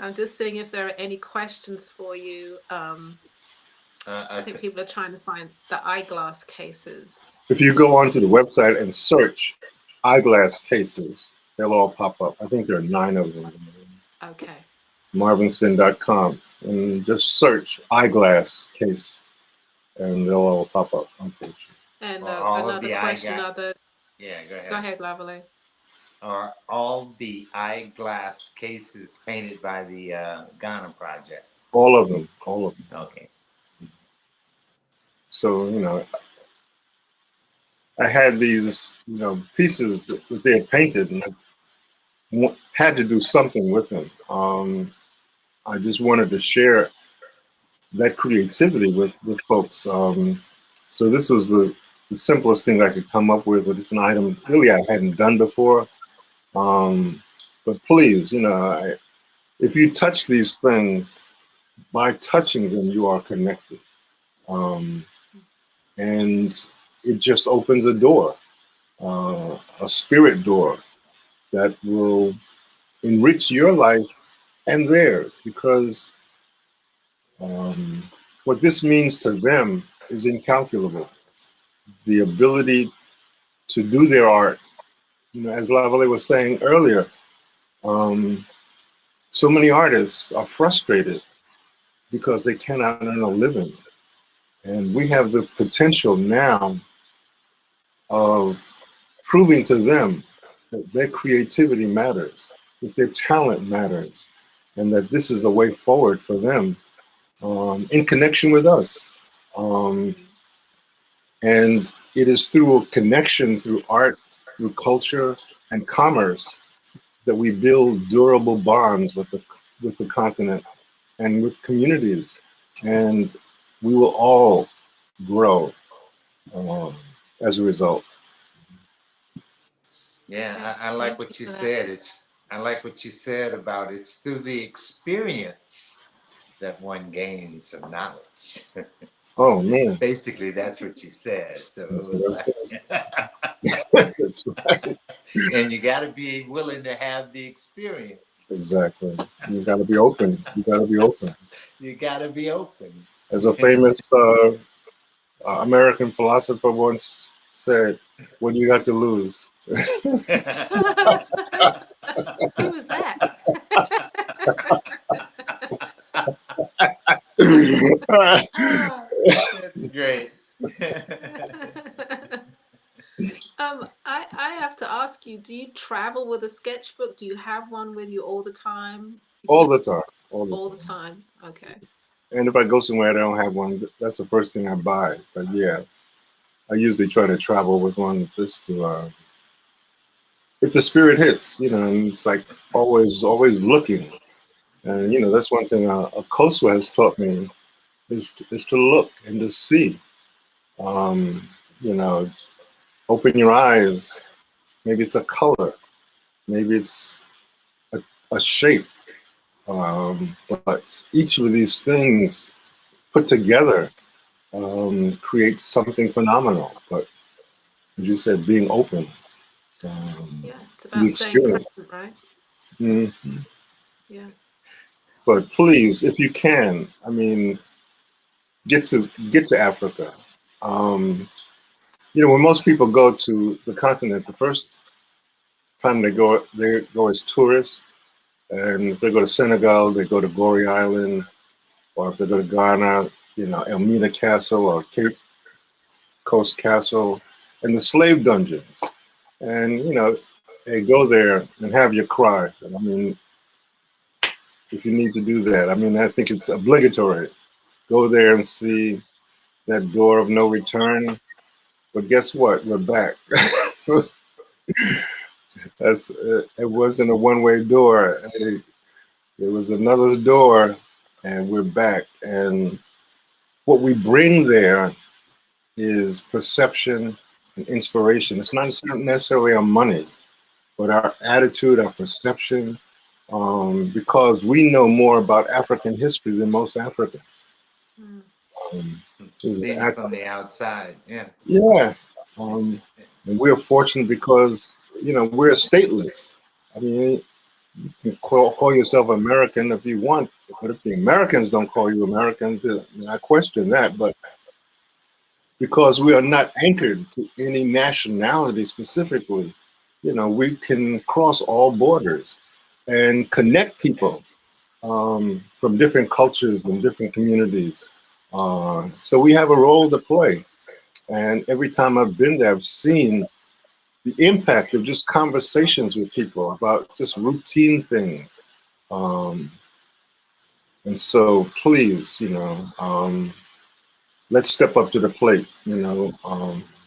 I'm just seeing if there are any questions for you. I think people are trying to find the eyeglass cases. If you go onto the website and search eyeglass cases, they'll all pop up. I think there are 9 of them. Okay. marvinson.com, and just search eyeglass case, and they'll all pop up. And Well, another question, yeah, go ahead. Go ahead, Lavalais. Are all the eyeglass cases painted by the Ghana project? All of them. Okay. So, I had these, pieces that they had painted, and I had to do something with them. I just wanted to share that creativity with folks. So this was the simplest thing I could come up with, but it's an item really I hadn't done before. But please, if you touch these things, by touching them, you are connected. And it just opens a door, a spirit door that will enrich your life and theirs, because What this means to them is incalculable. The ability to do their art, as Lavalais was saying earlier, so many artists are frustrated because they cannot earn a living. And we have the potential now of proving to them that their creativity matters, that their talent matters, and that this is a way forward for them in connection with us. And it is through a connection, through art, through culture and commerce, that we build durable bonds with the continent and with communities. And we will all grow as a result. Yeah, I like what you said. I like what you said about it's through the experience that one gains some knowledge. Oh man! Basically, that's what you said. So it was That's right. and you got to be willing to have the experience. Exactly. You got to be open. You got to be open. You got to be open. As a famous American philosopher once said, "What do you got to lose?" Who was that? That's great. I have to ask you, do you travel with a sketchbook? Do you have one with you all the time? All the time. All the time. Okay. And if I go somewhere I don't have one, that's the first thing I buy. But yeah, I usually try to travel with one just to, if the spirit hits, and it's like always looking. And, that's one thing a Koswa has taught me is to look and to see. Open your eyes. Maybe it's a color. Maybe it's a shape. But each of these things put together creates something phenomenal. But as you said, being open. Yeah, it's about staying present, right? Mm-hmm. Yeah. But please, if you can, get to Africa. When most people go to the continent, the first time they go as tourists. And if they go to Senegal, they go to Gorée Island, or if they go to Ghana, Elmina Castle or Cape Coast Castle, and the slave dungeons. And, hey, go there and have your cry. If you need to do that, I think it's obligatory. Go there and see that door of no return. But guess what? We're back. It wasn't a one-way door. There was another door, and we're back. And what we bring there is perception and inspiration. It's not necessarily our money, but our attitude, our perception, because we know more about African history than most Africans. Seeing it from the outside, yeah. Yeah. And we're fortunate because, we're stateless. You can call yourself American if you want, but if the Americans don't call you Americans, I question that. But because we are not anchored to any nationality specifically, we can cross all borders and connect people from different cultures and different communities. So we have a role to play. And every time I've been there, I've seen the impact of just conversations with people about just routine things. And so please, let's step up to the plate,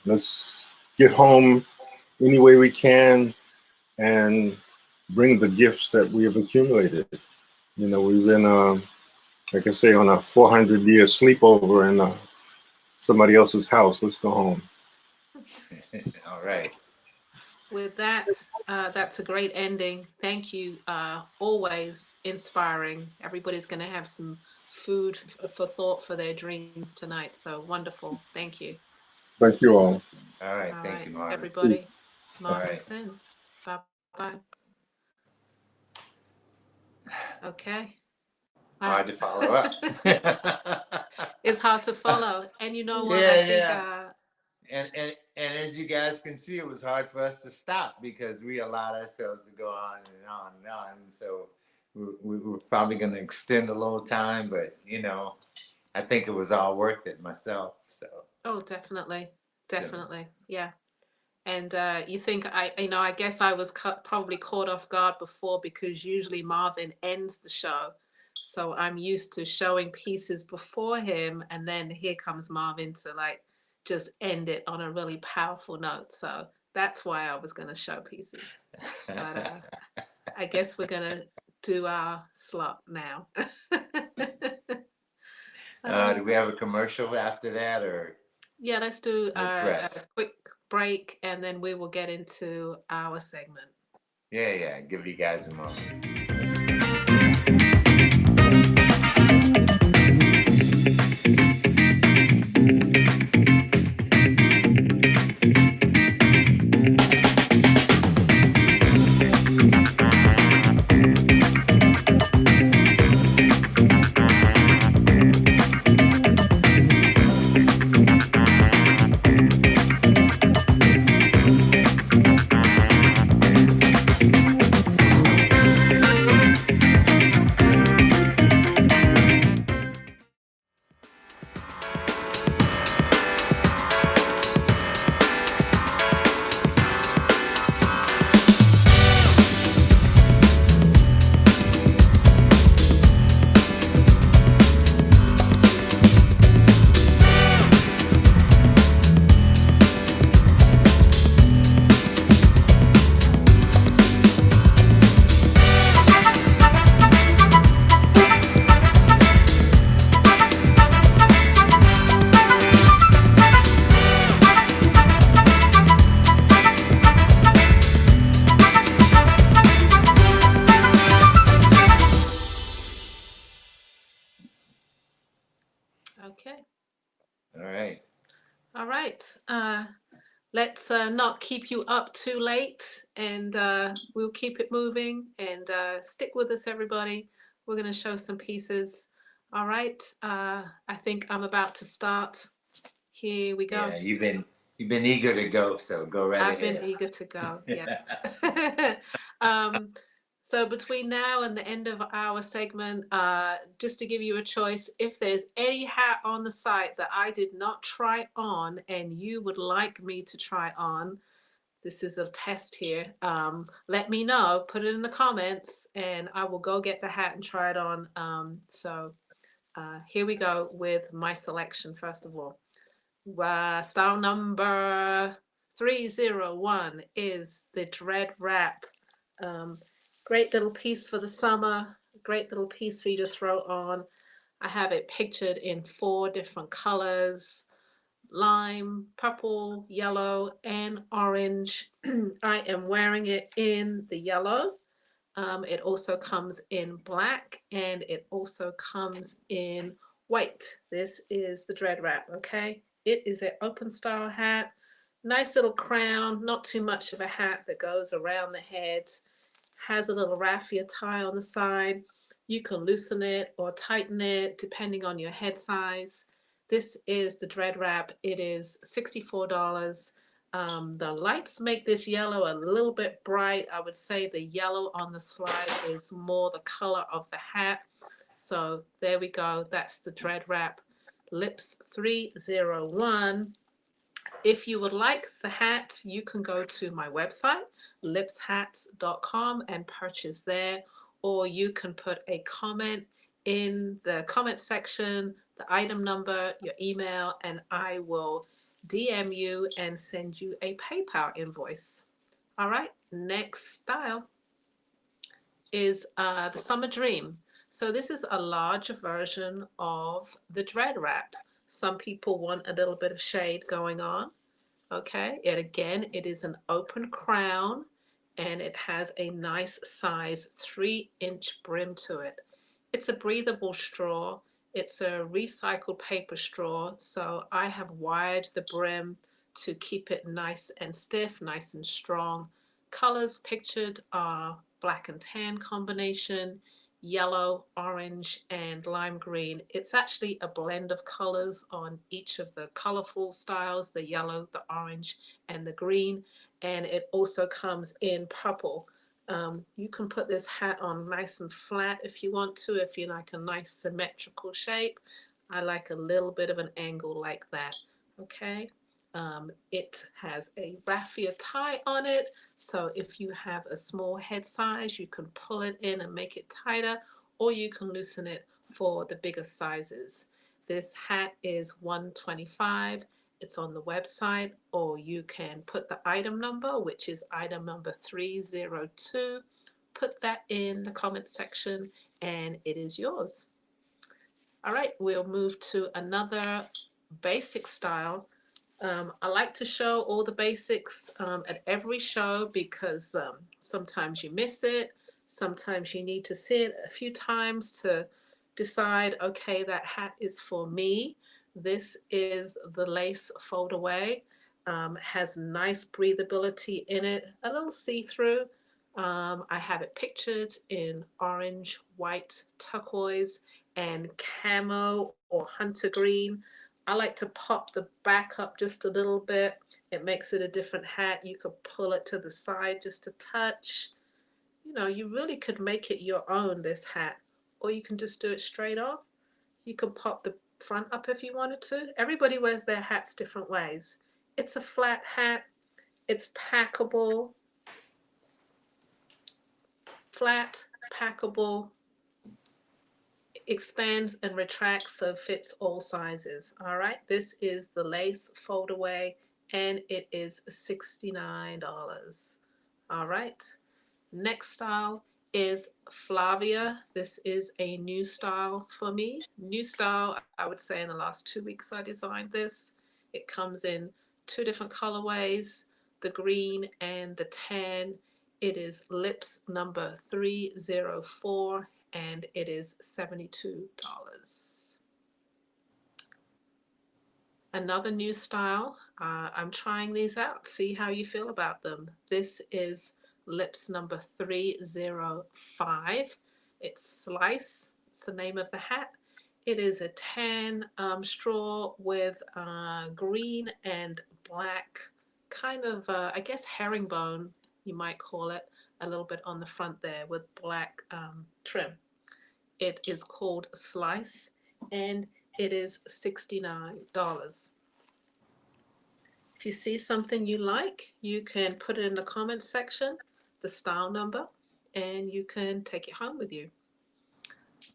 let's get home any way we can and bring the gifts that we have accumulated. We've been, like I say, on a 400-year sleepover in somebody else's house. Let's go home. All right. With that, that's a great ending. Thank you. Always inspiring. Everybody's going to have some food for thought for their dreams tonight. So wonderful. Thank you. Thank you all. All right. Thank you, Marvin. Everybody. Marvin Right. Sin. Bye-bye. Okay. hard to follow up. It's hard to follow. And you know what? Yeah, I think yeah. And as you guys can see, it was hard for us to stop because we allowed ourselves to go on and on and on. And so we were probably going to extend a little time, but you know, I think it was all worth it myself. So. Oh, definitely, definitely, yeah. And you think I guess I was probably caught off guard before because usually Marvin ends the show, so I'm used to showing pieces before him, and then here comes Marvin to like just end it on a really powerful note. So that's why I was going to show pieces. But I guess we're going to do our slot now. Do we have a commercial after that, or? Yeah, let's do a quick break and then we will get into our segment. Yeah, give you guys a moment. Okay. All right. Let's not keep you up too late, and we'll keep it moving. And stick with us, everybody. We're going to show some pieces. All right. I think I'm about to start. Here we go. Yeah, you've been eager to go, so go right ahead. I've been eager to go. Yes. So between now and the end of our segment, just to give you a choice, if there's any hat on the site that I did not try on and you would like me to try on, this is a test here. Let me know, put it in the comments, and I will go get the hat and try it on. So here we go with my selection, first of all. Style number 301 is the Dread Wrap. Great little piece for the summer, great little piece for you to throw on. I have it pictured in 4 different colors: lime, purple, yellow, and orange. I am wearing it in the yellow. It also comes in black and it also comes in white. This is the Dread Wrap, okay? It is an open style hat. Nice little crown, not too much of a hat that goes around the head. Has a little raffia tie on the side. You can loosen it or tighten it depending on your head size. This is the Dread Wrap. It is $64. The lights make this yellow a little bit bright. I would say the yellow on the slide is more the color of the hat. So there we go. That's the Dread Wrap Lips 301. If you would like the hat, you can go to my website, lipshats.com, and purchase there, or you can put a comment in the comment section, the item number, your email, and I will DM you and send you a PayPal invoice. All right, next style is the Summer Dream. So this is a larger version of the Dread Wrap. Some people want a little bit of shade going on. Okay, it is an open crown and it has a nice size 3-inch brim to it. It's a breathable straw. It's a recycled paper straw. So I have wired the brim to keep it nice and stiff, nice and strong. Colors pictured are black and tan combination. yellow, orange, and lime green. It's actually a blend of colors on each of the colorful styles, the yellow, the orange, and the green. And it also comes in purple. You can put this hat on nice and flat if you want to, if you like a nice symmetrical shape. I like a little bit of an angle like that, okay? It has a raffia tie on it, so if you have a small head size, you can pull it in and make it tighter, or you can loosen it for the bigger sizes. This hat is $125. It's on the website, or you can put the item number, which is item number 302. Put that in the comment section, and it is yours. All right, we'll move to another basic style. I like to show all the basics at every show because sometimes you miss it. Sometimes you need to see it a few times to decide, okay, that hat is for me. This is the lace fold away. Has nice breathability in it, a little see-through. I have it pictured in orange, white, turquoise, and camo or hunter green. I like to pop the back up just a little bit. It makes it a different hat. You could pull it to the side just a touch. You know, you really could make it your own, this hat, or you can just do it straight off. You can pop the front up if you wanted to. Everybody wears their hats different ways. It's a flat hat. It's packable. Flat, packable, expands and retracts, so fits all sizes. All right, this is the lace fold away, and it is $69. All right, next style is Flavia. This is a new style for me. New style, I would say in the last 2 weeks I designed this. It comes in 2 different colorways, the green and the tan. It is lips number 304, and it is $72. Another new style. I'm trying these out. See how you feel about them. This is lips number 305. It's Slice. It's the name of the hat. It is a tan straw with green and black, kind of, I guess, herringbone, you might call it, a little bit on the front there with black trim. It is called Slice, and it is $69. If you see something you like, you can put it in the comments section, the style number, and you can take it home with you.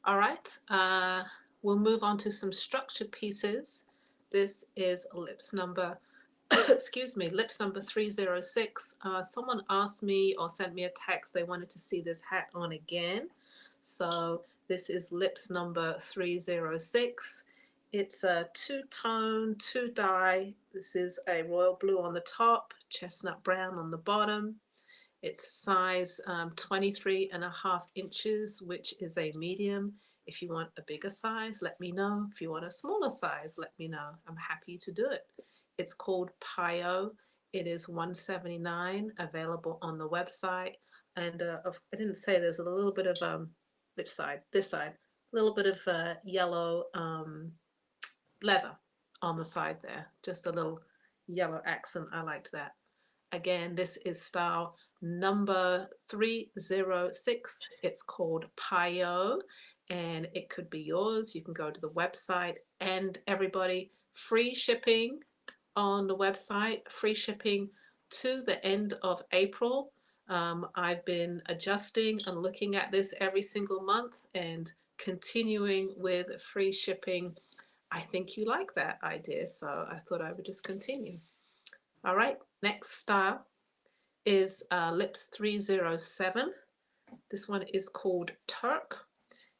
All right, we'll move on to some structured pieces. This is lips number, excuse me, lips number 306. Someone asked me or sent me a text, they wanted to see this hat on again. So this is lips number 306. It's a two-tone, two-dye. This is a royal blue on the top, chestnut brown on the bottom. It's size 23.5 inches, which is a medium. If you want a bigger size, let me know. If you want a smaller size, let me know. I'm happy to do it. It's called Pio. It is $179, available on the website. And I didn't say there's a little bit of, which side? This side. A little bit of yellow leather on the side there. Just a little yellow accent. I liked that. Again, this is style number 306. It's called Pio, and it could be yours. You can go to the website, and everybody, free shipping on the website, free shipping to the end of April. I've been adjusting and looking at this every single month and continuing with free shipping. I think you like that idea, so I thought I would just continue. All right, next style is lips 307. This one is called Turk.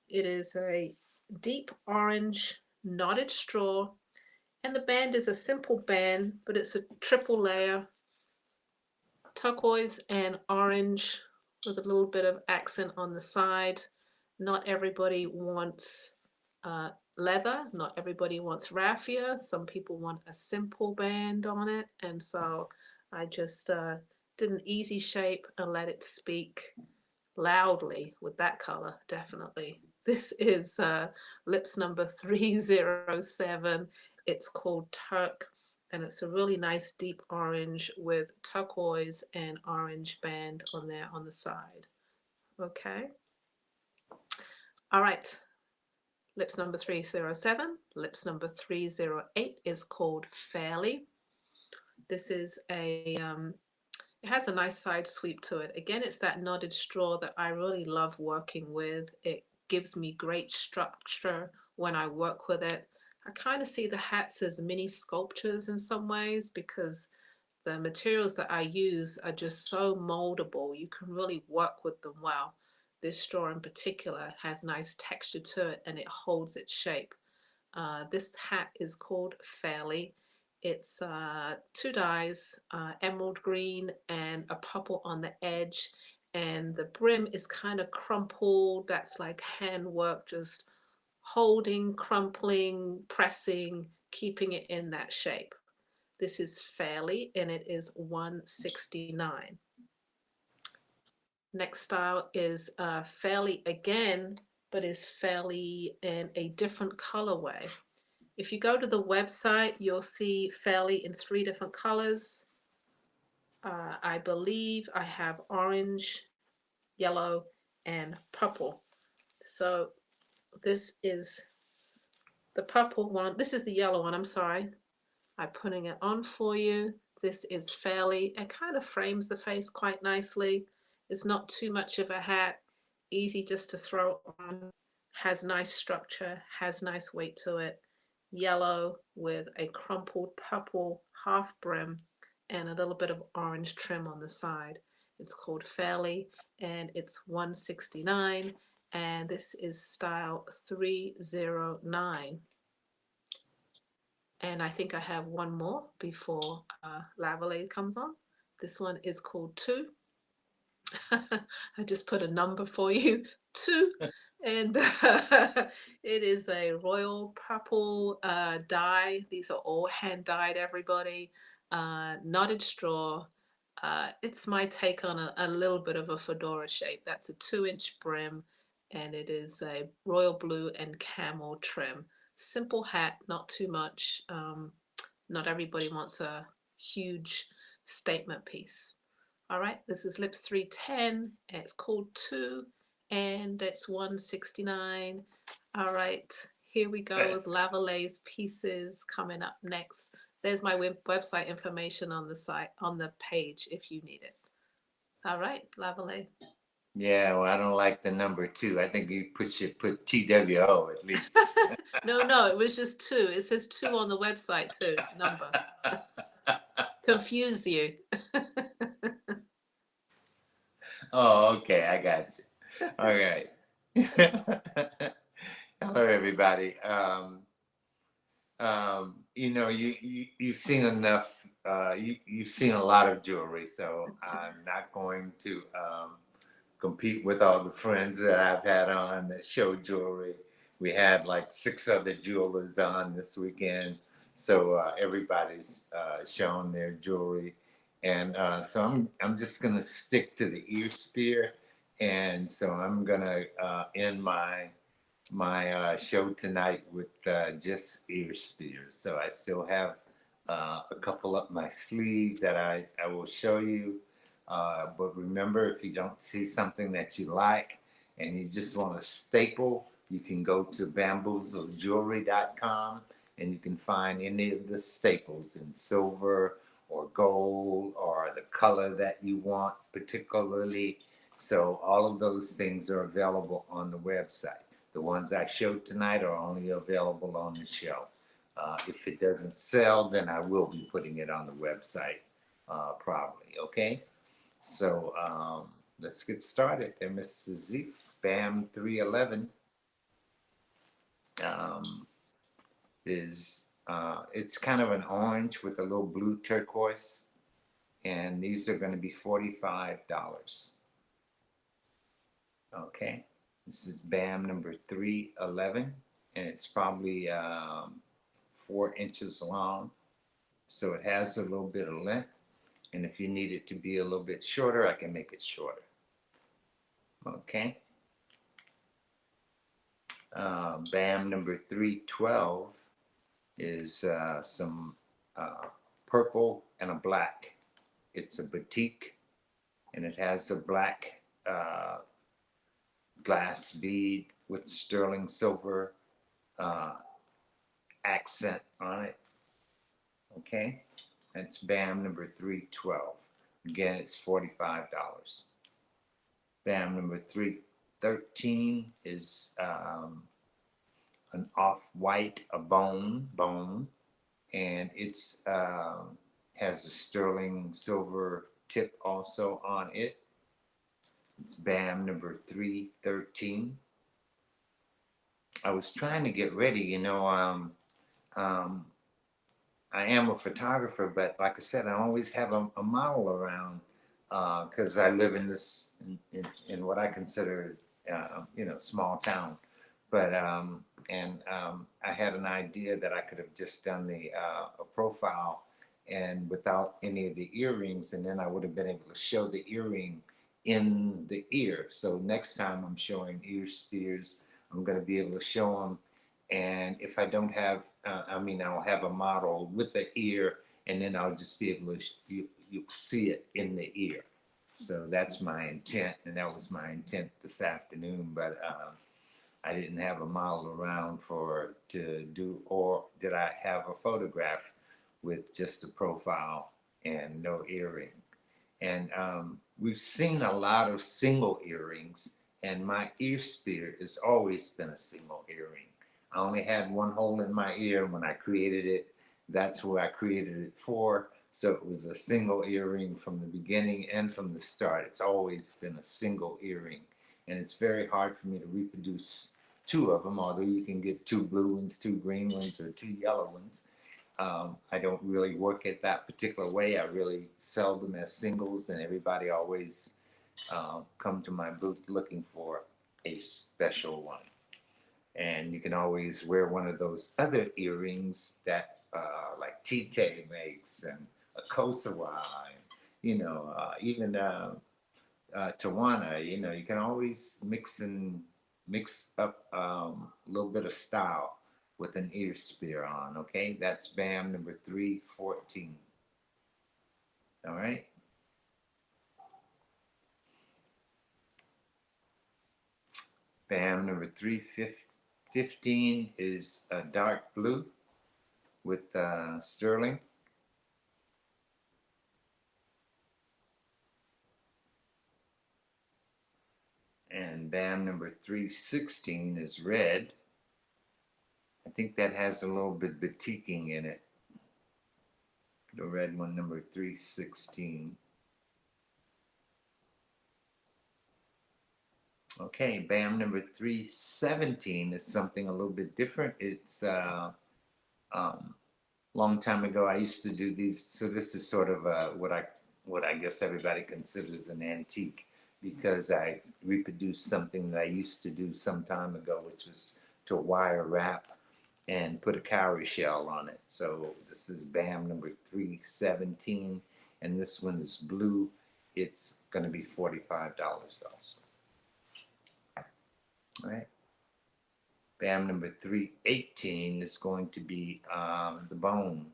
It is a deep orange knotted straw, and the band is a simple band, but it's a triple layer, turquoise and orange with a little bit of accent on the side. Not everybody wants leather, not everybody wants raffia. Some people want a simple band on it, and so I just did an easy shape and let it speak loudly with that color, definitely. This is lips number 307. It's called Turk, and it's a really nice deep orange with turquoise and orange band on there on the side. Okay. All right. Lips number 307. Lips number 308 is called Fairly. This is a it has a nice side sweep to it. Again, it's that knotted straw that I really love working with. It gives me great structure when I work with it. I kind of see the hats as mini sculptures in some ways because the materials that I use are just so moldable. You can really work with them well. This straw in particular has nice texture to it and it holds its shape. This hat is called Fairly. It's two dyes, emerald green and a purple on the edge. And the brim is kind of crumpled. That's like handwork, just holding, crumpling, pressing, keeping it in that shape. This is Fairly and it is $169. Next style is Fairly again, but is Fairly in a different colorway. If you go to the website, you'll see Fairly in 3 different colors. I believe I have orange, yellow, and purple. So this is the purple one. This is the yellow one, I'm sorry. I'm putting it on for you. This is Fairly. It kind of frames the face quite nicely. It's not too much of a hat, easy just to throw on, has nice structure, has nice weight to it. Yellow with a crumpled purple half brim and a little bit of orange trim on the side. It's called Fairly and it's $169 and this is style 309. And I think I have one more before Lavalais comes on. This one is called 2. I just put a number for you, 2. And it is a royal purple dye. These are all hand dyed, everybody. Knotted straw. It's my take on a little bit of a fedora shape. That's a 2-inch brim and it is a royal blue and camel trim. Simple hat, not too much. Not everybody wants a huge statement piece. All right, this is lips 310. It's called 2 and it's $169. All right, here we go with Lavalais pieces coming up next. There's my website information on the site, on the page if you need it. All right, Lavalais. Yeah, well, I don't like the number 2. I think you should put TWO at least. No, it was just 2. It says 2 on the website too, number. Confuse you. Oh, okay, I got you. All right. Hello, everybody. You know, you've seen enough. You've seen a lot of jewelry, so I'm not going to compete with all the friends that I've had on that show jewelry. We had like 6 other jewelers on this weekend, so everybody's shown their jewelry, and so I'm just gonna stick to the ear spear, and so I'm gonna end my show tonight with just ear spears. So I still have a couple up my sleeve that I will show you. But remember, if you don't see something that you like and you just want a staple, you can go to bamboozlejewelry.com and you can find any of the staples in silver or gold or the color that you want particularly. So all of those things are available on the website. The ones I showed tonight are only available on the show. If it doesn't sell, then I will be putting it on the website probably, okay? So let's get started. There, Mrs. Z, BAM 311 it's kind of an orange with a little blue turquoise, and these are going to be $45. Okay, this is BAM number 311, and it's probably 4 inches long, so it has a little bit of length. And if you need it to be a little bit shorter, I can make it shorter. Okay. BAM number 312 is some purple and a black. It's a batik, and it has a black glass bead with sterling silver accent on it. Okay, that's BAM number 312. Again, it's $45. BAM number 313 is an off-white, a bone, and it's has a sterling silver tip also on it. It's BAM number 313. I was trying to get ready, you know. I am a photographer, but like I said, I always have a model around because I live in this in what I consider you know, small town. But I had an idea that I could have just done the a profile and without any of the earrings, and then I would have been able to show the earring in the ear. So next time I'm showing ear spears, I'm going to be able to show them. And if I don't have, I mean, I'll have a model with the ear, and then I'll just be able to, you see it in the ear. So that's my intent, and that was my intent this afternoon. But I didn't have a model around to do, or did I have a photograph with just a profile and no earring? And we've seen a lot of single earrings, and my ear spear has always been a single earring. I only had one hole in my ear when I created it. That's who I created it for. So it was a single earring from the beginning and from the start. It's always been a single earring. And it's very hard for me to reproduce two of them, although you can get two blue ones, two green ones, or two yellow ones. I don't really work it that particular way. I really sell them as singles, and everybody always come to my booth looking for a special one. And you can always wear one of those other earrings that like Tite makes, and a Kosawa, and, you know, even Tawana. You know, you can always mix up a little bit of style with an ear spear on. Okay, that's BAM number 314. All right. BAM number 315 is a dark blue with sterling. And BAM number 316 is red. I think that has a little bit batiking in it. The red one, number 316. Okay, BAM number 317 is something a little bit different. It's long time ago I used to do these. So this is sort of what I guess everybody considers an antique, because I reproduced something that I used to do some time ago, which was to wire wrap and put a cowrie shell on it. So this is BAM number 317, and this one is blue. It's going to be $45 also. All right. BAM number 318 is going to be the bone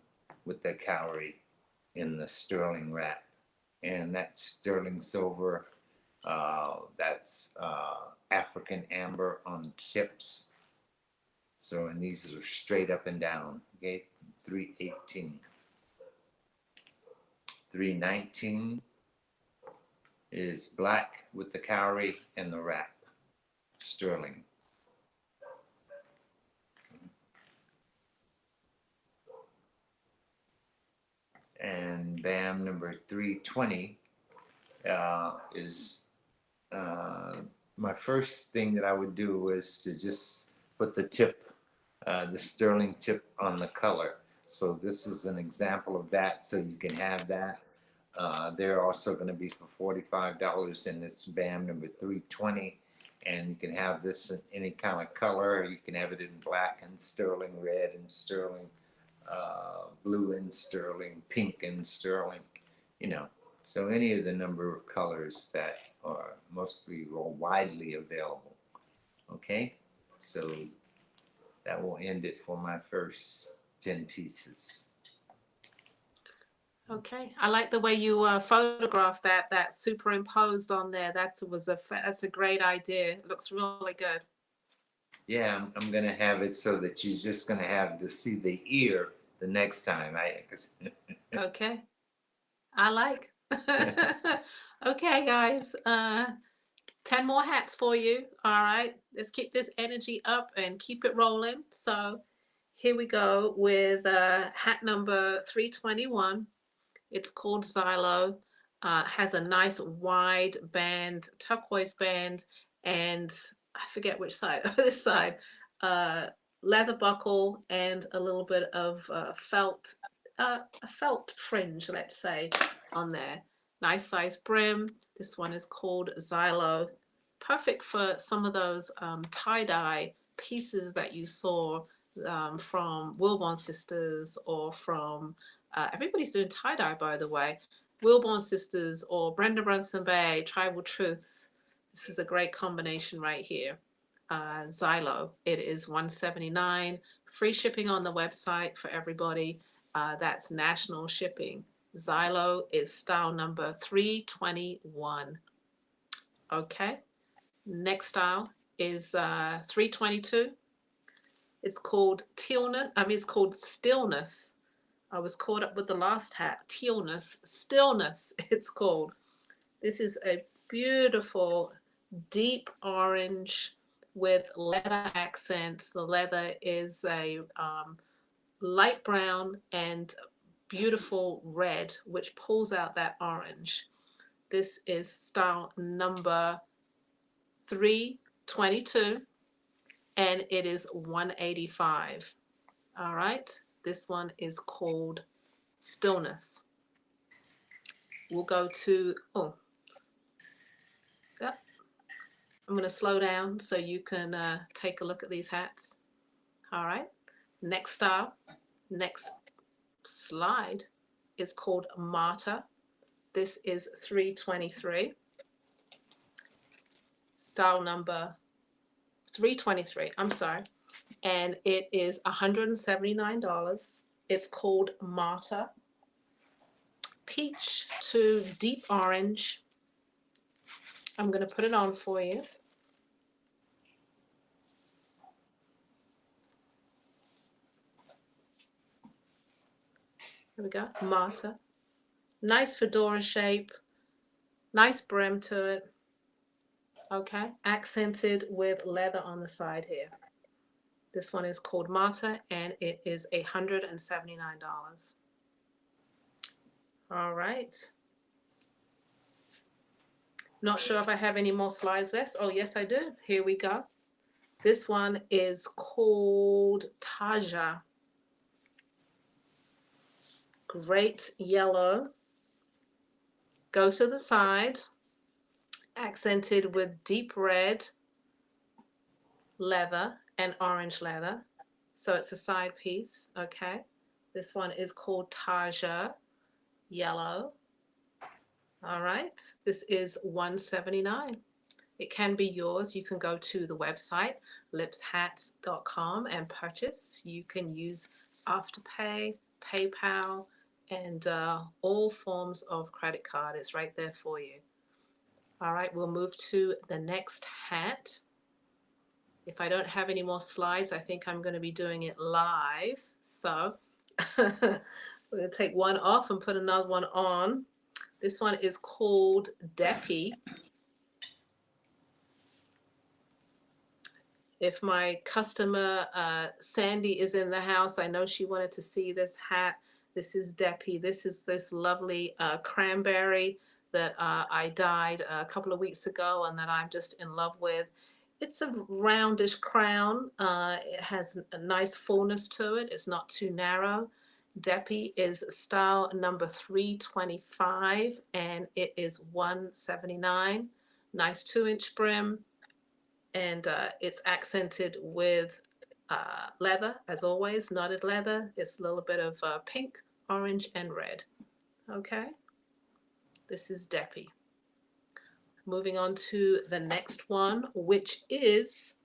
with the cowrie in the sterling wrap, and that's sterling silver. That's African amber on tips. So, and these are straight up and down. Okay, 318. 319 is black with the cowrie and the wrap, sterling. And BAM number 320 is my first thing that I would do was to just put the tip, the sterling tip on the color. So this is an example of that. So you can have that. They're also going to be for $45, and it's BAM number 320. And you can have this in any kind of color. You can have it in black and sterling, red and sterling, blue and sterling, pink and sterling, you know. So any of the number of colors that or mostly or widely available. Okay, so that will end it for my first 10 pieces. Okay, I like the way you photographed that superimposed on there. That's a great idea. It looks really good. Yeah, I'm gonna have it so that you're just gonna have to see the ear the next time. Okay, I like. Okay, guys, 10 more hats for you. All right, let's keep this energy up and keep it rolling. So here we go with hat number 321. It's called Xylo. Has a nice wide band, turquoise band, and I forget which side, this side, leather buckle and a little bit of a felt fringe, let's say, on there. Nice size brim. This one is called Xylo. Perfect for some of those tie-dye pieces that you saw from Wilborn Sisters or from everybody's doing tie-dye, by the way. Wilborn Sisters or Brenda Brunson Bay, Tribal Truths. This is a great combination right here. Xylo, it is $179. Free shipping on the website for everybody. That's national shipping. Xylo is style number 321. Okay. Next style is 322. It's called it's called Stillness. I was caught up with the last hat. Tealness, Stillness, it's called. This is a beautiful deep orange with leather accents. The leather is a light brown and beautiful red, which pulls out that orange. This is style number 322, and it is $185. All right. This one is called Stillness. We'll go to, yeah. I'm going to slow down so you can take a look at these hats. All right. Next style, next slide is called Marta. This is 323. Style number 323, I'm sorry. And it is $179. It's called Marta. Peach to deep orange. I'm going to put it on for you. Here we go, Marta. Nice fedora shape, nice brim to it. Okay, accented with leather on the side here. This one is called Marta, and it is $179. All right. Not sure if I have any more slides left. Oh, yes, I do. Here we go. This one is called Taja. Great yellow. Goes to the side, accented with deep red leather and orange leather. So it's a side piece, okay? This one is called Taja Yellow. All right, this is $179. It can be yours. You can go to the website, lipshats.com, and purchase. You can use Afterpay, PayPal, and all forms of credit card. It's right there for you. All right, we'll move to the next hat. If I don't have any more slides, I think I'm going to be doing it live. So we're going to take one off and put another one on. This one is called Deppy. If my customer Sandy is in the house, I know she wanted to see this hat. This is Deppy. This is this lovely cranberry that I dyed a couple of weeks ago and that I'm just in love with. It's a roundish crown. It has a nice fullness to it. It's not too narrow. Deppy is style number 325, and it is $179. Nice 2-inch brim, and it's accented with leather, as always, knotted leather. It's a little bit of pink, orange, and red. Okay, this is Deppy. moving on to the next one, which is,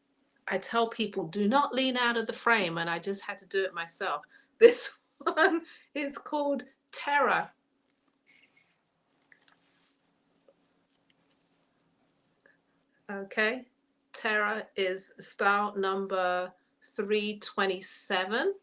I tell people, do not lean out of the frame, and I just had to do it myself. This one is called Terror. Okay, Terror is style number 327.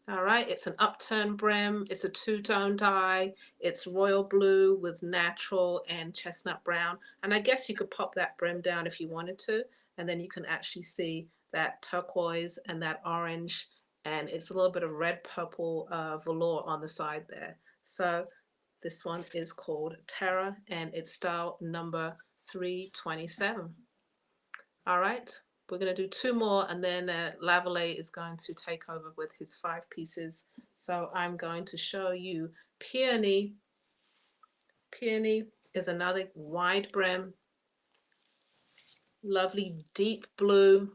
All right, it's an upturned brim. It's a two-tone dye. It's royal blue with natural and chestnut brown. And I guess you could pop that brim down if you wanted to, and then you can actually see that turquoise and that orange, and it's a little bit of red purple velour on the side there. So this one is called Terror, and it's style number 327. All right, we're going to do two more, and then Lavalais is going to take over with his 5 pieces. So I'm going to show you Peony. Peony is another wide brim, lovely deep blue.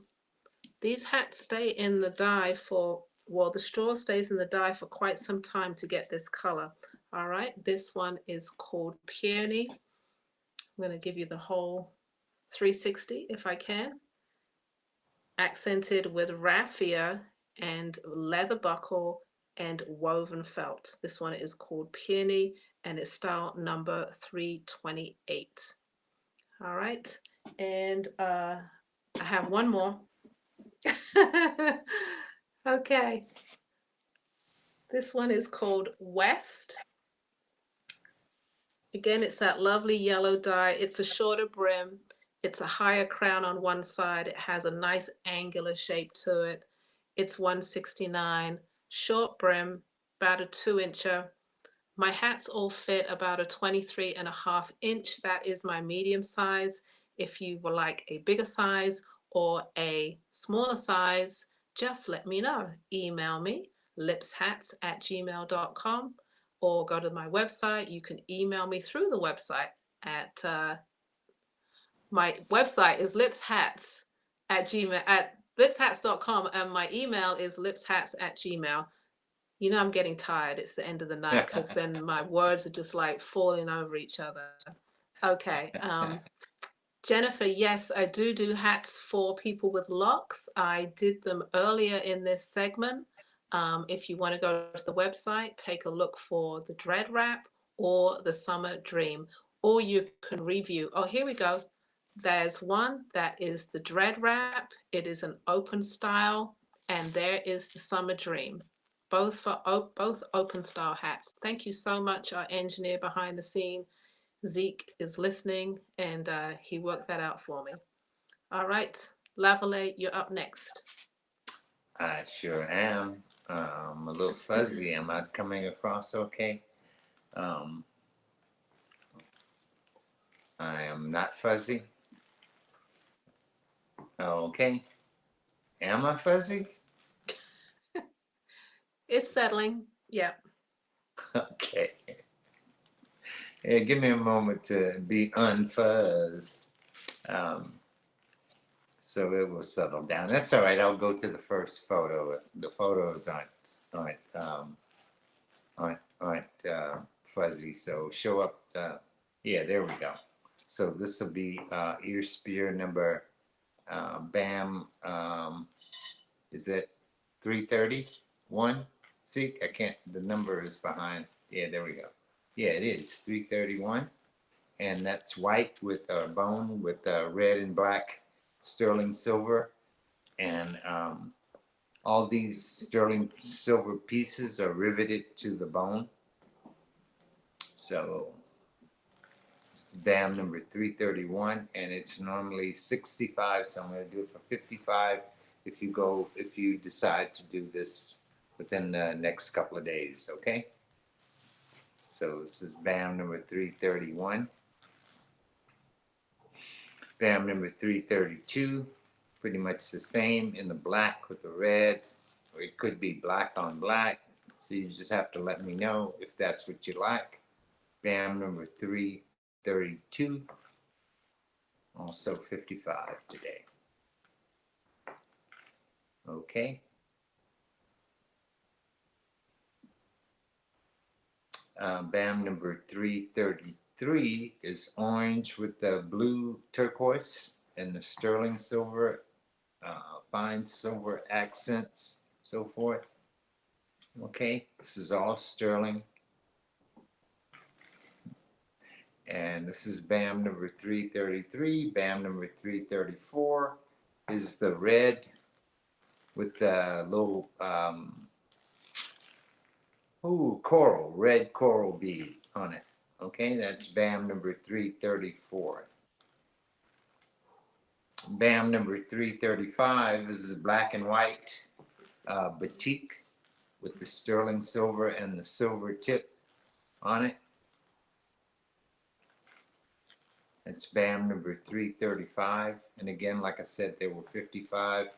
These hats stay in the dye for, well, the straw stays in the dye for quite some time to get this color. All right, this one is called Peony. I'm going to give you the whole 360 if I can. Accented with raffia and leather buckle and woven felt. This one is called Peony, and it's style number 328. All right, and I have one more. Okay, this one is called West. Again, it's that lovely yellow dye. It's a shorter brim. It's a higher crown on one side. It has a nice angular shape to it. It's 169, short brim, about a 2-incher. My hats all fit about a 23.5 inch. That is my medium size. If you would like a bigger size or a smaller size, just let me know. Email me, lipshats@gmail.com, or go to my website. You can email me through the website at my website is lipshats@lipshats.com, and my email is lipshats@gmail. You know, I'm getting tired. It's the end of the night, because then my words are just like falling over each other. Okay. Jennifer, yes, I do hats for people with locks. I did them earlier in this segment. If you want to go to the website, take a look for the Dread Wrap or the Summer Dream, or you can review. Oh, here we go. There's one that is the Dread Wrap. It is an open style, and there is the Summer Dream. Both open style hats. Thank you so much, our engineer behind the scene. Zeke is listening, and he worked that out for me. All right, Lavalais, you're up next. I sure am. I'm a little fuzzy. Am I coming across okay? I am not fuzzy. Okay. Am I fuzzy? It's settling. Yeah. Okay. Yeah, give me a moment to be unfuzzed. So it will settle down. That's all right. I'll go to the first photo. The photos aren't fuzzy. So show up. Yeah, there we go. So this will be ear spear number BAM. Is it 331? See, I can't. The number is behind. Yeah, there we go. Yeah, it is 331, and that's white with a bone with red and black sterling silver, and all these sterling silver pieces are riveted to the bone. So it's BAM number 331, and it's normally 65. So I'm going to do it for 55. If you decide to do this within the next couple of days, okay? So this is BAM number 331. BAM number 332, pretty much the same in the black with the red, or it could be black on black. So you just have to let me know if that's what you like. BAM number 332, also 55 today. Okay. BAM number 333. 33 is orange with the blue turquoise and the sterling silver, fine silver accents, so forth. Okay, this is all sterling. And this is BAM number 333. BAM number 334 is the red with the little coral, red coral bead on it. Okay, that's BAM number 334. BAM number 335 is black and white batik with the sterling silver and the silver tip on it. It's BAM number 335. And again, like I said, there were 55.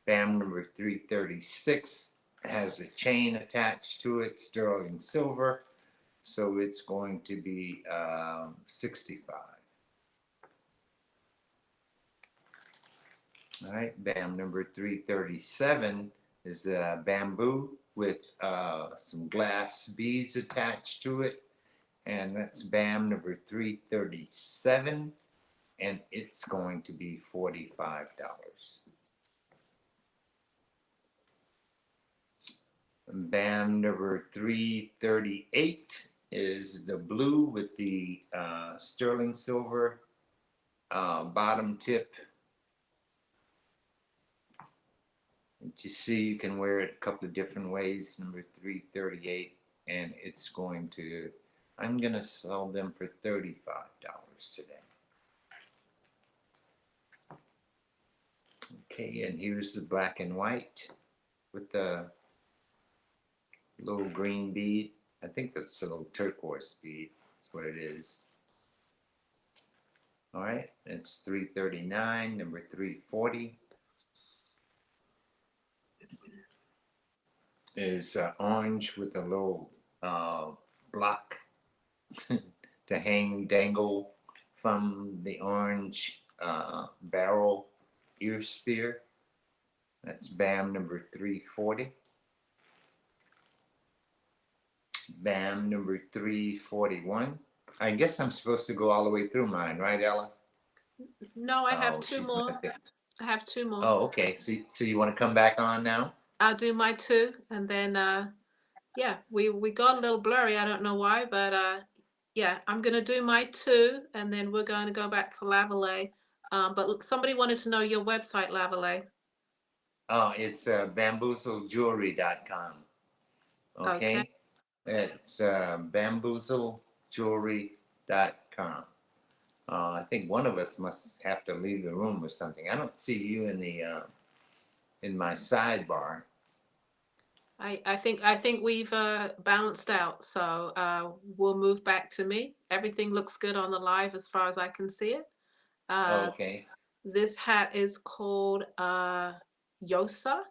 BAM number 336 has a chain attached to it, sterling silver. So it's going to be 65. All right, BAM number 337 is bamboo with some glass beads attached to it. And that's BAM number 337. And it's going to be $45. BAM number 338 is the blue with the sterling silver bottom tip. And you see, you can wear it a couple of different ways. Number 338, and it's going to, I'm going to sell them for $35 today. Okay, and here's the black and white with the little green bead. I think that's a little turquoise bead. That's what it is. All right, it's $339. Number 340 is orange with a little block to dangle from the orange barrel ear spear. That's BAM number 340. BAM number 341. I guess I'm supposed to go all the way through mine, right, Ella? No, I have two more. I have two more. Oh, okay. So you want to come back on now? I'll do my two, and then yeah, we got a little blurry. I don't know why, but yeah, I'm gonna do my two, and then we're going to go back to Lavalais. But look, somebody wanted to know your website, Lavalais. Oh, it's bamboozlejewelry.com. Okay. It's bamboozlejewelry.com. I think one of us must have to leave the room or something. I don't see you in the in my sidebar. I think we've balanced out, so we'll move back to me. Everything looks good on the live as far as I can see it. Okay. This hat is called Yosa.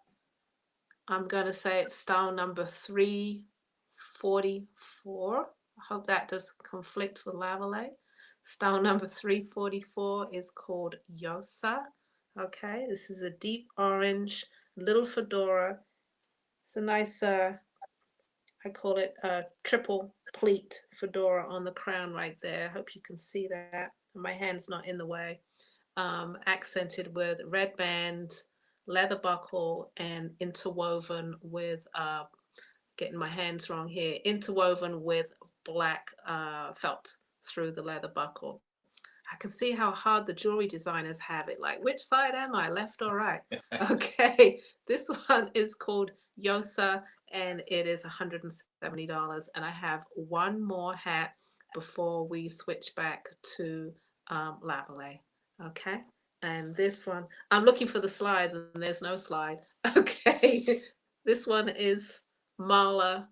I'm gonna say it's style number 344. I hope that doesn't conflict with Lavalais. Style number 344 is called Yosa. Okay, this is a deep orange little fedora. It's a nice, I call it a triple pleat fedora on the crown right there. I hope you can see that. My hand's not in the way. Accented with red bands, leather buckle, and interwoven with, getting my hands wrong here, interwoven with black felt through the leather buckle. I can see how hard the jewelry designers have it. Like, which side am I, left or right? Okay, this one is called Yosa, and it is $170. And I have one more hat before we switch back to Lavalais. Okay, and this one, I'm looking for the slide, and there's no slide. Okay, this one is Mala.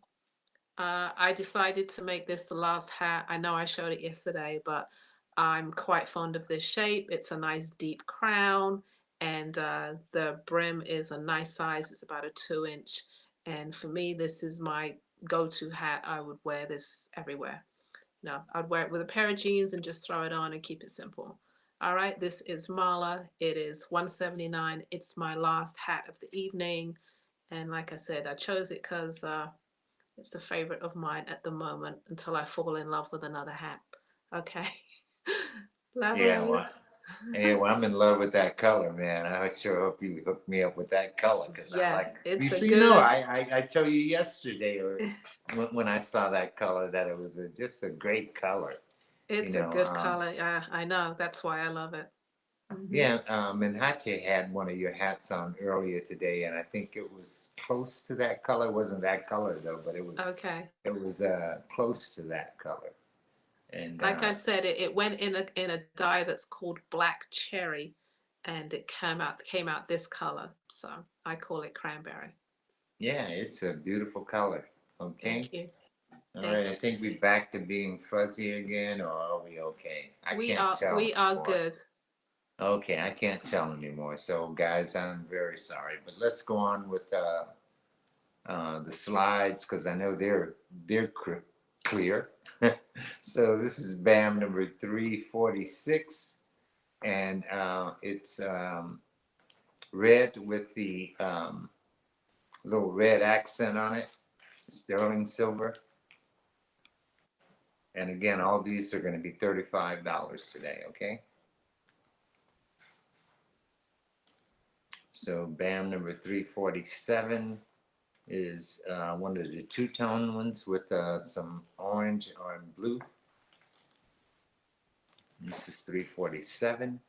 I decided to make this the last hat. I know I showed it yesterday, but I'm quite fond of this shape. It's a nice deep crown, and the brim is a nice size. It's about a 2-inch. And for me, this is my go-to hat. I would wear this everywhere. No, I'd wear it with a pair of jeans and just throw it on and keep it simple. All right, this is Mala. It is $179. It's my last hat of the evening. And like I said, I chose it because it's a favorite of mine at the moment until I fall in love with another hat. Okay. Yeah, well, Lavalais. hey, well, I'm in love with that color, man. I sure hope you hook me up with that color because I Yeah, like. You it's a see, no, good. I tell you yesterday or when I saw that color that it was just a great color. You It's a know, good color. Yeah, I know. That's why I love it. Hmm. yeah. And Hattie had one of your hats on earlier today, and I think it was close to that color. It wasn't that color though, but Okay. it was close to that color. And Like I said, it went in a dye that's called black cherry, and it came out this color. So I call it cranberry. yeah, it's a beautiful color. Okay. Thank you. All right, Thank I you. think we're back to being fuzzy again, or are we okay? I can't tell We are anymore. good. Okay, I can't tell anymore. So, guys, I'm very sorry, but let's go on with the slides because I know they're clear. So this is BAM number 346, and it's red with the little red accent on it, sterling silver. And again, all these are going to be $35 today, okay? So BAM number 347 is one of the two-tone ones with some orange and blue. This is 347.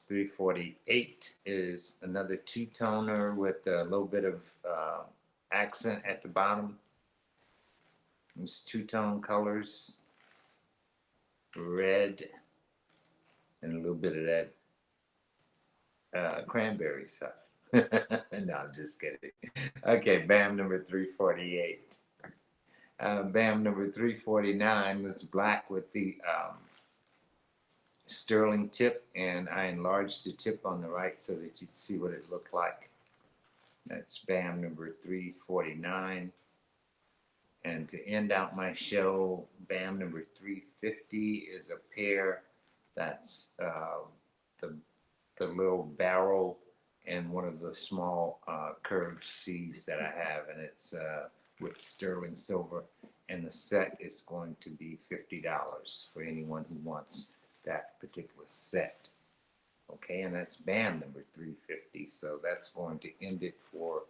348 is another two-toner with a little bit of accent at the bottom. These two-tone colors, red and a little bit of that cranberry stuff. No, I'm just kidding. Okay, BAM number 348. BAM number 349 was black with the sterling tip, and I enlarged the tip on the right so that you'd see what it looked like. That's BAM number 349. And to end out my show, BAM number 350 is a pair that's the little barrel and one of the small curved C's that I have, and it's with sterling silver, and the set is going to be $50 for anyone who wants that particular set. Okay, and that's BAM number 350. So that's going to end it for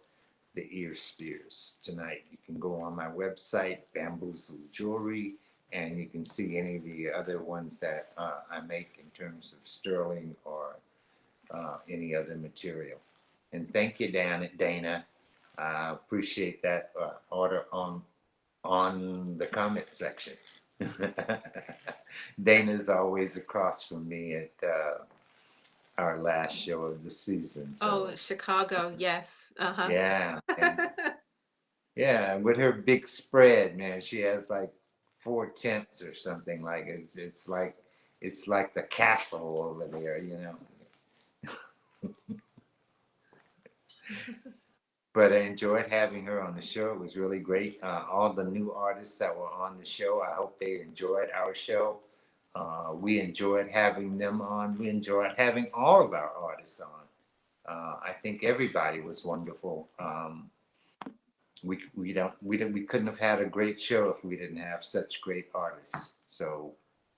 the ear spears tonight. You can go on my website, Bamboozle Jewelry, and you can see any of the other ones that I make in terms of sterling or any other material. And thank you, Dana. I appreciate that order on the comment section. Dana's always across from me at our last show of the season. So. Oh, Chicago, yes. Uh-huh. Yeah. Yeah, with her big spread, man, she has like 4 tents or something like it. It's like the castle over there, you know. But I enjoyed having her on the show. It was really great. All the new artists that were on the show, I hope they enjoyed our show. We enjoyed having them on. We enjoyed having all of our artists on. I think everybody was wonderful. We couldn't have had a great show if we didn't have such great artists. So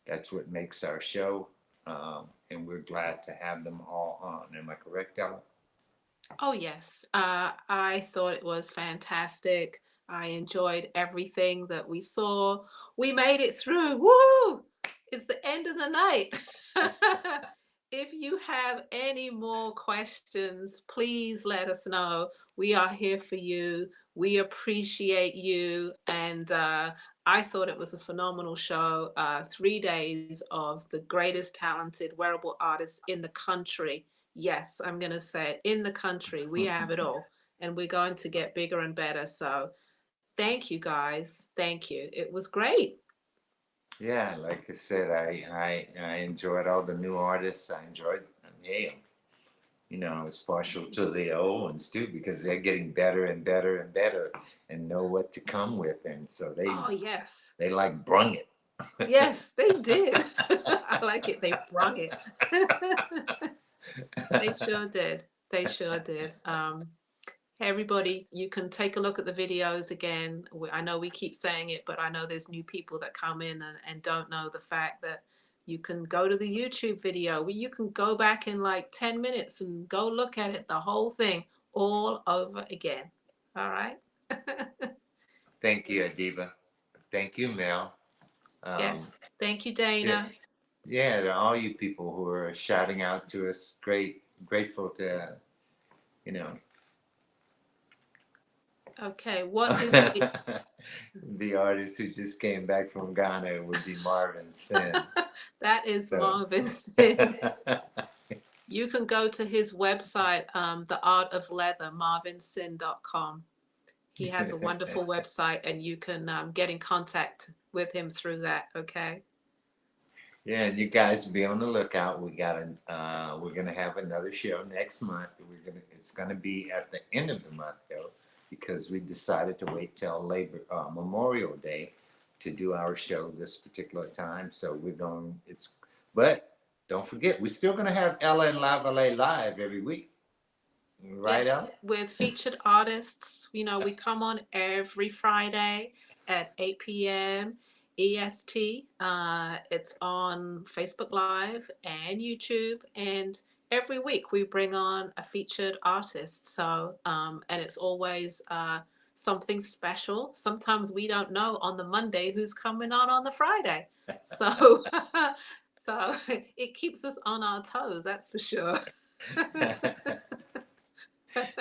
that's what makes our show, and we're glad to have them all on. Am I correct, Ella? Oh, yes. I thought it was fantastic. I enjoyed everything that we saw. We made it through. Woo! It's the end of the night. If you have any more questions, please let us know. We are here for you. We appreciate you. And I thought it was a phenomenal show. 3 days of the greatest talented wearable artists in the country. Yes, I'm going to say it. In the country, we have it all. And we're going to get bigger and better. So thank you, guys. Thank you. It was great. Yeah, like I said, I enjoyed all the new artists. I enjoyed, hey, you know, I was partial to the old ones too because they're getting better and better and better and know what to come with, and so Oh, yes. they like brung it. Yes, they did. I like it. They brung it. They sure did. They sure did. Everybody, you can take a look at the videos again. I know we keep saying it, but I know there's new people that come in and don't know the fact that you can go to the YouTube video where you can go back in like 10 minutes and go look at it, the whole thing all over again. All right. Thank you, Diva. Thank you, Mel. Yes. Thank you, Dana. Yeah, to all you people who are shouting out to us. Grateful to, you know. Okay, what is the artist who just came back from Ghana would be Marvin Sin. That is so. Marvin Sin. You can go to his website, The Art of Leather, marvinsin.com. He has a wonderful website, and you can get in contact with him through that. Okay. Yeah, and you guys be on the lookout. We're gonna have another show next month. It's gonna be at the end of the month though, because we decided to wait till Memorial Day to do our show this particular time. So but don't forget, we're still gonna have Ella and Lavalais live every week. Right, yes, Ella? with featured artists. You know, we come on every Friday at 8 p.m. EST. It's on Facebook Live and YouTube, and every week we bring on a featured artist. So, and it's always something special. Sometimes we don't know on the Monday who's coming on the Friday. So, so it keeps us on our toes. That's for sure.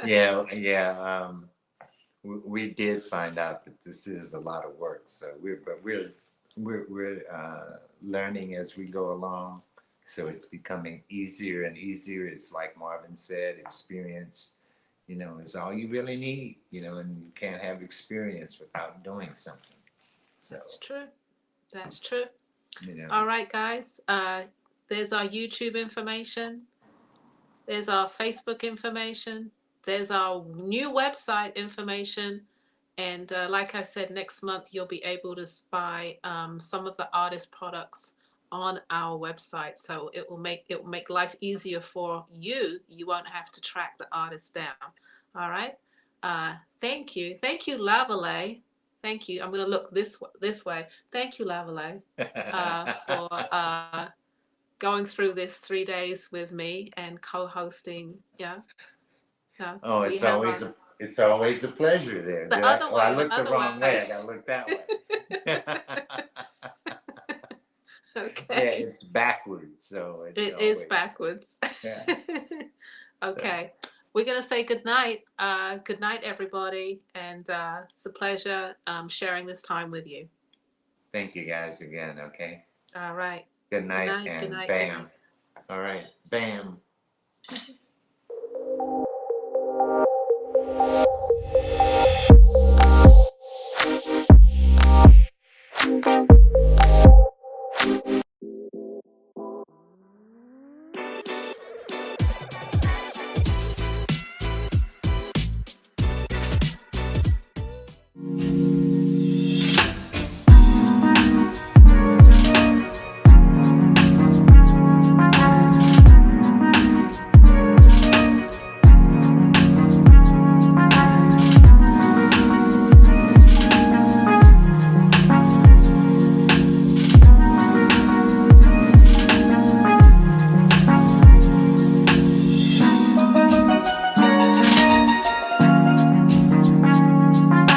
Yeah. We did find out that this is a lot of work. So we're learning as we go along. So it's becoming easier and easier. It's like Marvin said, experience, is all you really need. And you can't have experience without doing something. So that's true. That's true. All right, guys. There's our YouTube information. There's our Facebook information. There's our new website information. And like I said, next month you'll be able to spy some of the artist products on our website. So it will make life easier for you. You won't have to track the artist down. All right. Thank you. Thank you, Lavalais. Thank you. I'm going to look this way. Thank you, Lavalais, for going through this 3 days with me and co-hosting. Yeah. Oh, it's always a pleasure there. I looked the wrong way. I gotta look that way. Okay. Yeah, it's backwards, so it is backwards. Yeah. Okay. We're gonna say good night. Good night, everybody, and it's a pleasure sharing this time with you. Thank you guys again. Okay. All right. Good night, and good night, bam. All right, bam.